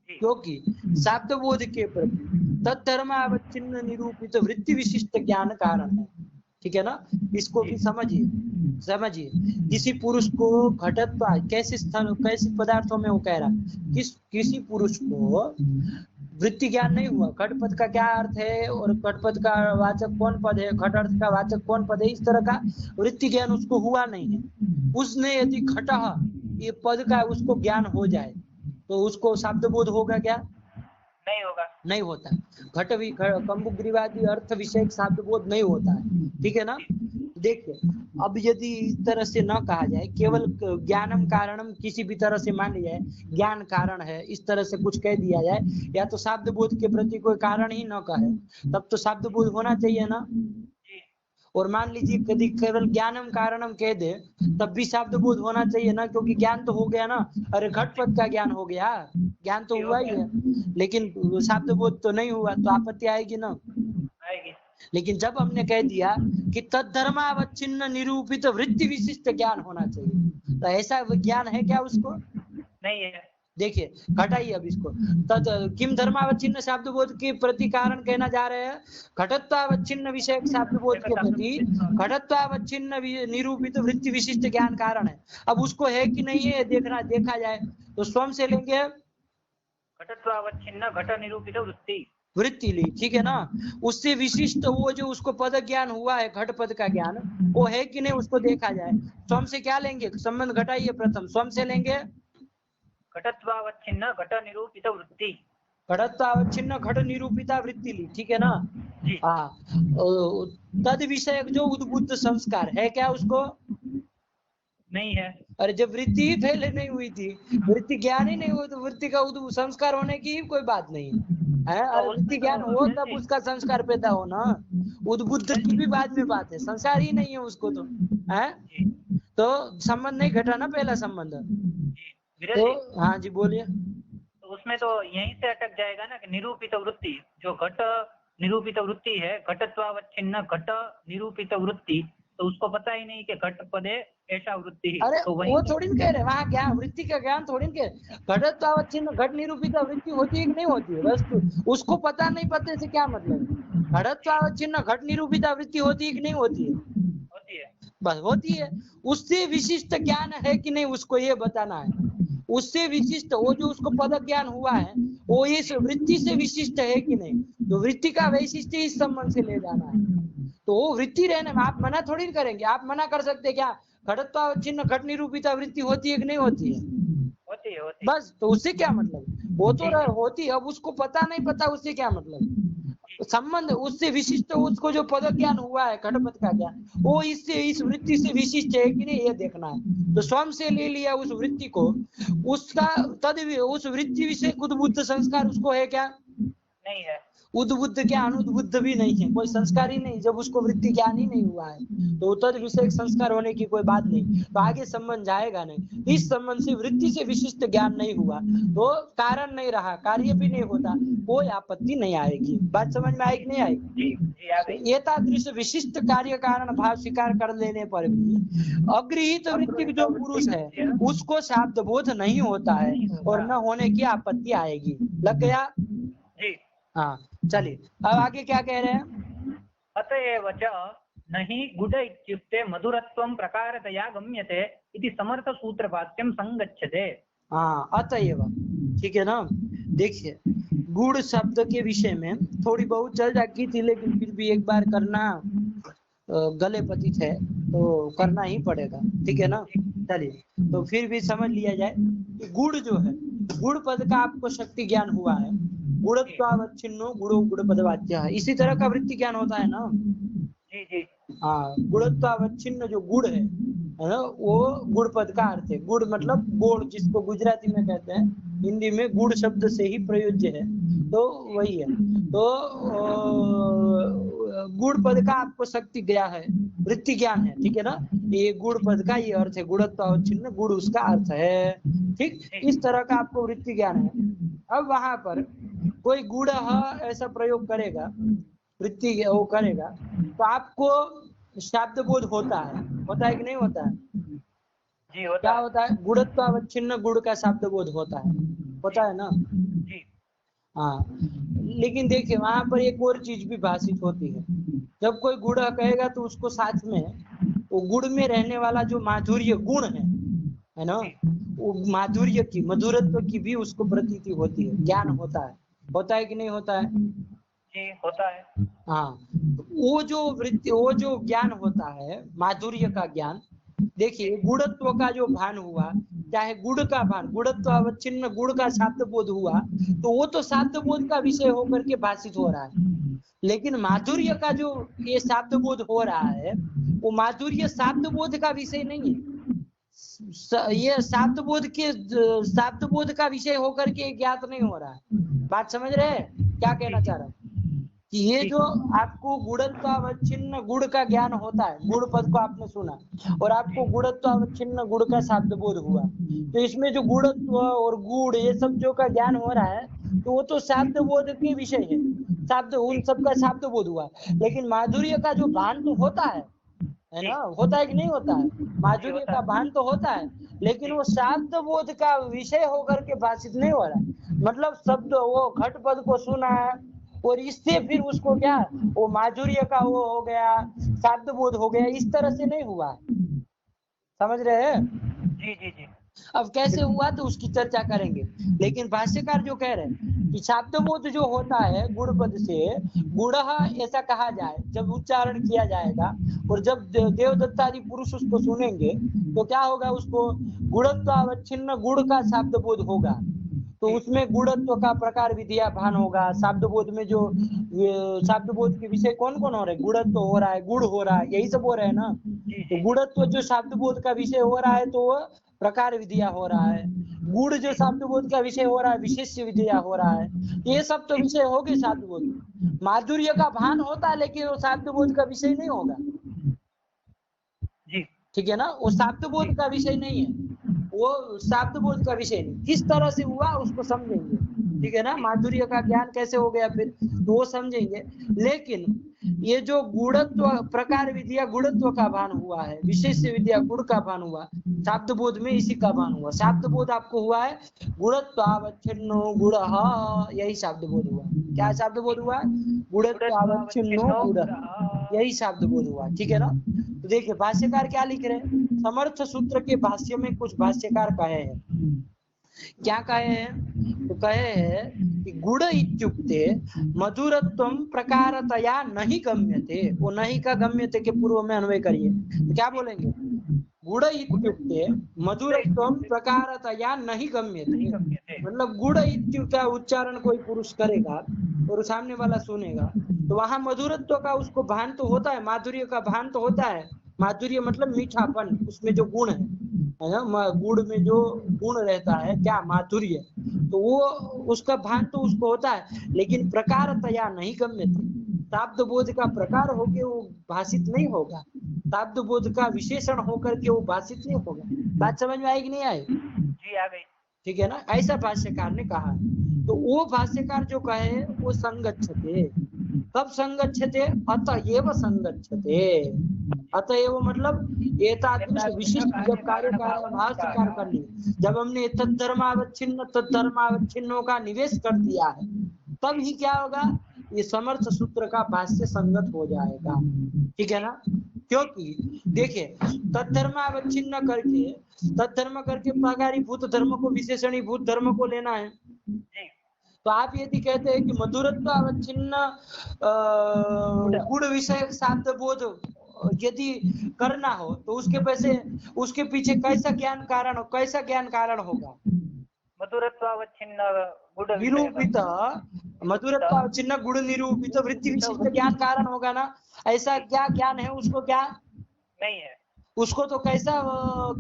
क्योंकि शब्द बोध के प्रति तद्धर्मावच्छिन्न निरूपित वृत्ति विशिष्ट ज्ञान कारण है, ठीक है ना। इसको भी समझिए किसी पुरुष को घटत्व कैसे स्थल कैसे पदार्थों में वो कह रहा है, किसी पुरुष को वृत्ति ज्ञान नहीं हुआ, घटपद का क्या अर्थ है और घटपद का वाचक कौन पद है, घट अर्थ का वाचक कौन पद है, इस तरह का वृत्ति ज्ञान उसको हुआ नहीं है। उसने यदि घट ये पद का उसको ज्ञान हो जाए तो उसको शब्द बोध होगा क्या, नहीं होगा, नहीं होता। घट कंबुग्रीवादी अर्थ विषय शब्द बोध नहीं होता है, ठीक है ना। देखिए अब यदि इस तरह से न कहा जाए, केवल ज्ञानम कारणम किसी भी तरह से मान लिया जाए ज्ञान कारण है, इस तरह से कुछ कह दिया जाए, या तो शब्द बोध के प्रति कोई कारण ही न कहे, तब तो शब्द बोध होना चाहिए ना। और मान लीजिए यदि केवल ज्ञानम कारणम कह दे तब भी शब्द बोध होना चाहिए ना, क्योंकि ज्ञान तो हो गया ना, अरे घटपद का ज्ञान हो गया, ज्ञान तो हुआ ही है, लेकिन शब्द बोध तो नहीं हुआ, तो आपत्ति आएगी ना, आएगी। लेकिन जब हमने कह दिया कि तद्धर्मावच्छिन्न निरूपित वृत्ति विशिष्ट ज्ञान होना चाहिए, तो ऐसा ज्ञान है क्या उसको? नहीं है। देखिए घटाइए अब इसको। तद किम धर्मावच्छिन्न शब्द बोध के प्रति कारण कहना जा रहे हैं, घटत्वावच्छिन्न विषय शब्द बोध के प्रति घटत्वावच्छिन्न निरूपित वृत्ति विशिष्ट ज्ञान कारण है। अब उसको है कि नहीं है देखा जाए तो स्वयं से लेंगे घटत्वावच्छिन्न घट निरूपित वृत्ति ली, ठीक है ना। उससे विशिष्ट वो जो उसको पद ज्ञान हुआ है, घट पद का ज्ञान, वो है कि नहीं उसको देखा जाए। स्वयं से क्या लेंगे? संबंध घटाइए प्रथम, स्वयं से लेंगे घटत्वावच्छिन्न घट निरूपित वृत्ति। घटत्वावच्छिन्न घट निरूपिता वृत्ति ली, ठीक है ना। हाँ, तद विषय जो उद्बुद्ध संस्कार है क्या उसको? नहीं है। अरे जब वृत्ति ही पहले नहीं हुई थी, वृत्ति ज्ञान ही नहीं हुआ तो वृत्ति का संस्कार होने की कोई बात नहीं है। अरे वृत्ति ज्ञान हो तब उसका संस्कार पैदा हो ना। उद्बुद्ध की भी बाद में बात है, संस्कार ही नहीं है उसको तो है। तो संबंध नहीं घटा ना पहला संबंध। तो हाँ जी बोलिए। तो उसमें तो यहीं से अटक जाएगा ना कि निरूपित वृत्ति, जो घट निरूपित वृत्ति है, घटत्वावच्छिन्न घट निरूपित वृत्ति, तो उसको पता ही नहीं कि घट पदे ऐसा वृत्ति है। अरे तो वो थोड़ी ना कह रहे वहाँ ज्ञान वृत्ति का ज्ञान थोड़ी ना कह, घटत्वावच्छिन्न घट निरूपित वृत्ति होती है कि नहीं होती है, बस उसको पता नहीं, पते से क्या मतलब। घटत्वावच्छिन्न घट निरूपित वृत्ति होती है कि नहीं होती है? होती है, बस होती है। उससे विशिष्ट ज्ञान है कि नहीं उसको ये बताना है। उससे विशिष्ट वो जो उसको पद ज्ञान हुआ है वो इस वृत्ति से विशिष्ट है कि नहीं, तो वृत्ति का वैशिष्ट्य इस संबंध से ले जाना है। तो वो वृत्ति रहने में आप मना थोड़ी करेंगे। आप मना कर सकते क्या घटत्वावच्छिन्न घट निरूपिता वृत्ति होती है कि नहीं होती है? होती है। बस तो उससे क्या मतलब, वो तो होती है। अब उसको पता नहीं पता उससे क्या मतलब। संबंध उससे विशिष्ट उसको जो पद ज्ञान हुआ है घटपद का ज्ञान, वो इससे इस वृत्ति से विशिष्ट है कि नहीं ये देखना है। तो स्वयं से ले लिया उस वृत्ति को, उसका तद उस वृत्ति विषय उद्बुद्ध संस्कार उसको है क्या? नहीं है। उद्बुद्ध ज्ञान उद्बुद्ध भी नहीं है, कोई संस्कार ही नहीं। जब उसको वृत्ति ज्ञान ही नहीं हुआ है तो तद विषय संस्कार होने की कोई बात नहीं, तो आगे संबंध जाएगा नहीं। इस संबंध से वृत्ति से विशिष्ट ज्ञान नहीं हुआ तो कारण नहीं रहा, कार्य भी नहीं होता, कोई आपत्ति नहीं आएगी। बात समझ में आएगी नहीं आएगी? एतादृश विशिष्ट कार्य कारण भाव स्वीकार कर लेने पर भी अगृहित वृत्ति जो पुरुष है उसको शाब्द बोध नहीं होता है और न होने की आपत्ति आएगी। लग गया? हाँ चलिए अब आगे क्या कह रहे हैं। अतएव च नहि गुड इत्युक्ते मधुरत्वं प्रकारतया गम्यते इति समर्थ सूत्र वाक्यं संगच्छते। हाँ अतएव, ठीक है ना। देखिए गुड़ शब्द के विषय में थोड़ी बहुत चर्चा की थी, लेकिन फिर भी एक बार करना गले पतित है तो करना ही पड़ेगा, ठीक है ना। चलिए तो फिर भी समझ लिया जाए कि गुड़ जो है, गुड़ पद का आपको शक्ति ज्ञान हुआ है। गुणत्वावच्छिन्नो गुणो गुण पदवाच्य है, इसी तरह का वृत्ति ज्ञान होता है ना। जी। हाँ, गुणत्वावच्छिन्न जो गुड़ है ना, वो गुड़ पद का अर्थ है। गुड़ मतलब गोड़, जिसको गुजराती में कहते हैं, हिंदी में गुड़ शब्द से ही प्रयोज्य है, तो वही है। तो गुड़ पद का आपको शक्ति गया है, वृत्ति ज्ञान है, ठीक है ना। ये गुड़ पद का ये अर्थ है, गुणत्वावच्छिन्न गुड़ उसका अर्थ है, ठीक। इस तरह का आपको वृत्ति ज्ञान है। अब वहां पर कोई गुड़ ऐसा प्रयोग करेगा, वृत्ति वो करेगा, तो आपको शब्द बोध होता है कि नहीं होता है? जी होता क्या होता है? गुणत्वावच्छिन्न गुड़ का शब्द बोध होता है ना जी। हाँ, लेकिन देखिए वहां पर एक और चीज भी भाषित होती है। जब कोई गुड़ कहेगा तो उसको साथ में वो गुड़ में रहने वाला जो माधुर्य गुण है ना, वो माधुर्य की, मधुरत्व की भी उसको प्रतीति होती है, ज्ञान होता है कि नहीं होता है? जी होता है। हाँ, वो जो वृत्ति, वो जो ज्ञान होता है माधुर्य का ज्ञान, देखिए गुणत्व का जो भान हुआ, चाहे गुड़ का भान, गुणत्व अवच्छिन्न गुड़ का शाब्द बोध हुआ, तो वो तो शाब्द बोध का विषय होकर के भाषित हो रहा है। लेकिन माधुर्य का जो ये शाब्द बोध हो रहा है, वो माधुर्य शाब्द बोध का विषय नहीं है। ये शाब्द बोध का विषय होकर के ज्ञात नहीं हो रहा है। बात समझ रहे हैं क्या कहना चाह रहा है? कि ये जो आपको गुणत्वावच्छिन्न गुड़ का ज्ञान होता है, गुड़ पद को आपने सुना और आपको गुणत्वावच्छिन्न गुड़ का शाब्द बोध हुआ, तो इसमें जो गुणत्व और गुड़ ये सब जो का ज्ञान हो रहा है, तो वो तो शाब्द बोध के विषय है, शाब्द उन सब का शाब्द बोध हुआ। लेकिन माधुर्य का जो भान तो होता है है ना, होता है कि नहीं होता है? माधुर्य होता का है। भान तो होता है, लेकिन वो शाब्द बोध का विषय होकर के भाषित नहीं हो रहा। मतलब शब्द वो घट पद को सुना है और इससे फिर उसको क्या वो माधुर्य का वो हो गया, शाब्द बोध हो गया, इस तरह से नहीं हुआ। समझ रहे हैं? जी जी जी अब कैसे हुआ तो उसकी चर्चा करेंगे। लेकिन भाष्यकार जो कह रहे हैं कि शाब्द बोध जो होता है गुण पद से, गुण ऐसा कहा जाए जब उच्चारण किया जाएगा, और जब देवदत्तादि पुरुष उसको सुनेंगे तो क्या होगा, उसको गुणत्व अवच्छिन्न गुण का शाब्द बोध होगा। तो उसमें गुणत्व का प्रकार विधिया भान होगा। शाब्द बोध में जो शाब्द बोध के विषय कौन कौन हो रहे हैं, गुणत्व हो रहा है, गुण हो रहा है, यही सब हो रहे हैं ना। जी तो जी गुणत्व जो शाब्द बोध का विषय हो रहा है तो वो प्रकार विधिया हो रहा है। गुण जो शाब्द बोध का विषय हो रहा है विशेष विधिया हो रहा है। ये सब तो विषय हो गए शाब्द बोध। माधुर्य का भान होता है लेकिन वो शाब्द बोध का विषय नहीं होगा। जी ठीक है ना, वो शाब्द बोध का विषय नहीं है, वो शाब्द बोध का विषय नहीं। किस तरह से हुआ उसको समझेंगे। ठीक है ना, माधुर्य का ज्ञान कैसे हो गया फिर तो वो समझेंगे। लेकिन ये जो गुणत्व प्रकार विधिया गुणत्व का भान हुआ है, विशेष विद्या गुण का भान हुआ, शाब्द बोध में इसी का भान हुआ। शाब्द बोध आपको हुआ है गुणत्वावच्छिन्नो गुण, यही शाब्द बोध हुआ। क्या शब्द बोध हुआ? गुणत्वावच्छिन्नो गुण, यही शब्द बोध हुआ। ठीक है ना। तो देखिए भाष्यकार क्या लिख रहे हैं, समर्थ सूत्र के भाष्य में कुछ भाष्यकार कहे हैं। क्या कहे हैं? तो कहे हैं कि गुण इत्युक्ते मधुरत्वम प्रकारतया नहीं गम्यते। वो नहीं का गम्यते के पूर्व में अन्वय करिए तो क्या बोलेंगे? गुण इत्युक्ते मधुरत्वम प्रकारतया नहीं गम्यते। मतलब गुण इत्यु का उच्चारण कोई पुरुष करेगा और सामने वाला सुनेगा तो वहां मधुरत्व का उसको भान तो होता है, माधुर्य का भान तो होता है। माधुर्य मतलब मीठापन, उसमें जो गुण है ना, गुड़ में जो गुण रहता है क्या, माधुर्य, तो वो उसका भान तो उसको होता है, लेकिन प्रकारतया नहीं गम्य था। शाब्द बोध का प्रकार होके वो भाषित नहीं होगा, शाब्द बोध का विशेषण होकर के वो भाषित नहीं होगा। बात समझ में आई कि नहीं आई? जी आ गई। ठीक है ना, ऐसा भाष्यकार ने कहा है। तो वो भाष्यकार जो कहे वो संगच्छते, कब संगच्छते? अतएव संगच्छते। अतएव मतलब एतादृश विशिष्ट जब कार्य कारण भाव स्वीकार कर लिए, जब हमने तद्धर्मावच्छिन्नों का निवेश कर दिया है, तब ही क्या होगा, ये समर्थ सूत्र का भाष्य संगत हो जाएगा। ठीक है ना। क्योंकि देखिए तद्धर्मावच्छिन्न करके, तद्धर्म करके प्राकारीभूत धर्म को विशेषणीभूत धर्म को लेना है। तो आप यदि कहते हैं कि मधुरत्व अवच्छिन्न गुण विषय शाब्द बोध यदि करना हो तो उसके पीछे कैसा ज्ञान कारण, कैसा ज्ञान कारण होगा? मधुरत्वावच्छिन्न गुण निरूपित, मधुरत्वावच्छिन्न गुण निरूपित वृत्ति विशिष्ट ज्ञान कारण होगा ना। ऐसा क्या ज्ञान है उसको, क्या नहीं है, उसको तो कैसा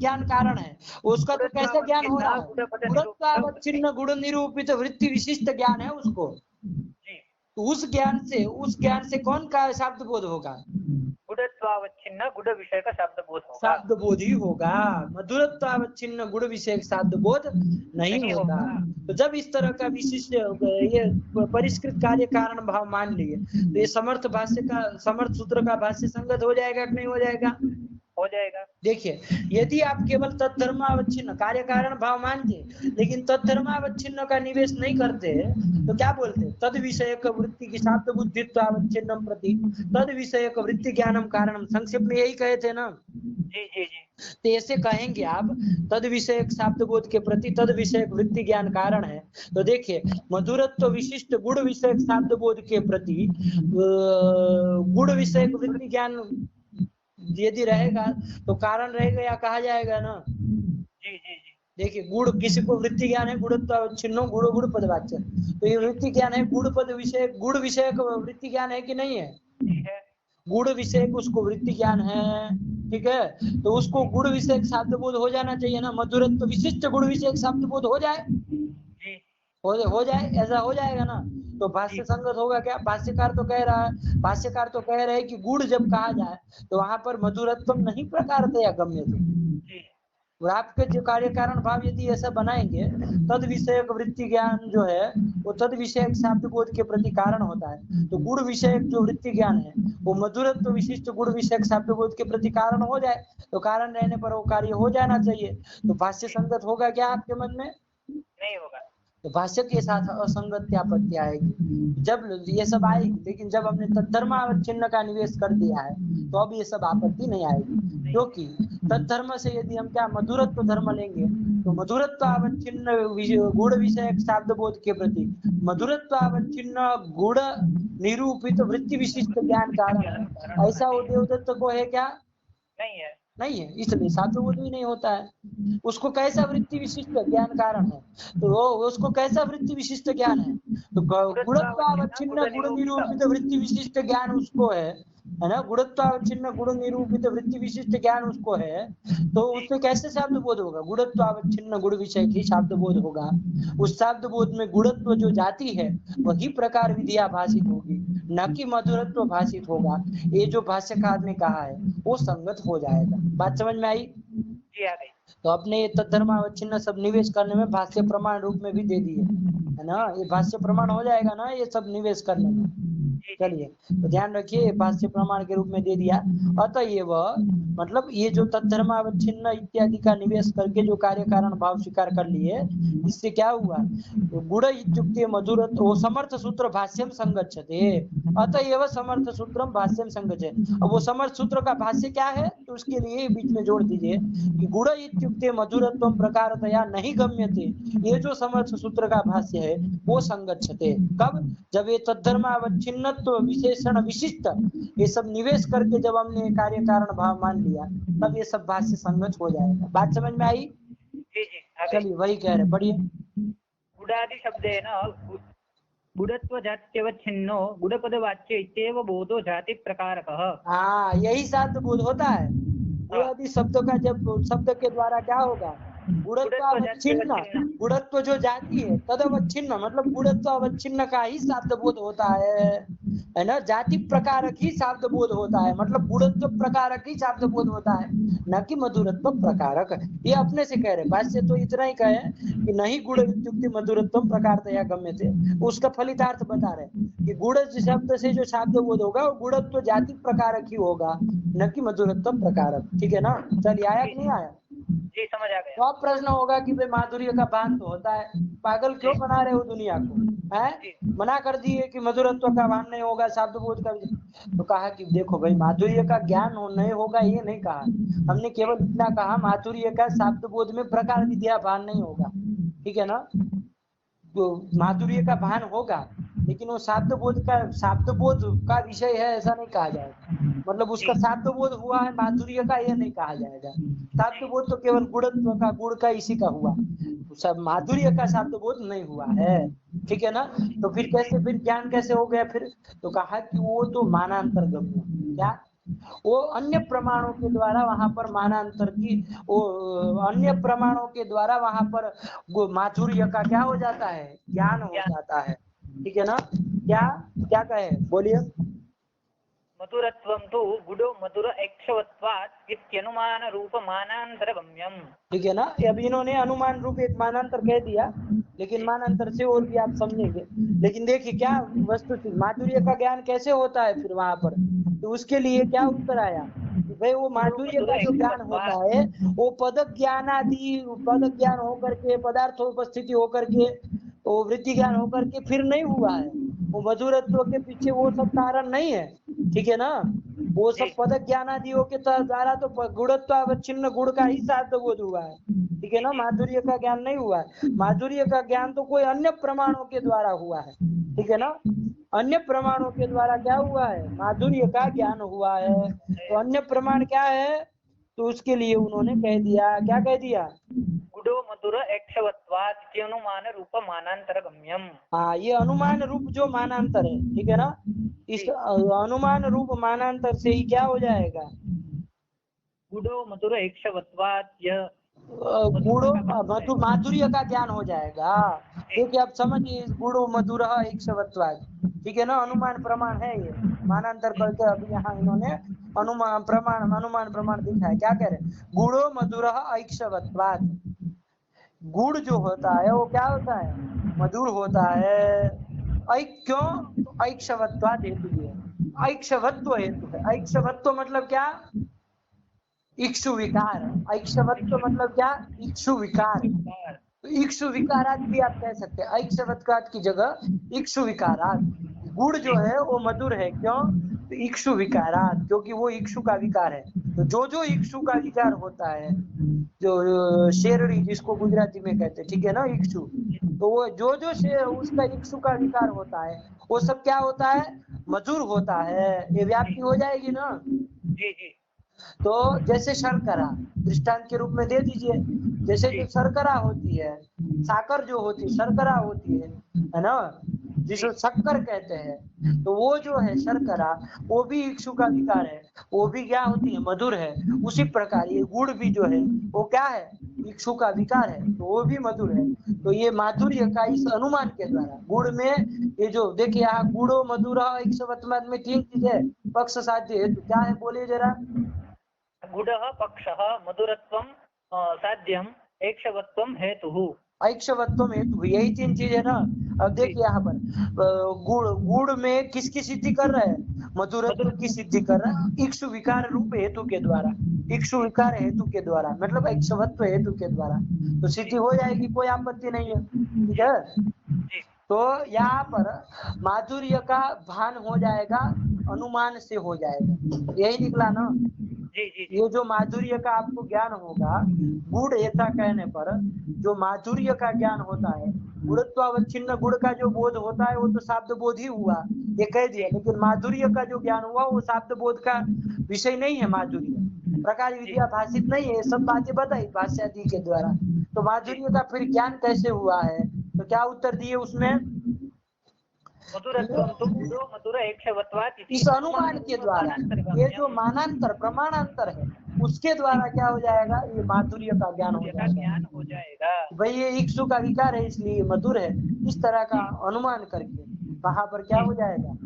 ज्ञान कारण है, उसका तो कैसा ज्ञान हो रहा है? गुणत्वावच्छिन्न गुण निरूपित वृत्ति विशिष्ट ज्ञान है उसको। तो उस ज्ञान से कौन का शब्द बोध होगा? गुणत्वावच्छिन्न गुण विषय का शब्द बोध होगा, शब्द बोध ही होगा। मधुरत्वावच्छिन्न गुण विषय शब्द बोध नहीं होगा। तो जब इस तरह का विशिष्ट ये परिष्कृत कार्य कारण भाव मान लिए तो ये समर्थ भाष्य का, समर्थ सूत्र का भाष्य संगत हो जाएगा कि नहीं हो जाएगा? हो जाएगा। देखिए यदि आप केवल तद्धर्मावच्छिन्न कार्य कारण भाव मानते लेकिन तद्धर्मावच्छिन्न का निवेश नहीं करते तो क्या बोलते? तद विषयक वृत्ति की शाब्द बुद्धित्वावच्छिन्नम प्रति तद विषयक वृत्ति ज्ञानम कारणम, संक्षेप में यही कहे थे ना। जी जी जी। तो ऐसे कहेंगे आप तद विषयक शाब्द बोध के प्रति तद विषयक वृत्ति ज्ञान कारण है। तो देखिए मधुरत्व विशिष्ट गुण विषयक शाब्द बोध के प्रति गुण विषयक वृत्ति ज्ञान यदि रहेगा तो कारण रहेगा या कहा जाएगा ना। जी जी जी। देखिए गुण, किसी को वृत्ति ज्ञान है गुणत्वावच्छिन्नो गुण गुण पदवाच्य, तो ये वृत्ति ज्ञान है गुण पद विषय, गुण विषय वृत्ति ज्ञान है कि नहीं है? गुण विषय उसको वृत्ति ज्ञान है। ठीक है, तो उसको गुण विषय शब्द बोध हो जाना चाहिए ना। मधुरत्व विशिष्ट गुण विषय शब्द बोध हो जाए, हो जाए, ऐसा हो जाएगा ना। तो भाष्य संगत होगा क्या? भाष्यकार तो कह रहा है, भाष्यकार तो कह रहे हैं कि गुण जब कहा जाए तो वहां पर मधुरत्व नहीं प्रकारतया गम्य थे, और आपके जो कार्य कारण भाव यदि ऐसा बनाएंगे, तद विषयक वृत्ति ज्ञान जो है वो तद विषयक शाब्द बोध के प्रति कारण होता है। तो गुण विषयक जो वृत्ति ज्ञान है वो मधुरत्व विशिष्ट गुण विषयक शाब्द बोध के प्रति कारण हो जाए, तो कारण रहने पर वो कार्य हो जाना चाहिए। तो भाष्य संगत होगा क्या आपके मन में? नहीं होगा। तो भाष्य के साथ असंगत क्या आपत्ति आएगी? जब ये सब आएगी, लेकिन जब हमने तद्धर्मावच्छिन्न का निवेश कर दिया है तो अब ये सब आपत्ति नहीं आएगी, क्योंकि तद्धर्म से यदि हम क्या मधुरत्व धर्म लेंगे तो मधुरत्वावच्छिन्न गुण विषयक शाब्द बोध के प्रति मधुरत्वावच्छिन्न गुण निरूपित वृत्ति विशिष्ट ज्ञान कारण है, ऐसा वो देवदत्त को है क्या? नहीं है। नहीं है, इसलिए शाब्द बोध भी नहीं होता है। उसको कैसा वृत्ति विशिष्ट ज्ञान कारण है? तो वो उसको कैसा वृत्ति विशिष्ट ज्ञान है? तो गुणत्वावच्छिन्न गुण निरूपित वृत्ति विशिष्ट ज्ञान उसको है ना, गुणत्वावच्छिन्न गुण निरूपित वृत्ति विशिष्ट ज्ञान उसको है, तो उससे कैसे शाब्द बोध होगा? गुणत्वावच्छिन्न गुण विषय की शाब्द बोध होगा। उस शाब्द बोध में गुणत्व जो जाति है वही प्रकार विधिया भाषित होगी, न कि मधुरत्व भाषित होगा। ये जो भाष्यकार ने कहा है वो संगत हो जाएगा। बात समझ में आई? जी आ गई। तो अपने ये तद्धर्मावच्छिन्न सब निवेश करने में भाष्य प्रमाण रूप में भी दे दिए है ना, ये भाष्य प्रमाण हो जाएगा ना ये सब निवेश करने में। चलिए तो ध्यान रखिए, भाष्य प्रमाण के रूप में दे दिया। अतएव मतलब ये जो तद्धर्मावच्छिन्न इत्यादि का निवेश करके जो कार्य कारण भाव स्वीकार कर लिए, इससे क्या हुआ? तो गुण इत्युक्ते मधुरत्व वो समर्थ सूत्र भाष्यम संगच्छते, अतएव समर्थ सूत्रम भाष्यम संगच्छते। अब वो समर्थ सूत्र का भाष्य क्या है तो उसके लिए बीच में जोड़ दीजिए कि गुण इत्युक्ते मधुरत्व प्रकारतया नहीं गम्यते, ये जो समर्थ सूत्र का भाष्य है वो संगच्छते। कब? जब ये तद्धर्मावच्छिन्नत्व विशेषण विशिष्ट ये सब निवेश करके जब हमने कार्य कारण भाव मान लिया तब ये सब भाष्य संगत हो जाएगा। बात समझ में आई? जी जी आ गई। चलिए वही कह रहे, पढ़िए। गुडादि शब्देन गुडत्व जात्यवच्छिन्नो गुडपदवाच्य इत्येव बोधो जाति प्रकारकः। हाँ, यही शाब्द बोध होता है। गुणादि शब्द का जब शब्द के द्वारा क्या होगा? गुणत्वावच्छिन्न, गुणत्व जो जाति है तदवच्छिन्न मतलब गुणत्वावच्छिन्न का ही शाब्द बोध होता है ना। जाति प्रकारक ही शाब्द बोध होता है, मतलब गुणत्व प्रकारक ही शाब्द बोध होता है, न कि मधुरत्व प्रकारक। ये अपने से कह रहे, भाष्य तो इतना ही कहे कि नहीं गुण इत्युक्ते मधुरत्व प्रकारतया गम्यते, उसका फलितार्थ बता रहे कि गुण शब्द से जो शाब्द बोध होगा वो गुणत्व जाति प्रकारक ही होगा, न कि मधुरत्व प्रकारक। ठीक है ना? चलिए, आया कि नहीं आया? जी समझ आ गया। तो अब प्रश्न होगा कि भाई माधुर्य का भान तो होता है, पागल क्यों बना रहे हो दुनिया को? है मना कर दिए कि मधुरत्व का भान नहीं होगा, शब्द बोध का। तो कहा कि देखो भाई माधुर्य का ज्ञान नहीं होगा ये नहीं कहा, हमने केवल इतना कहा माधुर्य का शब्द बोध में प्रकार विद्या भान नहीं होगा। ठीक है ना? तो माधुर्य का भान होगा लेकिन वो शाब्द बोध का विषय है ऐसा नहीं कहा जाएगा, मतलब उसका शाब्द बोध हुआ है माधुर्य का ये नहीं कहा जाएगा। शाब्द बोध तो केवल गुणत्व का, गुण का इसी का हुआ, सब माधुर्य का शाब्द बोध नहीं हुआ है। ठीक है ना? तो फिर कैसे, फिर ज्ञान कैसे हो गया फिर? तो कहा कि वो तो मानांतर गम्य, क्या वो अन्य प्रमाणों के द्वारा वहां पर मानांतर की वो अन्य प्रमाणों के द्वारा वहां पर माधुर्य का क्या हो जाता है? ज्ञान हो जाता है। ठीक है ना? क्या क्या कहे, बोलिए। मधुरत्वं तु गुडो मधुर ऐक्षवत्वात् इत्यनुमान रूप मानांतर गम्यम। ठीक है ना? अब इन्होंने अनुमान रूप एक मानांतर कह दिया, लेकिन मानांतर से और भी आप समझेंगे। लेकिन देखिए क्या वस्तु थी, माधुर्य का ज्ञान कैसे होता है फिर वहां पर? तो उसके लिए क्या उत्तर आया कि भाई वो माधुर्य का जो ज्ञान होता है वो पद ज्ञान आदि, पद ज्ञान होकर के, पदार्थ उपस्थिति होकर के, तो वृत्ति ज्ञान होकर के फिर नहीं हुआ है। वो मधुरत्व के पीछे वो सब कारण नहीं है। ठीक है ना? वो सब पद ज्ञान आदियों के द्वारा तो गुणत्वावच्छिन्न गुण का ही शाब्द बोध हुआ है। ठीक है ना? माधुर्य का ज्ञान नहीं हुआ है। माधुर्य का ज्ञान तो कोई अन्य प्रमाणों के द्वारा हुआ है। ठीक है ना? अन्य प्रमाणों के द्वारा क्या हुआ है? माधुर्य का ज्ञान हुआ है। तो अन्य प्रमाण क्या है? तो उसके लिए उन्होंने कह दिया, क्या कह दिया? गुडो मधुर ऐक्षवत्वात् इत्यनुमान रूप मानांतर गम्यम। हाँ, ये अनुमान रूप जो मानांतर है, ठीक है ना? इस अनुमान रूप मानांतर से ही क्या हो जाएगा? गुडो मधुर ऐक्षवत्वात् यह गुणों माधुर्य का ज्ञान हो जाएगा। देखिए आप समझिए, गुणो मधुर ऐक्षवत्वात्, ठीक है ना? अनुमान प्रमाण है ये, मानांतर करके अभी यहाँ इन्होंने अनुमान प्रमाण दिखाया। क्या कह रहे? गुड़ो मधुर ऐक्षवत्वात्, गुड़ जो होता है वो क्या होता है? मधुर होता है। क्यों? तो ऐक्षवत्वात् हेतु है, ऐक्षवत्व हेतु है। ऐक्षवत्व मतलब क्या? इक्षु विकार। ऐक्षवत्व मतलब क्या? इक्षु विकार। तो इक्षु विकारात भी आप कह सकते हैं, ऐक्षवत्वात् की जगह इक्षु विकारात। गुड़ जो है वो मधुर है, क्यों? तो इक्षु विकारात, क्योंकि वो इक्षु का विकार है। तो जो इक्षु का विकार होता है, जो शेरड़ी जिसको गुजराती में कहते हैं, ठीक है ना, इक्षु, तो वो जो उसका इक्षु का विकार होता है वो सब क्या होता है? मधुर होता है। ये व्याप्ति हो जाएगी ना? जी जी। तो जैसे शर्करा दृष्टांत के रूप में दे दीजिए। जैसे जो शर्करा होती है, साकर जो होती है शर्करा होती है ना, जिसको शक्कर कहते हैं, तो वो जो है शर्करा, वो भी इक्षु का विकार है, वो भी क्या होती है? मधुर है। उसी प्रकार ये गुड़ भी जो है वो क्या है? इक्षु का विकार है, तो वो भी मधुर है। तो ये माधुर्य का इस अनुमान के द्वारा गुड़ में, ये जो देखिए यहाँ गुड़ो मधुर ऐक्षवत्वात् में तीन चीज है, पक्ष साध्य हेतु। क्या है बोलिए जरा? गुडः पक्षः मधुरत्वं साध्यम ऐक्षवत्वं हेतुः। ऐक्षवत्व हेतु, यही तीन चीज है ना। अब देखिए यहाँ पर गुड़ में किसकी सिद्धि कर रहे हैं? मधुरत्व की सिद्धि कर रहा है इक्षु विकार रूप हेतु के द्वारा, इक्षु विकार हेतु के द्वारा, मतलब ऐक्षवत्व हेतु के द्वारा। तो सिद्धि हो जाएगी, कोई आपत्ति नहीं है, ठीक है। तो यहाँ पर माधुर्य का भान हो जाएगा, अनुमान से हो जाएगा, यही निकला ना। जी जी। ये जो माधुर्य का आपको ज्ञान होगा, गुड़ ऐसा कहने पर जो माधुर्य का ज्ञान होता है, गुणत्वावच्छिन्न गुड़ का जो बोध होता है वो तो शाब्द बोध ही हुआ, ये कह दिया। लेकिन माधुर्य का जो ज्ञान हुआ वो शाब्द बोध का विषय नहीं है। माधुर्य प्रकार विद्या भाषित नहीं है, सब बातें बताई भाष्यादि के द्वारा। तो माधुर्य का फिर ज्ञान कैसे हुआ है? तो क्या उत्तर दिए उसमें? मधुर ऐक्षवत्वात् इस अनुमान के द्वारा, ये जो मानांतर प्रमाणांतर है उसके द्वारा क्या हो जाएगा? ये माधुर्य का ज्ञान हो जाएगा। भाई ये इक्षु का विकार है इसलिए मधुर है, इस तरह का अनुमान करके वहां पर क्या हो जाएगा?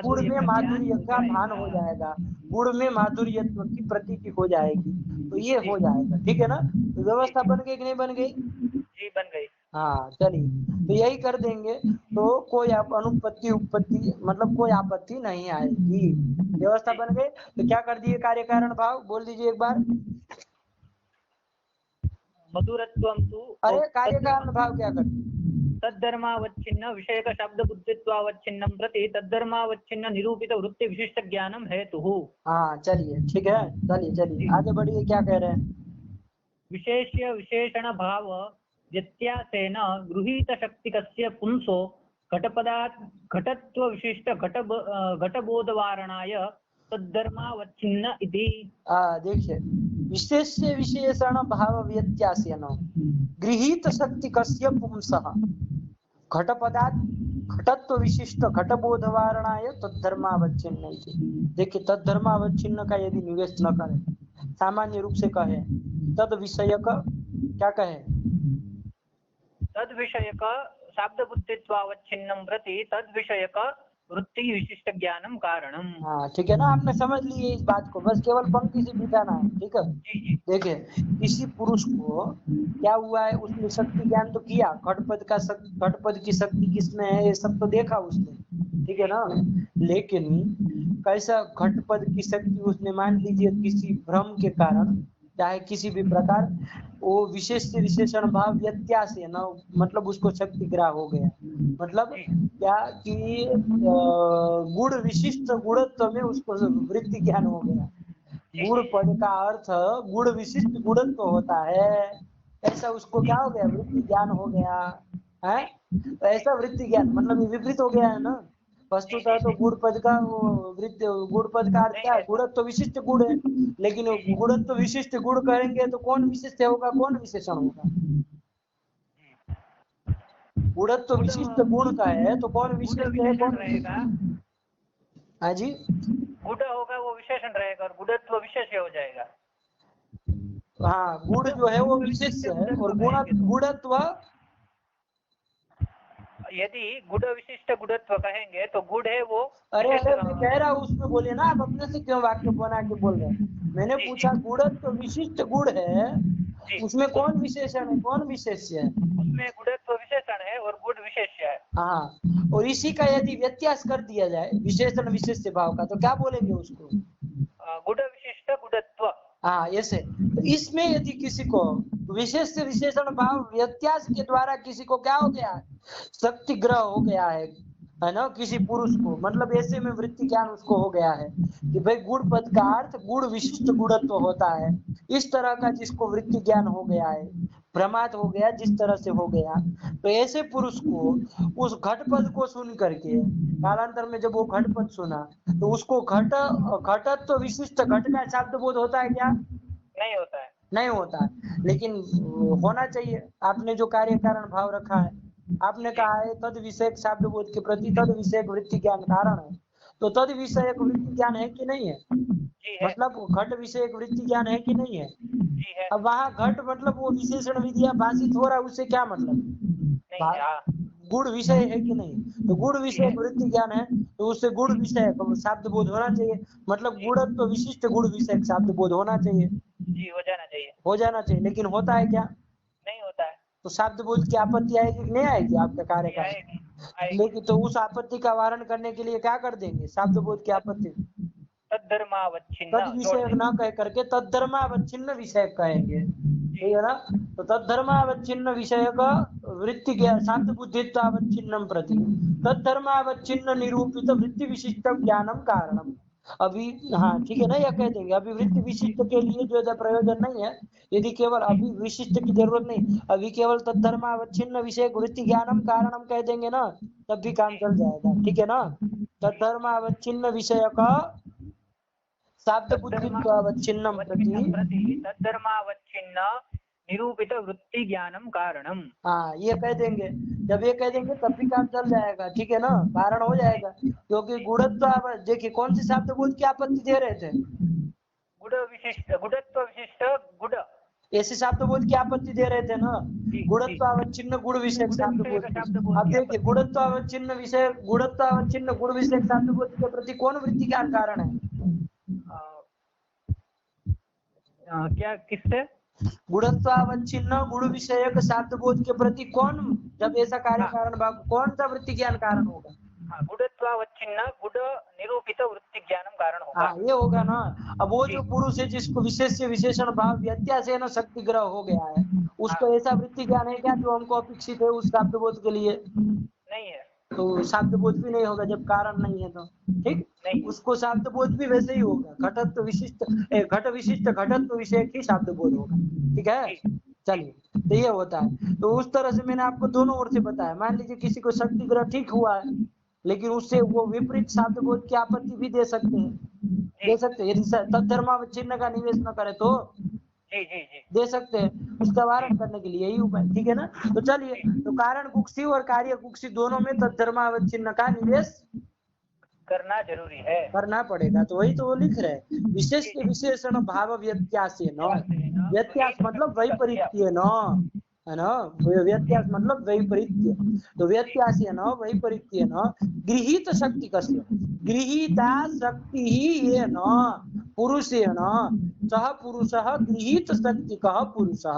गुड़ में माधुर्य का भान हो जाएगा, गुड़ में माधुर्यत्व की प्रतीति हो जाएगी। तो ये हो जाएगा, ठीक है ना। तो व्यवस्था बन गई कि नहीं बन गई? जी बन गई। हाँ चलिए, तो यही कर देंगे तो कोई अनुपत्ति उपपत्ति मतलब कोई आपत्ति नहीं आएगी। व्यवस्था बन गई। तो क्या कर दिए? कार्य कारण भाव बोल दीजिए एक बार। मधुरत्वं तु अरे कार्य कारण भाव क्या कर दिए? तद्धर्मावच्छिन्न विषयक शब्द बुद्धित्वावच्छिन्नं प्रति तद्धर्मावच्छिन्न निरूपित वृत्ति विशिष्ट ज्ञानम हेतुः। हाँ चलिए, ठीक है, चलिए आगे बढ़िए, क्या कह रहे हैं? विशेष्य विशेषण भाव व्यत्यासेन गृहीत शक्तिकस्य पुंसो घटपदात् घटत्व विशिष्ट घटबोधवारणाय तद्धर्मावच्छिन्न इति। देखिए, विशेष विशेषण भाव व्यत्यासेन गृहीत शक्तिकस्य पुंसः घटपदात् घटत्व विशिष्ट घटबोधवारणाय तद्धर्मावच्छिन्न इति। देखिए, तद्धर्मावच्छिन्न का यदि निवेश न करें, सामान्य रूप से कहे तद विषयक, क्या कहे? तद विषयक शब्द बुद्धित्वावच्छिन्नं प्रति तद विषयक वृत्ति विशिष्ट ज्ञानम कारणम। हाँ ठीक है ना, आपने समझ लिए इस बात को, बस केवल पंक्ति से बिठाना है, ठीक है। देखिए, किसी पुरुष को क्या हुआ है, उसने शक्ति ज्ञान तो किया, घटपद की शक्ति किसमें है ये सब तो देखा उसने, ठीक है ना। लेकिन कैसा घटपद की शक्ति उसने मान लीजिए किसी भ्रम के कारण, चाहे किसी भी प्रकार, वो विशेष से विशेषण भाव व्यत्यास है ना, मतलब उसको शक्ति ग्रह हो गया। मतलब क्या कि गुण विशिष्ट गुणत्व में उसको वृत्ति ज्ञान हो गया। गुण पद का अर्थ गुण विशिष्ट गुणत्व होता है, ऐसा उसको क्या हो गया? वृत्ति ज्ञान हो गया है। तो ऐसा वृत्ति ज्ञान मतलब विपरीत हो गया है ना। वस्तुतः तो गुण पद का वृत्ति, गुण पद का अर्थ क्या है? गुणत्व विशिष्ट गुण है, लेकिन गुणत्व विशिष्ट गुण करेंगे तो कौन विशिष्ट होगा, कौन विशेषण होगा? गुणत्व विशिष्ट गुण का है तो कौन विशिष्ट है, कौन रहेगा? हाँ जी, गुण होगा वो विशेषण रहेगा और गुणत्व विशेष हो जाएगा। हाँ, गुण जो है वो विशेष है और गुणत्व यदि गुण विशिष्ट गुणत्व कहेंगे तो गुण है वो अरे विशेष- मैं कह रहा हूँ उसमें बोलिए ना, आप अपने से क्यों वाक्य बना के बोल रहे हैं? मैंने जी, पूछा गुणत्व विशिष्ट गुण है, जी, उसमें कौन विशेषण है, कौन विशेष्य है? उसमें गुणत्व विशेषण है और गुण विशेष्य है। हाँ, और इसी का यदि व्यत्यास कर दिया जाए विशेषण विशेष्य भाव का, तो क्या बोलेंगे उसको? गुण विशिष्ट गुणत्व। हाँ, ऐसे। तो इसमें यदि किसी को विशेष विशेषण भाव व्यत्यास के द्वारा किसी को क्या हो गया है, शक्ति ग्रह हो गया है ना, किसी पुरुष को, मतलब ऐसे में वृत्ति ज्ञान उसको हो गया है कि भाई गुण पद का अर्थ गुण विशिष्ट गुणत्व होता है, इस तरह का जिसको वृत्ति ज्ञान हो गया है, प्रमाद हो गया जिस तरह से हो गया, तो ऐसे पुरुष को उस घट पद को सुन करके कालांतर में जब वो घट पद सुना तो उसको घटत्व तो विशिष्ट घट का शब्द बोध होता है क्या? नहीं होता है। नहीं होता, लेकिन होना चाहिए। आपने जो कार्य कारण भाव रखा है, आपने कहा है तद विषयक शब्द बोध के प्रति तद विषयक वृत्ति ज्ञान कारण है, तो तद विषयक वृत्ति ज्ञान है कि नहीं है? जी है। मतलब घट विषयक वृत्ति ज्ञान है कि नहीं है? जी है। अब वहां घट मतलब वो विशेषण विधिया भाषित हो रहा है, उससे क्या मतलब? नहीं है। हाँ, गुण विषय है कि नहीं? तो गुण विषय वृत्ति ज्ञान है, तो उससे गुण विषय शब्द बोध होना चाहिए, मतलब गुणत्व तो विशिष्ट गुण विषय शब्द बोध होना चाहिए, जी हो जाना चाहिए। हो जाना चाहिए, लेकिन होता है क्या? नहीं होता है। तो शब्द बोध की आपत्ति आएगी कि नहीं आएगी आपके कार्य जी का? आएगी, आएगी। लेकिन तो उस आपत्ति का वारण करने के लिए क्या कर देंगे? शब्द बोध की आपत्ति तद्धर्मावच्छिन्न तद जोड़ विषय देंगे। न कह करके तद्धर्मावच्छिन्न विषय कहेंगे, जी, ठीक है ना? तो तद्धर्मावच्छिन्न विषय का वृत्ति ज्ञान शब्द बुद्धित्वावच्छिन्नम प्रति तद्धर्मावच्छिन्न निरूपित वृत्ति विशिष्ट ज्ञानम कारणम। अभी हाँ ठीक है ना, यह कह देंगे अभी वृत्ति विशिष्ट के लिए जो है प्रयोजन नहीं है, यदि केवल अभी विशिष्ट की जरूरत नहीं, अभी केवल तद्धर्मावच्छिन्न विषय वृत्ति ज्ञानम कारणम कह देंगे ना, तब भी काम चल जाएगा, ठीक है ना? तद्धर्मावच्छिन्न विषय का शब्द बुद्धित्वावच्छिन्नम प्रति, तद्धर्मावच्छिन्न निरूपित वृत्ति ज्ञानम कारणम। हाँ ये कह देंगे, जब ये कह देंगे तब भी काम चल जाएगा, ठीक है ना, कारण हो जाएगा, क्योंकि गुणत्व देखिए कौन से शब्द बोध की आपत्ति दे रहे थे? गुण विशिष्ट गुणत्व विशिष्ट गुण। ऐसे शब्द बोध की आपत्ति दे रहे थे ना, गुणत्वावच्छिन्न गुण विषय शब्द बोध की। अब देखिए गुणत्वावच्छिन्न विषय गुणत्वावच्छिन्न गुण विषय शब्द बोध के प्रति कौन वृत्ति ज्ञान कारण है? क्या किससे? गुणत्वावच्छिन्न गुण विषयक शब्द बोध के प्रति कौन, जब ऐसा कार्य कारण भाव कौन सा वृत्ति ज्ञान कारण होगा? गुणत्वावच्छिन्न गुण निरूपित वृत्ति ज्ञानम कारण होगा। हाँ ये होगा ना। अब वो जो पुरुष है जिसको विशेष विशेषण भाव व्यत्यास है ना शक्ति ग्रह हो गया है, उसको ऐसा वृत्ति ज्ञान है क्या जो हमको अपेक्षित है उस शब्द बोध के लिए? नहीं है। तो शब्द बोध भी नहीं होगा जब कारण नहीं है तो, ठीक नहीं। उसको शब्द बोध भी वैसे ही होगा, घटत्व विशिष्ट घट विशिष्ट घटत्व विषय ही शब्द बोध होगा, ठीक है? चलिए, तो ये होता है, तो उस तरह से मैंने आपको दोनों ओर से बताया। मान लीजिए किसी को शक्ति ग्रह ठीक हुआ है, लेकिन उससे वो विपरीत शब्द बोध की आपत्ति भी दे सकते हैं, दे सकते हैं, यदि तद्धर्मावच्छिन्न का निवेश न करे तो जी जी जी दे सकते हैं, उसका वारण करने के लिए यही उपाय, ठीक है ना? तो चलिए, तो कारण कुक्षी और कार्य कुक्षी दोनों में तद्धर्मावच्छिन्न का निवेश करना जरूरी है, करना पड़ेगा, तो वही तो वो लिख रहे, विशेष विशेषण भाव व्यत्यास न, व्यत्यास मतलब वैपरीत्य न, है ना, व्यत्यास मतलब वैपरीत्य, तो व्यत्यास न वैपरीत्य न गृहीत शक्ति कस्य गृहीता शक्ति ही ये न पुरुषेण सह पुरुषः गृहीत शक्ति कह पुरुषः,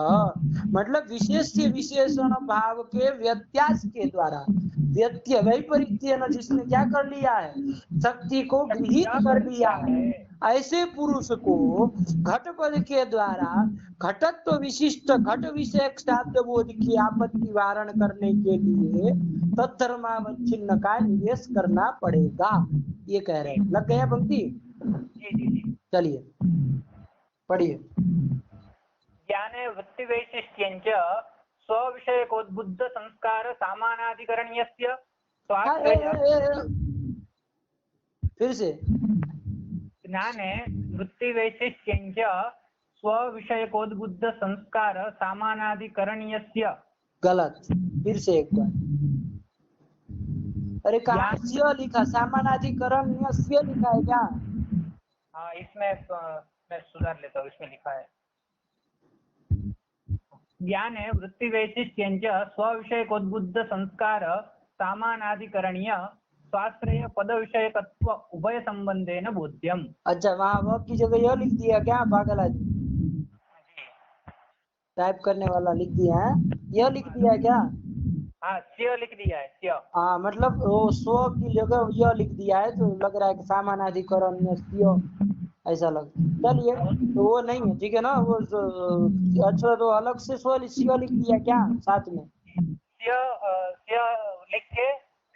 मतलब विशेष विशेषण भाव के व्यत्यास के द्वारा व्यत्य वैपरीत्य न जिसने क्या कर लिया है, शक्ति को गृहीत कर लिया है, ऐसे पुरुष को घटपद के द्वारा घटत्व विशिष्ट घट विषयक शब्द बोध की आपत्ति वारण करने के लिए तद्धर्मावच्छिन्न का निवेश करना पड़ेगा, ये कह रहे हैं। लग गया पंक्ति? चलिए पढ़िए। ज्ञाने वृत्ति वैशिष्ट्यंच स्वविषयकोद्बुद्ध संस्कार सामानाधिकरणीयस्य फिर से ज्ञाने वृत्ति वैशिष्ट्यंच स्वविषयकोद्बुद्ध संस्कार सामानाधिकरणीयस्य, गलत, फिर से एक बार, अरे कहाँ स्य लिखा, सामानाधिकरणीयस्य लिखा है क्या? हाँ इसमें मैं सुधार लेता हूँ, इसमें लिखा है ज्ञाने वृत्ति वैशिष्ट्यंच स्वविषयकोद्बुद्ध संस्कार सामानाधिकरणीय स्वाश्रय पद विषयकत्व उभय संबंधेन बोध्यम। अच्छा, वहाँ व की जगह यह लिख दिया क्या पागल आदमी? टाइप करने वाला लिख दिया है, यह लिख दिया है क्या? हाँ, स्य लिख दिया है, स्य। हाँ, मतलब वो स्व की जगह यह लिख दिया है, तो लग रहा है कि सामानाधिकरण में स्व ऐसा लग। चलिए, तो वो नहीं है, ठीक है ना, वो अच्छा, तो अलग से स्व लिख दिया क्या साथ में? स्य लिख के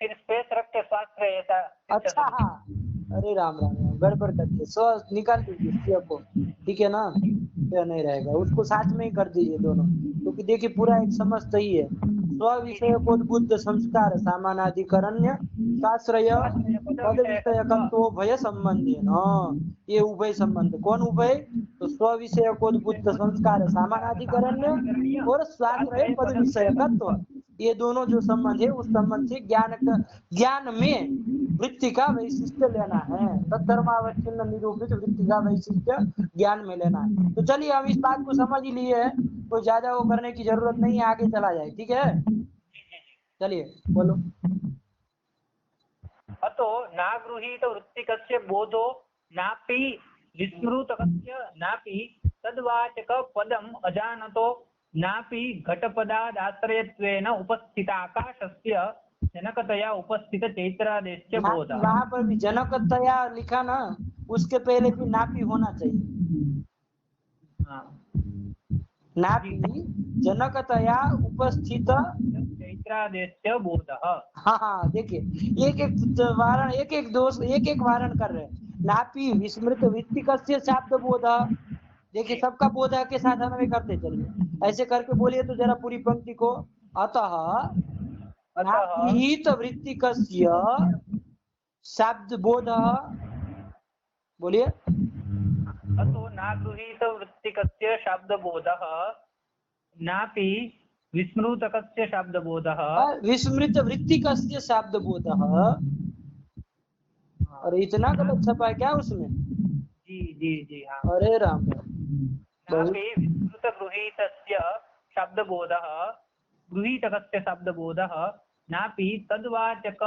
फिर स्पेस रख के स्वाश्रय ऐसा। अच्छा, हाँ, अरे राम राम राम, गड़बड़ कर दिए, स्व निकाल दीजिए स्व को, ठीक है ना, यह नहीं रहेगा, उसको साथ में ही कर दीजिए दोनों, क्योंकि देखिए पूरा एक समझ सही है। स्व विषय बुद्ध संस्कार सामानाधिकरण्य शास्त्रय पद विषयकत्व भय संबंधी न, ये उभय संबंध, कौन उभय? तो स्व विषय बुद्ध संस्कार सामानाधिकरण्य और स्वाश्रय पद विषयकत्व, ये दोनों जो संबंध है उस संबंध से ज्ञान में वृत्ति का वैशिष्ट्य लेना है, तद्धर्मावच्छिन्न निरूपित वृत्ति का वैशिष्ट्य ज्ञान में लेना है। तो चलिए, हम इस बात को समझ ही लिए है, कोई ज्यादा वो करने की जरूरत नहीं है, आगे चला जाए, ठीक है? चलिए बोलो। अतो नागृहीत वृत्तिकस्य बोधो नापि विस्मृतकस्य नापि तद्वाचक पदम अजानतो नापि घटपदादाश्रयत्वेन उपस्थिताकाशस्य जनकतया उपस्थित चैत्रादेश्य बोध। वहां पर भी जनकतया लिखा ना, उसके पहले भी नापी होना चाहिए। हाँ, नापी जनकतया उपस्थित चैत्रादेश्य बोध। हाँ हाँ, देखिए एक एक वारण, एक एक दोष, एक एक वारण कर रहे हैं। नापी विस्मृत वृत्तिकस्य शाब्द बोध, देखिए सबका बोध के साथ अन्वय करते चलिए, ऐसे करके बोलिए तो जरा पूरी पंक्ति को। अतः नागृहीत वृत्तिकस्य शाब्द बोध, बोलिए। अतो नागृहीत वृत्तिकस्य शाब्दबोधः नापि विस्मृतकस्य शाब्दबोधः। विस्मृत वृत्तिकस्य शाब्द बोधः, अरे इतना गलत छपा है क्या उसमें? जी जी जी, हाँ। अरे राम, नापि विस्मृत गृहीतस्य शाब्दबोधः गृहीतकस्य शाब्दबोधः नापि तद्वाचक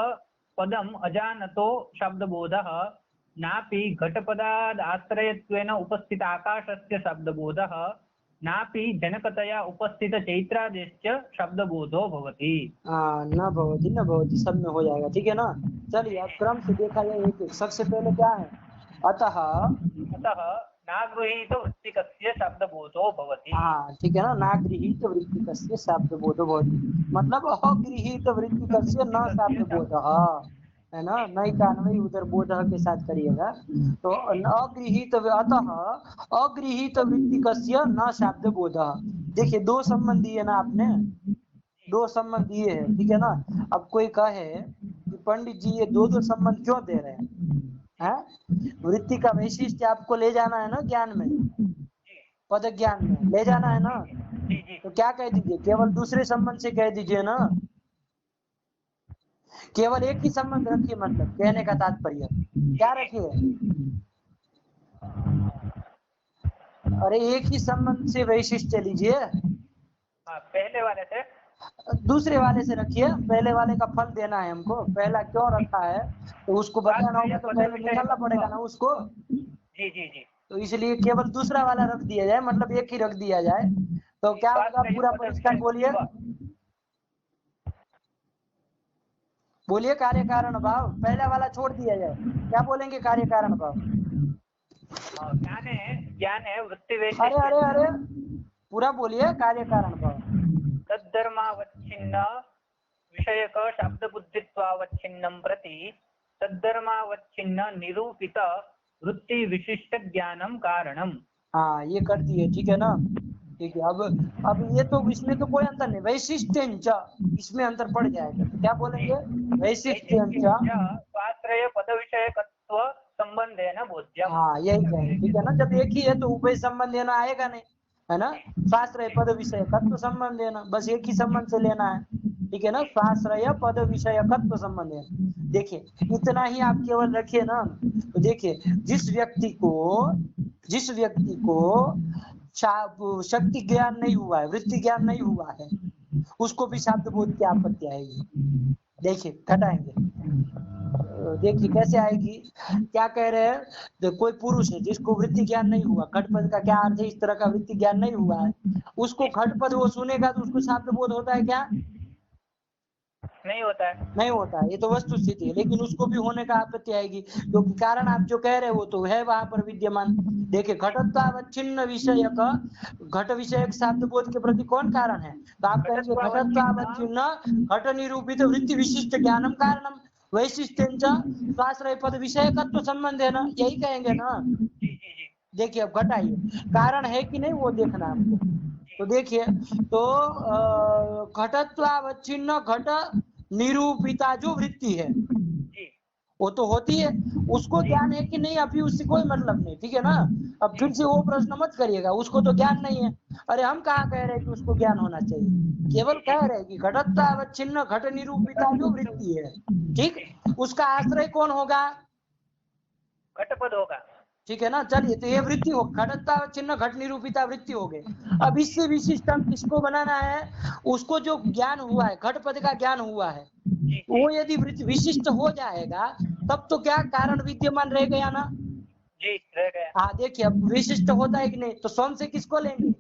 पदम अजानतो शाब्दबोधः नापि घटपदादाश्रयत्वेन उपस्थित आकाशस्य शब्दबोधः नापि जनकतया उपस्थित चैत्रादेश्य शब्दबोधो भवति। न भवति न भवति, सब में हो जाएगा, ठीक है ना। चलिए अब क्रम से देखा जाए, एक एक। सबसे पहले क्या है? अतः नागृहीत वृत्तिकस्य शब्दबोधो भवति। हाँ, ठीक है ना, नागृहीत वृत्तिकस्य शब्दबोधो भवति, मतलब अगृहीत वृत्तिकस्य न शब्दबोधः, है ना, नई का अन्वय उधर बोधः के साथ करिएगा। तो अगृहीत, अतः अगृहीत वृत्तिकस्य न शब्दबोधः, देखिए दो संबंध दिए ना आपने, दो संबंध दिए हैं, ठीक है ना। अब कोई कहे कि पंडित जी ये दो संबंध क्यों दे रहे हैं? वृत्ति का वैशिष्ट्य आपको ले जाना है ना ज्ञान में, पद ज्ञान में ले जाना है ना, तो क्या कह दीजिए, केवल दूसरे संबंध से कह दीजिए ना, केवल एक ही संबंध रखिए, मतलब कहने का तात्पर्य क्या रखिए? अरे एक ही संबंध से वैशिष्ट्य लीजिए, पहले वाले से दूसरे वाले से रखिए, पहले वाले का फल देना है हमको, पहला क्यों रखा है तो उसको बताना होगा, तो पहले निकालना पड़ेगा ना उसको। जी जी जी, तो इसलिए केवल दूसरा वाला रख दिया जाए, मतलब एक ही रख दिया जाए, तो क्या होगा पूरा परिष्कार? बोलिए बोलिए, कार्य कारण भाव, पहला वाला छोड़ दिया जाए, क्या बोलेंगे? कार्य कारण भाव, ज्ञान है वृत्ति वैशिष्ट्य। अरे अरे अरे पूरा बोलिए, कार्य कारण भाव। तद्धर्मावच्छिन्न विषयक शब्द बुद्धित्वावच्छिन्नं प्रति तद्धर्मावच्छिन्न निरूपित वृत्ति विशिष्ट ज्ञानम कारणम। हाँ, ये कर दिए, ठीक है ना, ठीक है। अब ये तो इसमें तो कोई अंतर नहीं, वैशिष्ट्यंच इसमें अंतर पड़ जाएगा, तो क्या बोलेंगे? वैशिष्ट्यंच स्वाश्रय पद विषयकत्व संबंध है ना बोध्यम। हाँ, यही कहेंगे, ठीक है ना। जब एक ही है तो उभय संबंध लेना आएगा नहीं, है ना। स्वाश्रय पद विषयकत्व संबंध लेना, बस एक ही संबंध से लेना है, ठीक है ना। स्वाश्रय पद विषयकत्व संबंध है, देखिए इतना ही आप केवल रखिए ना, तो देखिए जिस व्यक्ति को शक्ति ज्ञान नहीं हुआ है, वृत्ति ज्ञान नहीं हुआ है, उसको भी शब्द बोध की आपत्ति आएगी, देखिए घटाएंगे, देखिए कैसे आएगी, क्या कह रहे हैं, तो कोई पुरुष है जिसको वृत्ति ज्ञान नहीं हुआ, घट पद का क्या अर्थ है, इस तरह का वृत्ति ज्ञान नहीं हुआ है, उसको घट पद वो सुनेगा तो उसको शाब्द बोध होता है क्या? नहीं होता है। नहीं होता है, ये तो वस्तु स्थिति है, लेकिन उसको भी होने का आपत्ति आएगी, क्योंकि कारण आप जो कह रहे हो वो तो है वहां पर विद्यमान। देखिए घटत्वावच्छिन्न विषय का, घट विषयक शाब्द बोध के प्रति कौन कारण है, तो आप कहेंगे घटत्वावच्छिन्न घट निरूपित वृत्ति विशिष्ट ज्ञानम कारणम वैशिष्ट्यंच स्वाश्रय पद विषयकत्व संबंध है ना, यही कहेंगे ना। जी जी जी। देखिए अब घटाइए, कारण है कि नहीं वो देखना आपको। तो देखिए, तो घटत्वावच्छिन्न घट निरूपिता जो वृत्ति है जी वो तो होती है, उसको ज्ञान है कि नहीं अभी उससे कोई मतलब नहीं, ठीक है ना। अब फिर से वो प्रश्न मत करिएगा, उसको तो ज्ञान नहीं है। अरे हम कहाँ कह रहे हैं कि उसको ज्ञान होना चाहिए, केवल कह रहे हैं कि घटत्वावच्छिन्न घट निरूपिता जो वृत्ति है, ठीक, उसका आश्रय कौन होगा, घटपद होगा। ठीक है ना। चलिए, तो ये वृत्ति हो, घटत्वावच्छिन्न घट निरूपिता वृत्ति हो गए। अब इससे विशिष्ट हम किसको बनाना है, उसको जो ज्ञान हुआ है, घट पद का ज्ञान हुआ है, वो यदि विशिष्ट हो जाएगा तब तो क्या कारण विद्यमान रह गया ना। जी रह गया। हाँ देखिए, अब विशिष्ट होता है कि नहीं, तो स्वयं से किसको लेंगे,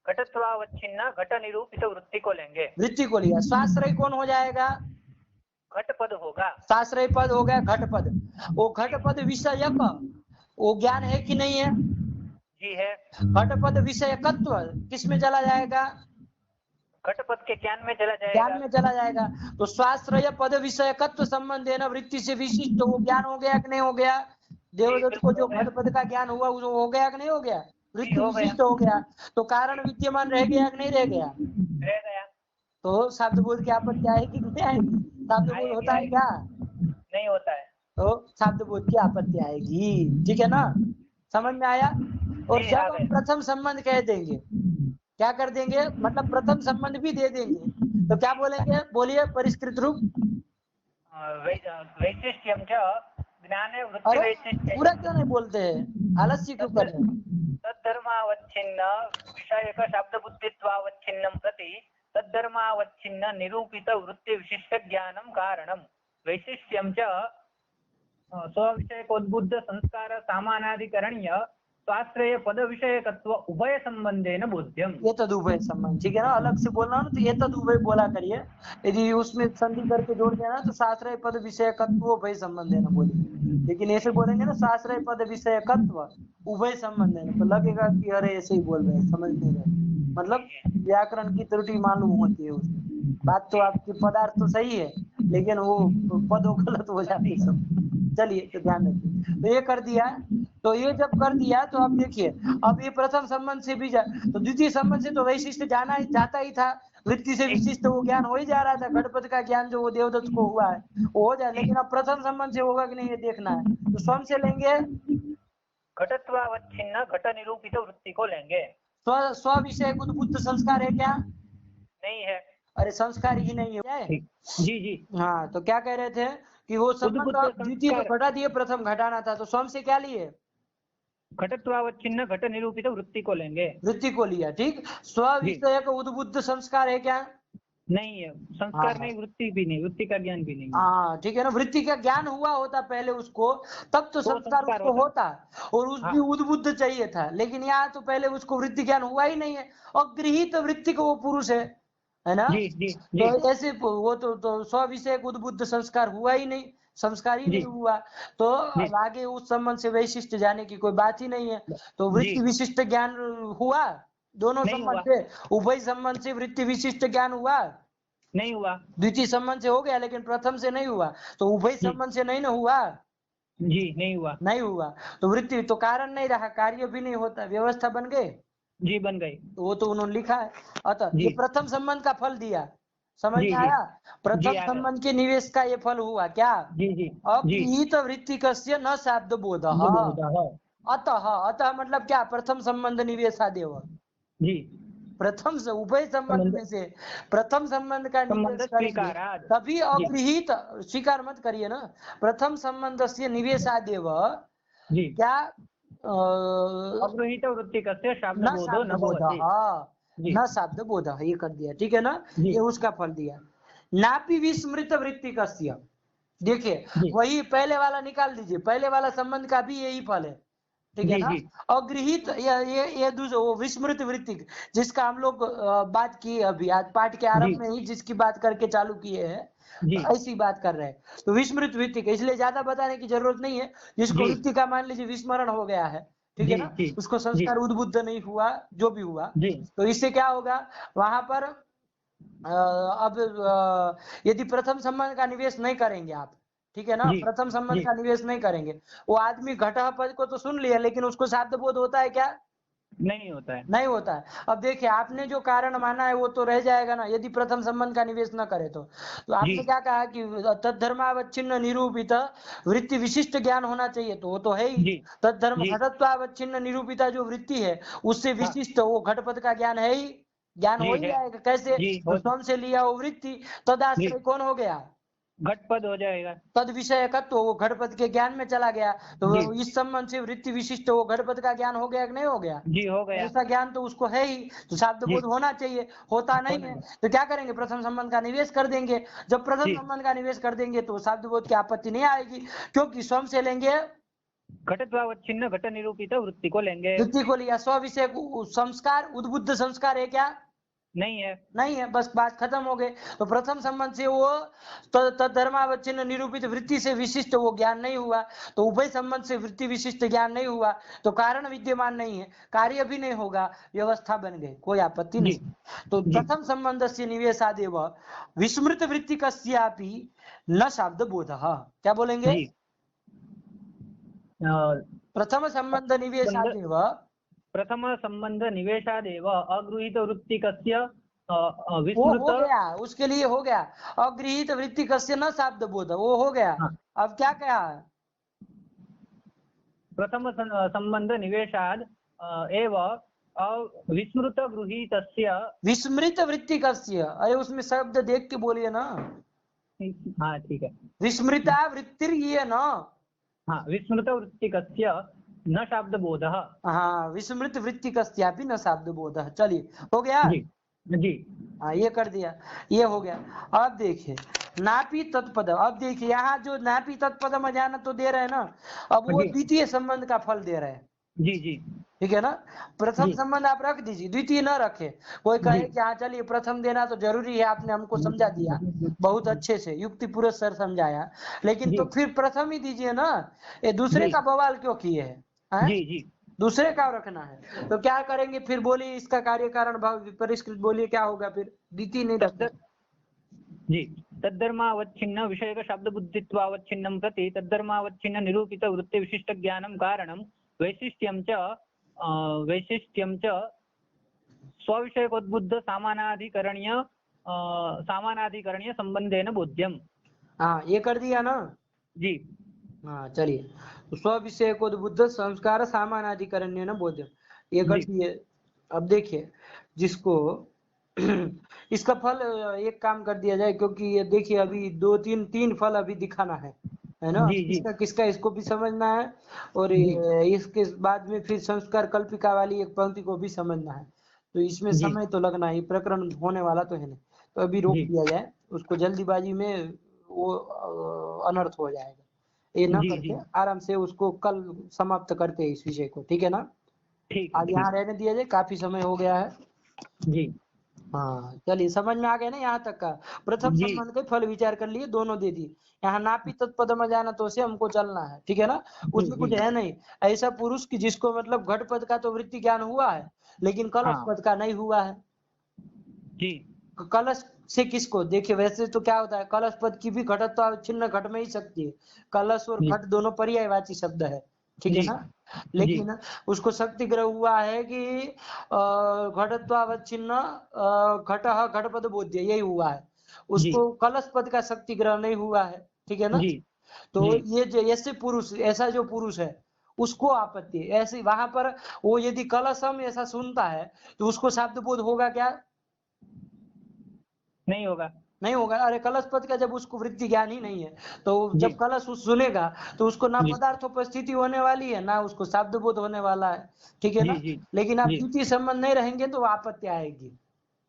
घटत्वावच्छिन्न घट निरूपित वृत्ति को लेंगे, वृत्ति को लिया। स्वाश्रय कौन हो जाएगा, घटपद होगा। स्वाश्रय पद हो गया घट पद। वो घट पद विषयक वो ज्ञान है कि नहीं है, जी है। घट पद विषयकत्व किस में चला जाएगा, घटपद के ज्ञान में चला जाएगा। ज्ञान में चला जाएगा। तो स्वाश्रय पद विषयकत्व संबंध है ना, वृत्ति से विशिष्ट वो ज्ञान हो गया कि नहीं हो गया, देवदत्त को जो घट पद का ज्ञान हुआ वो हो गया कि नहीं हो गया, वृत्ति विशिष्ट हो गया। तो कारण विद्यमान रह गया कि नहीं रह गया, रह गया। तो शब्द बोध की आपत्ति आएगी कि नहीं आएगी, शब्द बोध होता है क्या, नहीं होता है। तो शब्द बोध की आपत्ति आएगी, ठीक है ना, समझ में आया। और जब हम प्रथम संबंध कह देंगे, क्या कर देंगे, मतलब प्रथम संबंध भी दे देंगे, तो क्या बोलेंगे, बोलिए परिष्कृत रूप, वैशिष्ट्यम च ज्ञाने वृत्ति वैशिष्ट्य। पूरा क्यों नहीं बोलते हैं, आलस्य क्यों कर रहे हैं, तद्धर्मावच्छिन्न विषयक शब्द बुद्धित्वावच्छिन्नं प्रति तद्धर्मावच्छिन्न निरूपित वृत्ति विशिष्ट ज्ञानम कारणम वैशिष्ट्यम च स्वविषयकोद्बुद्ध संस्कार सामानाधिकरण्य स्वाश्रय पद विषयकत्व उभय संबंधेन बोध्यम। ये तद उभय संबंध, ठीक है ना, अलग से बोलना ना, तो ये तद उभय बोला करिए, यदि उसमें संधि करके जोड़ देना तो शास्त्रय पद विषयकत्व उभय संबंध है ना बोलिए, लेकिन ऐसे बोलेंगे ना शास्त्रय पद विषयकत्व उभय संबंध है ना, तो लगेगा कि अरे ऐसे ही बोल रहे हैं, समझ नहीं रहे, मतलब व्याकरण की त्रुटि मालूम होती है उसमें। बात तो आपकी पदार्थ तो सही है, लेकिन वो पदों गलत हो जाते हैं सब। चलिए, तो ध्यान रखिए, तो ये कर दिया, तो ये जब कर दिया तो अब देखिए, अब ये प्रथम संबंध से भी तो द्वितीय संबंध से तो वैशिष्ट जाता ही था, वृत्ति से विशिष्ट वो ज्ञान हो ही जा रहा था, घटपद का ज्ञान जो वो देवदत्त को हुआ है वो हो जाए, लेकिन अब प्रथम संबंध से होगा कि नहीं ये देखना है, तो स्वयं से लेंगे, घटत्वावच्छिन्न घट निरूपित वृत्ति को लेंगे। स्व विषय उद्बुद्ध संस्कार है क्या, नहीं है। अरे संस्कार ही नहीं है, जी जी। हाँ, तो क्या कह रहे थे कि वो संबंध द्वितीय को घटा दिए, प्रथम घटाना था, तो स्वयं से क्या लिए, घटत्वावच्छिन्न घट निरूपित वृत्ति को लेंगे, वृत्ति को लिया, ठीक। स्व विषय का उद्बुद्ध संस्कार है क्या, नहीं है, संस्कार नहीं, वृत्ति भी नहीं, वृत्ति का ज्ञान भी नहीं। हाँ ठीक है ना, वृत्ति का ज्ञान हुआ होता पहले उसको, तब तो संस्कार उसको होता, और उसकी उद्बुद्ध चाहिए था, लेकिन यहाँ तो पहले उसको वृत्ति ज्ञान हुआ ही नहीं है, और गृहीत वृत्ति को वो पुरुष है ना, जी, जी, जी। तो ऐसे वो तो स्व विषय उद्बुद्ध संस्कार हुआ ही नहीं, संस्कार ही नहीं हुआ, तो आगे उस संबंध से वैशिष्ट जाने की कोई बात ही नहीं है, तो वृत्ति विशिष्ट ज्ञान हुआ दोनों संबंध से, उभय संबंध से वृत्ति विशिष्ट ज्ञान हुआ नहीं हुआ, द्वितीय संबंध से हो गया, लेकिन प्रथम से नहीं हुआ, तो उभय संबंध से नहीं ना हुआ, जी नहीं हुआ, तो वृत्ति तो कारण नहीं रहा, कार्य भी नहीं होता, व्यवस्था बन गए, जी बन गई, वो तो उन्होंने लिखा है। अतः ये प्रथम संबंध का फल दिया, समझ में आया, प्रथम संबंध के निवेश का ये फल हुआ क्या, अपीत वृत्तिकस्य न शाब्द बोध, अतः मतलब क्या, प्रथम संबंध निवेशादेव, जी प्रथम से उभय संबंध में से प्रथम संबंध का निवेश करेंगे तभी अगृहीत, स्वीकार मत करिए ना, प्रथम संबंध से निवेशादेव क्या अगृहीत वृत्तिकस्य शाब्द बोधो न भवति, न शाब्द बोध, ये कर दिया, ठीक है ना, ये उसका फल दिया। नापि विस्मृत वृत्ति कस्य। देखिए जी वही पहले वाला निकाल दीजिए, पहले वाला संबंध का भी यही फल है, ठीक है जी ना। जी अगृहित ये दूसरा वो विस्मृत वृत्ति जिसका हम लोग बात की अभी आज पाठ के जी आरंभ में ही, जिसकी बात करके चालू किए हैं, जी तो ऐसी बात कर रहे हैं। तो विस्मृत वृत्ति, इसलिए ज्यादा बताने की जरूरत नहीं है। जिसको जी वृत्ति का मान लीजिए विस्मरण हो गया है, ठीक है जी ना, जी उसको जी संस्कार उद्बुद्ध नहीं हुआ, जो भी हुआ, जी तो इससे क्या होगा वहां पर अब यदि प्रथम संबंध का निवेश नहीं करेंगे आप, ठीक है ना, जी प्रथम संबंध जी का निवेश नहीं करेंगे, वो आदमी घटः पद को तो सुन लिया, लेकिन उसको शाब्द बोध होता है क्या? नहीं होता है। नहीं होता है। अब देखिए आपने जो कारण माना है वो तो रह जाएगा ना, यदि प्रथम संबंध का निवेश न करे तो जी आपने क्या कहा कि तद्धर्मावच्छिन्न निरूपित वृत्ति विशिष्ट ज्ञान होना चाहिए, तो वो तो है ही। जी तद्धर्म जी घटत्वावच्छिन्न निरूपिता जो वृत्ति है उससे हाँ विशिष्ट वो घटपद का ज्ञान है ही, ज्ञान जी हो ही है जाएगा। कैसे? जी तो हो स्वयं से लिया वो वृत्ति, जी तदाश्रय कौन हो गया? घटपद हो जाएगा। तद विषयकत्व, वो घटपद के ज्ञान में चला गया, तो जी वो इस संबंध से वृत्ति विशिष्ट वो घटपद का ज्ञान हो गया कि नहीं हो गया? जी हो गया। ऐसा ज्ञान तो उसको है ही, तो शाब्द जी बोध होना चाहिए, होता नहीं होना है। है। तो क्या करेंगे? प्रथम संबंध का निवेश कर देंगे। जब प्रथम जी संबंध का निवेश कर देंगे तो शाब्द बोध की आपत्ति नहीं आएगी, क्योंकि स्वयं से लेंगे, घटत्वावच्छिन्न घट निरूपित वृत्ति को लेंगे। वृत्ति को लिया, स्व विषय को, संस्कार उद्बुद्ध संस्कार है क्या? नहीं है। नहीं है, बस बात खत्म हो गई। तो प्रथम संबंध से वो तद्धर्मावच्छिन्न निरूपित वृत्ति से विशिष्ट वो ज्ञान नहीं हुआ, तो उभय संबंध से वृत्ति विशिष्ट ज्ञान नहीं हुआ, तो कारण विद्यमान नहीं है, कार्य भी नहीं होगा, व्यवस्था बन गई, कोई आपत्ति जी नहीं। तो जी प्रथम संबंध से निवेशादेव विस्मृत वृत्ति कस्यापि न शाब्द बोध। क्या बोलेंगे? जी अ, प्रथम संबंध संबंध निवेशादेव, प्रथम संबंध निवेशादेव अगृहीत वृत्ति कस्य वो विस्मृत। हो गया, उसके लिए हो गया। अगृहीत वृत्ति कस्य न शाब्द बोध, वो हो गया। हाँ अब क्या कहा? प्रथम संबंध निवेशाद एव विस्मृत गृहीतस्य। विस्मृत वृत्ति कस्य, अरे उसमें शब्द देख के बोलिए ना। हाँ ठीक है। विस्मृता वृत्तिर ये ना। हाँ विस्मृत वृत्ति कस्य न शाब्द बोध। हाँ, विस्मृत वृत्ति कस्यापि न शाब्द बोध। चलिए हो गया। जी जी हाँ ये कर दिया, ये हो गया। अब देखिए नापी तत्पद, अब देखिए यहाँ जो नापी तत्पद अजान तो दे रहे हैं ना, अब वो जी द्वितीय संबंध का फल दे रहे हैं, जी जी ठीक है ना। प्रथम जी संबंध आप रख दीजिए, द्वितीय न रखे। कोई कहे जी कि हाँ चलिए प्रथम देना तो जरूरी है, आपने हमको समझा दिया बहुत अच्छे से, युक्ति पूरे सर समझाया, लेकिन तो जी फिर प्रथम ही दीजिए ना, ये दूसरे जी का बवाल क्यों किए हैं? जी जी दूसरे का रखना है तो क्या करेंगे फिर? बोलिए इसका कार्य कारण भाव परिष्कृत, बोलिए क्या होगा फिर? द्वितीय नहीं रखना। जी तद्धर्मावच्छिन्न विषयक शब्द बुद्धित्वावच्छिन्नं प्रति तद्धर्मावच्छिन्न निरूपित वृत्ति विशिष्ट ज्ञानं कारणं वैशिष्ट्यं च स्वविषयकोद्बुद्ध सामानाधिकरणीय संबंधेन बोध्यम। हाँ ये कर दिया ना। जी हाँ चलिए, तो स्व विषय को बुद्ध संस्कार सामानाधिकरण्य न बोध, ये कर जी दिए। अब देखिए जिसको इसका फल एक काम कर दिया जाए, क्योंकि ये देखिए अभी दो तीन फल अभी दिखाना है ना, जी जी किसका किसका इसको भी समझना है, और जी इसके बाद में फिर संस्कार कल्पिका वाली एक पंक्ति को भी समझना है। तो इसमें जी समय तो लगना ही, प्रकरण होने वाला तो है नहीं, तो अभी रोक जी दिया जाए उसको, जल्दीबाजी में वो अनर्थ हो जाएगा। ये ना जी करके जी आराम से उसको कल समाप्त करते हैं इस विषय को, ठीक है ना। ठीक है आज यहाँ ठीक। रहने दिया जाए, काफी समय हो गया है। जी हाँ चलिए समझ में आ गया ना यहाँ तक का। प्रथम जी संबंध के फल विचार कर लिए, दोनों दे दिए। यहाँ नापी तत्पद में जाना तो से हमको चलना है, ठीक है ना। जी उसमें कुछ जी है नहीं ऐसा पुरुष की जिसको मतलब घट पद का तो वृत्ति ज्ञान हुआ है, लेकिन कलश हाँ पद का नहीं हुआ है। जी कलश से किसको? देखिए वैसे तो क्या होता है, कलश पद की भी घटत्व छिन्न घट में ही शक्ति है। कलश और जी घट दोनों पर्यायवाची शब्द है, ठीक है जी ना। जी लेकिन उसको शक्ति ग्रह हुआ है कि घटत्वावच्छिन्न घटः घटपद बोध्य, यही हुआ है। जी उसको कलश पद का शक्ति ग्रह नहीं हुआ है, ठीक है ना। जी तो जी ये जो ऐसे पुरुष, ऐसा जो पुरुष है उसको आपत्ति है। ऐसे वहां पर वो यदि कलशम ऐसा सुनता है तो उसको शाब्द बोध होगा क्या? नहीं होगा। नहीं होगा। अरे कलश पद का जब उसको वृत्ति ज्ञान ही नहीं है, तो जी जब कलश उस सुनेगा तो उसको ना जी पदार्थोपस्थिति होने वाली है, ना उसको शब्द बोध होने वाला है, ठीक है जी ना। जी लेकिन आप जी द्वितीय संबंध नहीं रहेंगे तो आपत्ति आएगी।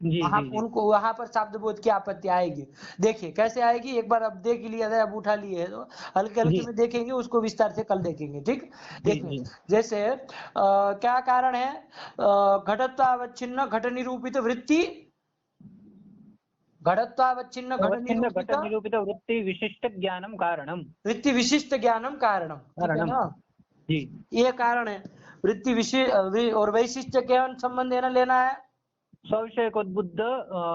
जी वहां जी जी उनको वहां पर शब्द बोध की आपत्ति आएगी। देखिए कैसे आएगी, एक बार अब देख लिया जाए, अब उठा लिए है तो हल्के हल्के जी में देखेंगे, उसको विस्तार से कल देखेंगे। ठीक, जी देखिए जी जैसे क्या कारण है, घटत्वावच्छिन्न घट निरूपित वृत्ति, घटत्वावच्छिन्न घट अवच्छिन्न घट निरूपित निरूपित वृत्ति विशिष्ट ज्ञानम कारणम वृत्ति विशिष्ट ज्ञानम कारणम, ठीक है कारणम। ना, जी ये कारण है। वृत्ति विशिष्ट और वैशिष्ट क्या संबंध है ना लेना है, सविषयकोद्बुद्ध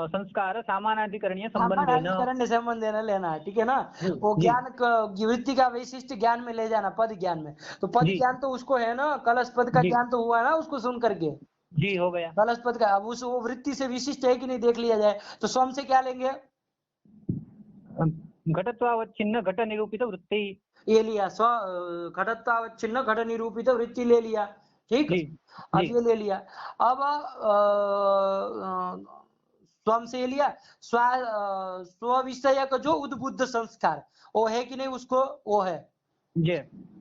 संस्कार सामानाधिकरणीय संबंध है न। सामानाधिकरण संबंध देना लेना है, ठीक है ना। जी वो जी ज्ञान वृत्ति का वैशिष्ट ज्ञान में ले जाना, पद ज्ञान में। तो पद जी ज्ञान तो उसको है ना, कलश पद का जी ज्ञान तो हुआ ना उसको सुन करके, जी हो गया। कलश पद का। अब उस वो वृत्ति से विशिष्ट है कि नहीं देख लिया जाए, तो स्वयं से क्या लेंगे, घटत्वावच्छिन्न घट निरूपित वृत्ति। ये लिया स्व घटत्वावच्छिन्न घट निरूपित वृत्ति ले लिया, ठीक। जी अब जी ये ले लिया, अब स्वयं से ये लिया, स्व विषय का जो उद्बुद्ध संस्कार वो है कि नहीं, उसको वो है जी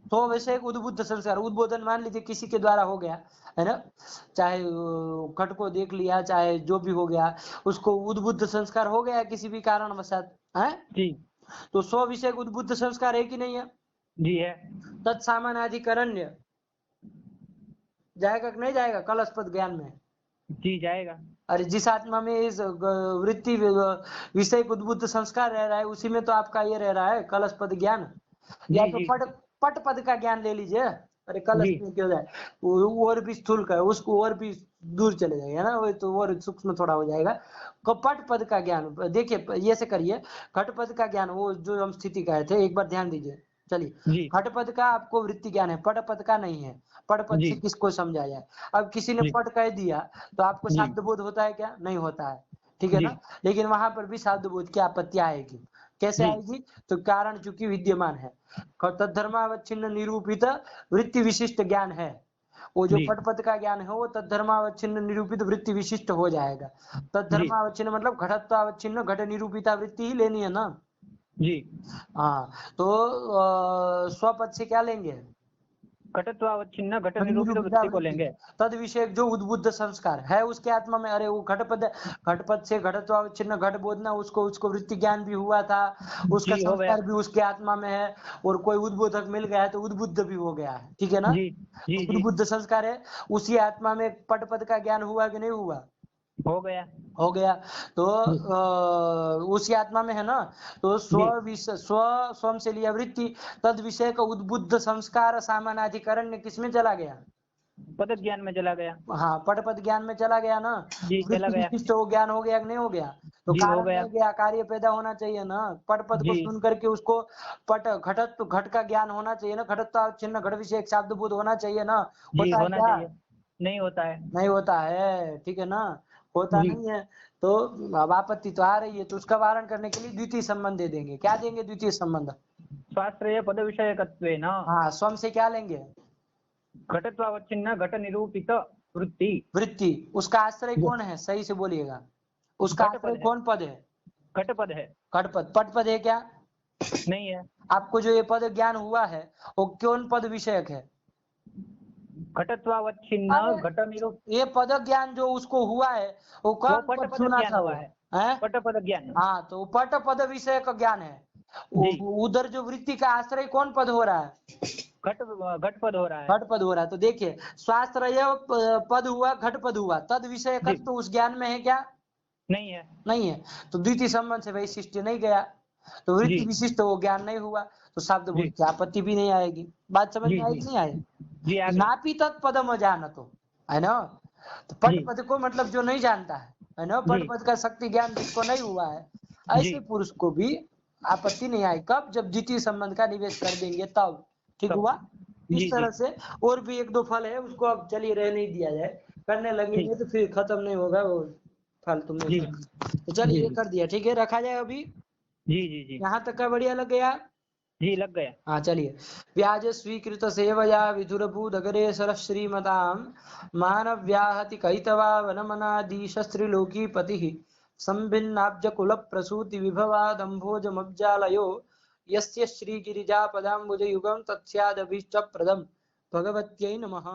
तो वैसे एक उद्बुद्ध संस्कार, उद्बोधन मान लीजिए किसी के द्वारा हो गया है ना, चाहे घट को देख लिया, चाहे जो भी हो गया, उसको उद्बुद्ध संस्कार हो गया किसी भी कारणवशात है, जी तो स्व विषय उद्बुद्ध संस्कार है कि नहीं है, जी है। तत्सामानाधिकरण्य जाएगा कि नहीं जाएगा कलश पद ज्ञान में। जी जाएगा। अरे जिस आत्मा में इस वृत्ति विषय उद्बुद्ध संस्कार रह रहा है, उसी में तो आपका ये रह रहा है कलश पद ज्ञान, या जी तो जी पट पद का ज्ञान ले लीजिए। अरे कलश जी में क्यों जाए, वो और भी स्थूल का है, उसको और भी दूर चले जाएगा ना, वो तो और सूक्ष्म थोड़ा हो जाएगा। पट पद का ज्ञान देखिए, ये से करिए, घट पद का ज्ञान वो जो हम स्थिति कहे थे, एक बार ध्यान दीजिए। चलिए, जी घट पद का आपको वृत्ति ज्ञान है, पट पद का नहीं है। पट पद जी से किसको समझा जाए, अब किसी ने जी पट कह दिया तो आपको जी शब्द बोध होता है क्या, नहीं होता है, ठीक है जी ना। लेकिन वहां पर भी शब्द बोध की आपत्ति आएगी, कैसे जी आएगी, तो कारण चूंकि विद्यमान है, तद्धर्मावच्छिन्न निरूपित वृत्ति विशिष्ट ज्ञान है, वो जो जी पटपद का ज्ञान है वो तद्धर्मावच्छिन्न निरूपित वृत्ति विशिष्ट हो जाएगा। जी तद्धर्मावच्छिन्न मतलब घटत्वावच्छिन्न घट निरूपिता वृत्ति ही लेनी है ना। जी हाँ, तो स्वपद से क्या लेंगे, घटत्वावच्छिन्न घट घट निरूपित निरूपिता वृत्ति को वृत्ति, लेंगे। तद विषय जो उद्बुद्ध संस्कार है उसके आत्मा में, अरे वो घटपद से घटत्वावच्छिन्न घट बोधना, उसको उसको वृत्ति ज्ञान भी हुआ था, उसका जी हो गया। संस्कार भी उसके आत्मा में है, और कोई उद्बोधक मिल गया है तो उद्बुद्ध भी हो गया है, ठीक है ना। जी जी जी उद्बुद्ध संस्कार है, उसी आत्मा में पटपद का ज्ञान हुआ कि नहीं हुआ, हो गया। हो गया। तो जी उसी आत्मा में है ना, तो जी स्वयं से लिया वृत्ति, तद विषय का उद्बुद्ध संस्कार सामानाधिकरण किसमें चला गया, पद ज्ञान में चला गया। हाँ पटपद ज्ञान में चला गया ना। जी चला वृत्ति गया। विशिष्ट वो ज्ञान हो गया कि नहीं हो गया, तो जी हो कारण गया। नहीं गया, कार्य पैदा होना चाहिए ना। पटपद को जी सुन करके उसको पट घटत घट का ज्ञान होना चाहिए ना, घटत्व चिन्ह घट विषय शब्द बोध होना चाहिए ना, जी होता है होना क्या, चाहिए। नहीं होता है। नहीं होता है, ठीक है ना, होता जी नहीं है। तो अब आपत्ति तो आ रही है, तो उसका वारण करने के लिए द्वितीय संबंध दे देंगे, क्या देंगे द्वितीय संबंध, स्वाश्रय पद विषयकत्वेन हाँ स्वयं से क्या लेंगे, घटत्वावच्छिन्न घट निरूपित वृत्ति। वृत्ति, उसका आश्रय कौन है, सही से बोलिएगा, उसका घट आश्रय पद है। कौन पद है, घट पद है। घटपद, पटपद है क्या, नहीं है। आपको जो ये पद ज्ञान हुआ है वो कौन पद विषयक है, घटत्वावच्छिन्न अरे घट निरूप ये पद ज्ञान जो उसको हुआ है वो वो कौन पट पद पद सुना ज्ञान था हुआ वो है। है, पट पद ज्ञान। हाँ तो पट पद विषय का ज्ञान है। जी उधर जो वृत्ति का आश्रय कौन पद हो रहा है, घट पद हो रहा है। घट पद हो रहा है। तो देखिए स्वाश्रय पद हुआ, घट पद हुआ, तद विषय जी तो उस ज्ञान में है क्या, नहीं है। नहीं है। तो द्वितीय संबंध से वैशिष्ट नहीं गया, तो वृत्ति जी विशिष्ट वो ज्ञान नहीं हुआ, तो शब्द बोध जी की आपत्ति भी नहीं आएगी। बात समझ जी में आई जी कि नहीं आई, जी आगे। नापी तत्पदम अजानतो, है ना। तो जी पट पद को मतलब जो नहीं जानता है ना, जी पट पद का शक्ति ज्ञान जिसको नहीं हुआ है, जी ऐसे पुरुष को भी आपत्ति नहीं आई, कब, जब द्वितीय संबंध का निवेश कर देंगे तब, ठीक सब। हुआ। इस जी जी तरह से और भी एक दो फल है, उसको अब चलिए रह नहीं दिया जाए, करने लगेंगे ठीक। तो फिर खत्म नहीं होगा वो फल तुमने जी तो जी चलिए ये जी कर दिया, ठीक है, रखा जाए अभी, जी जी जी यहाँ तक का बढ़िया लग गया। जी लग गया। हाँ चलिए, व्याज स्वीकृत सेवया विधुरभूदगरे सरः श्रीमतां मानव्याहति कैतवा वनमनादि शस्त्रिलोकी पतिः संभिन्नाब्ज कुल प्रसूति विभवादम्भोजमब्जालयो यस्य श्रीगिरिजापदाम्बुजयुगं तत्स्यादभीष्टप्रदम् भगवत्यै नमः।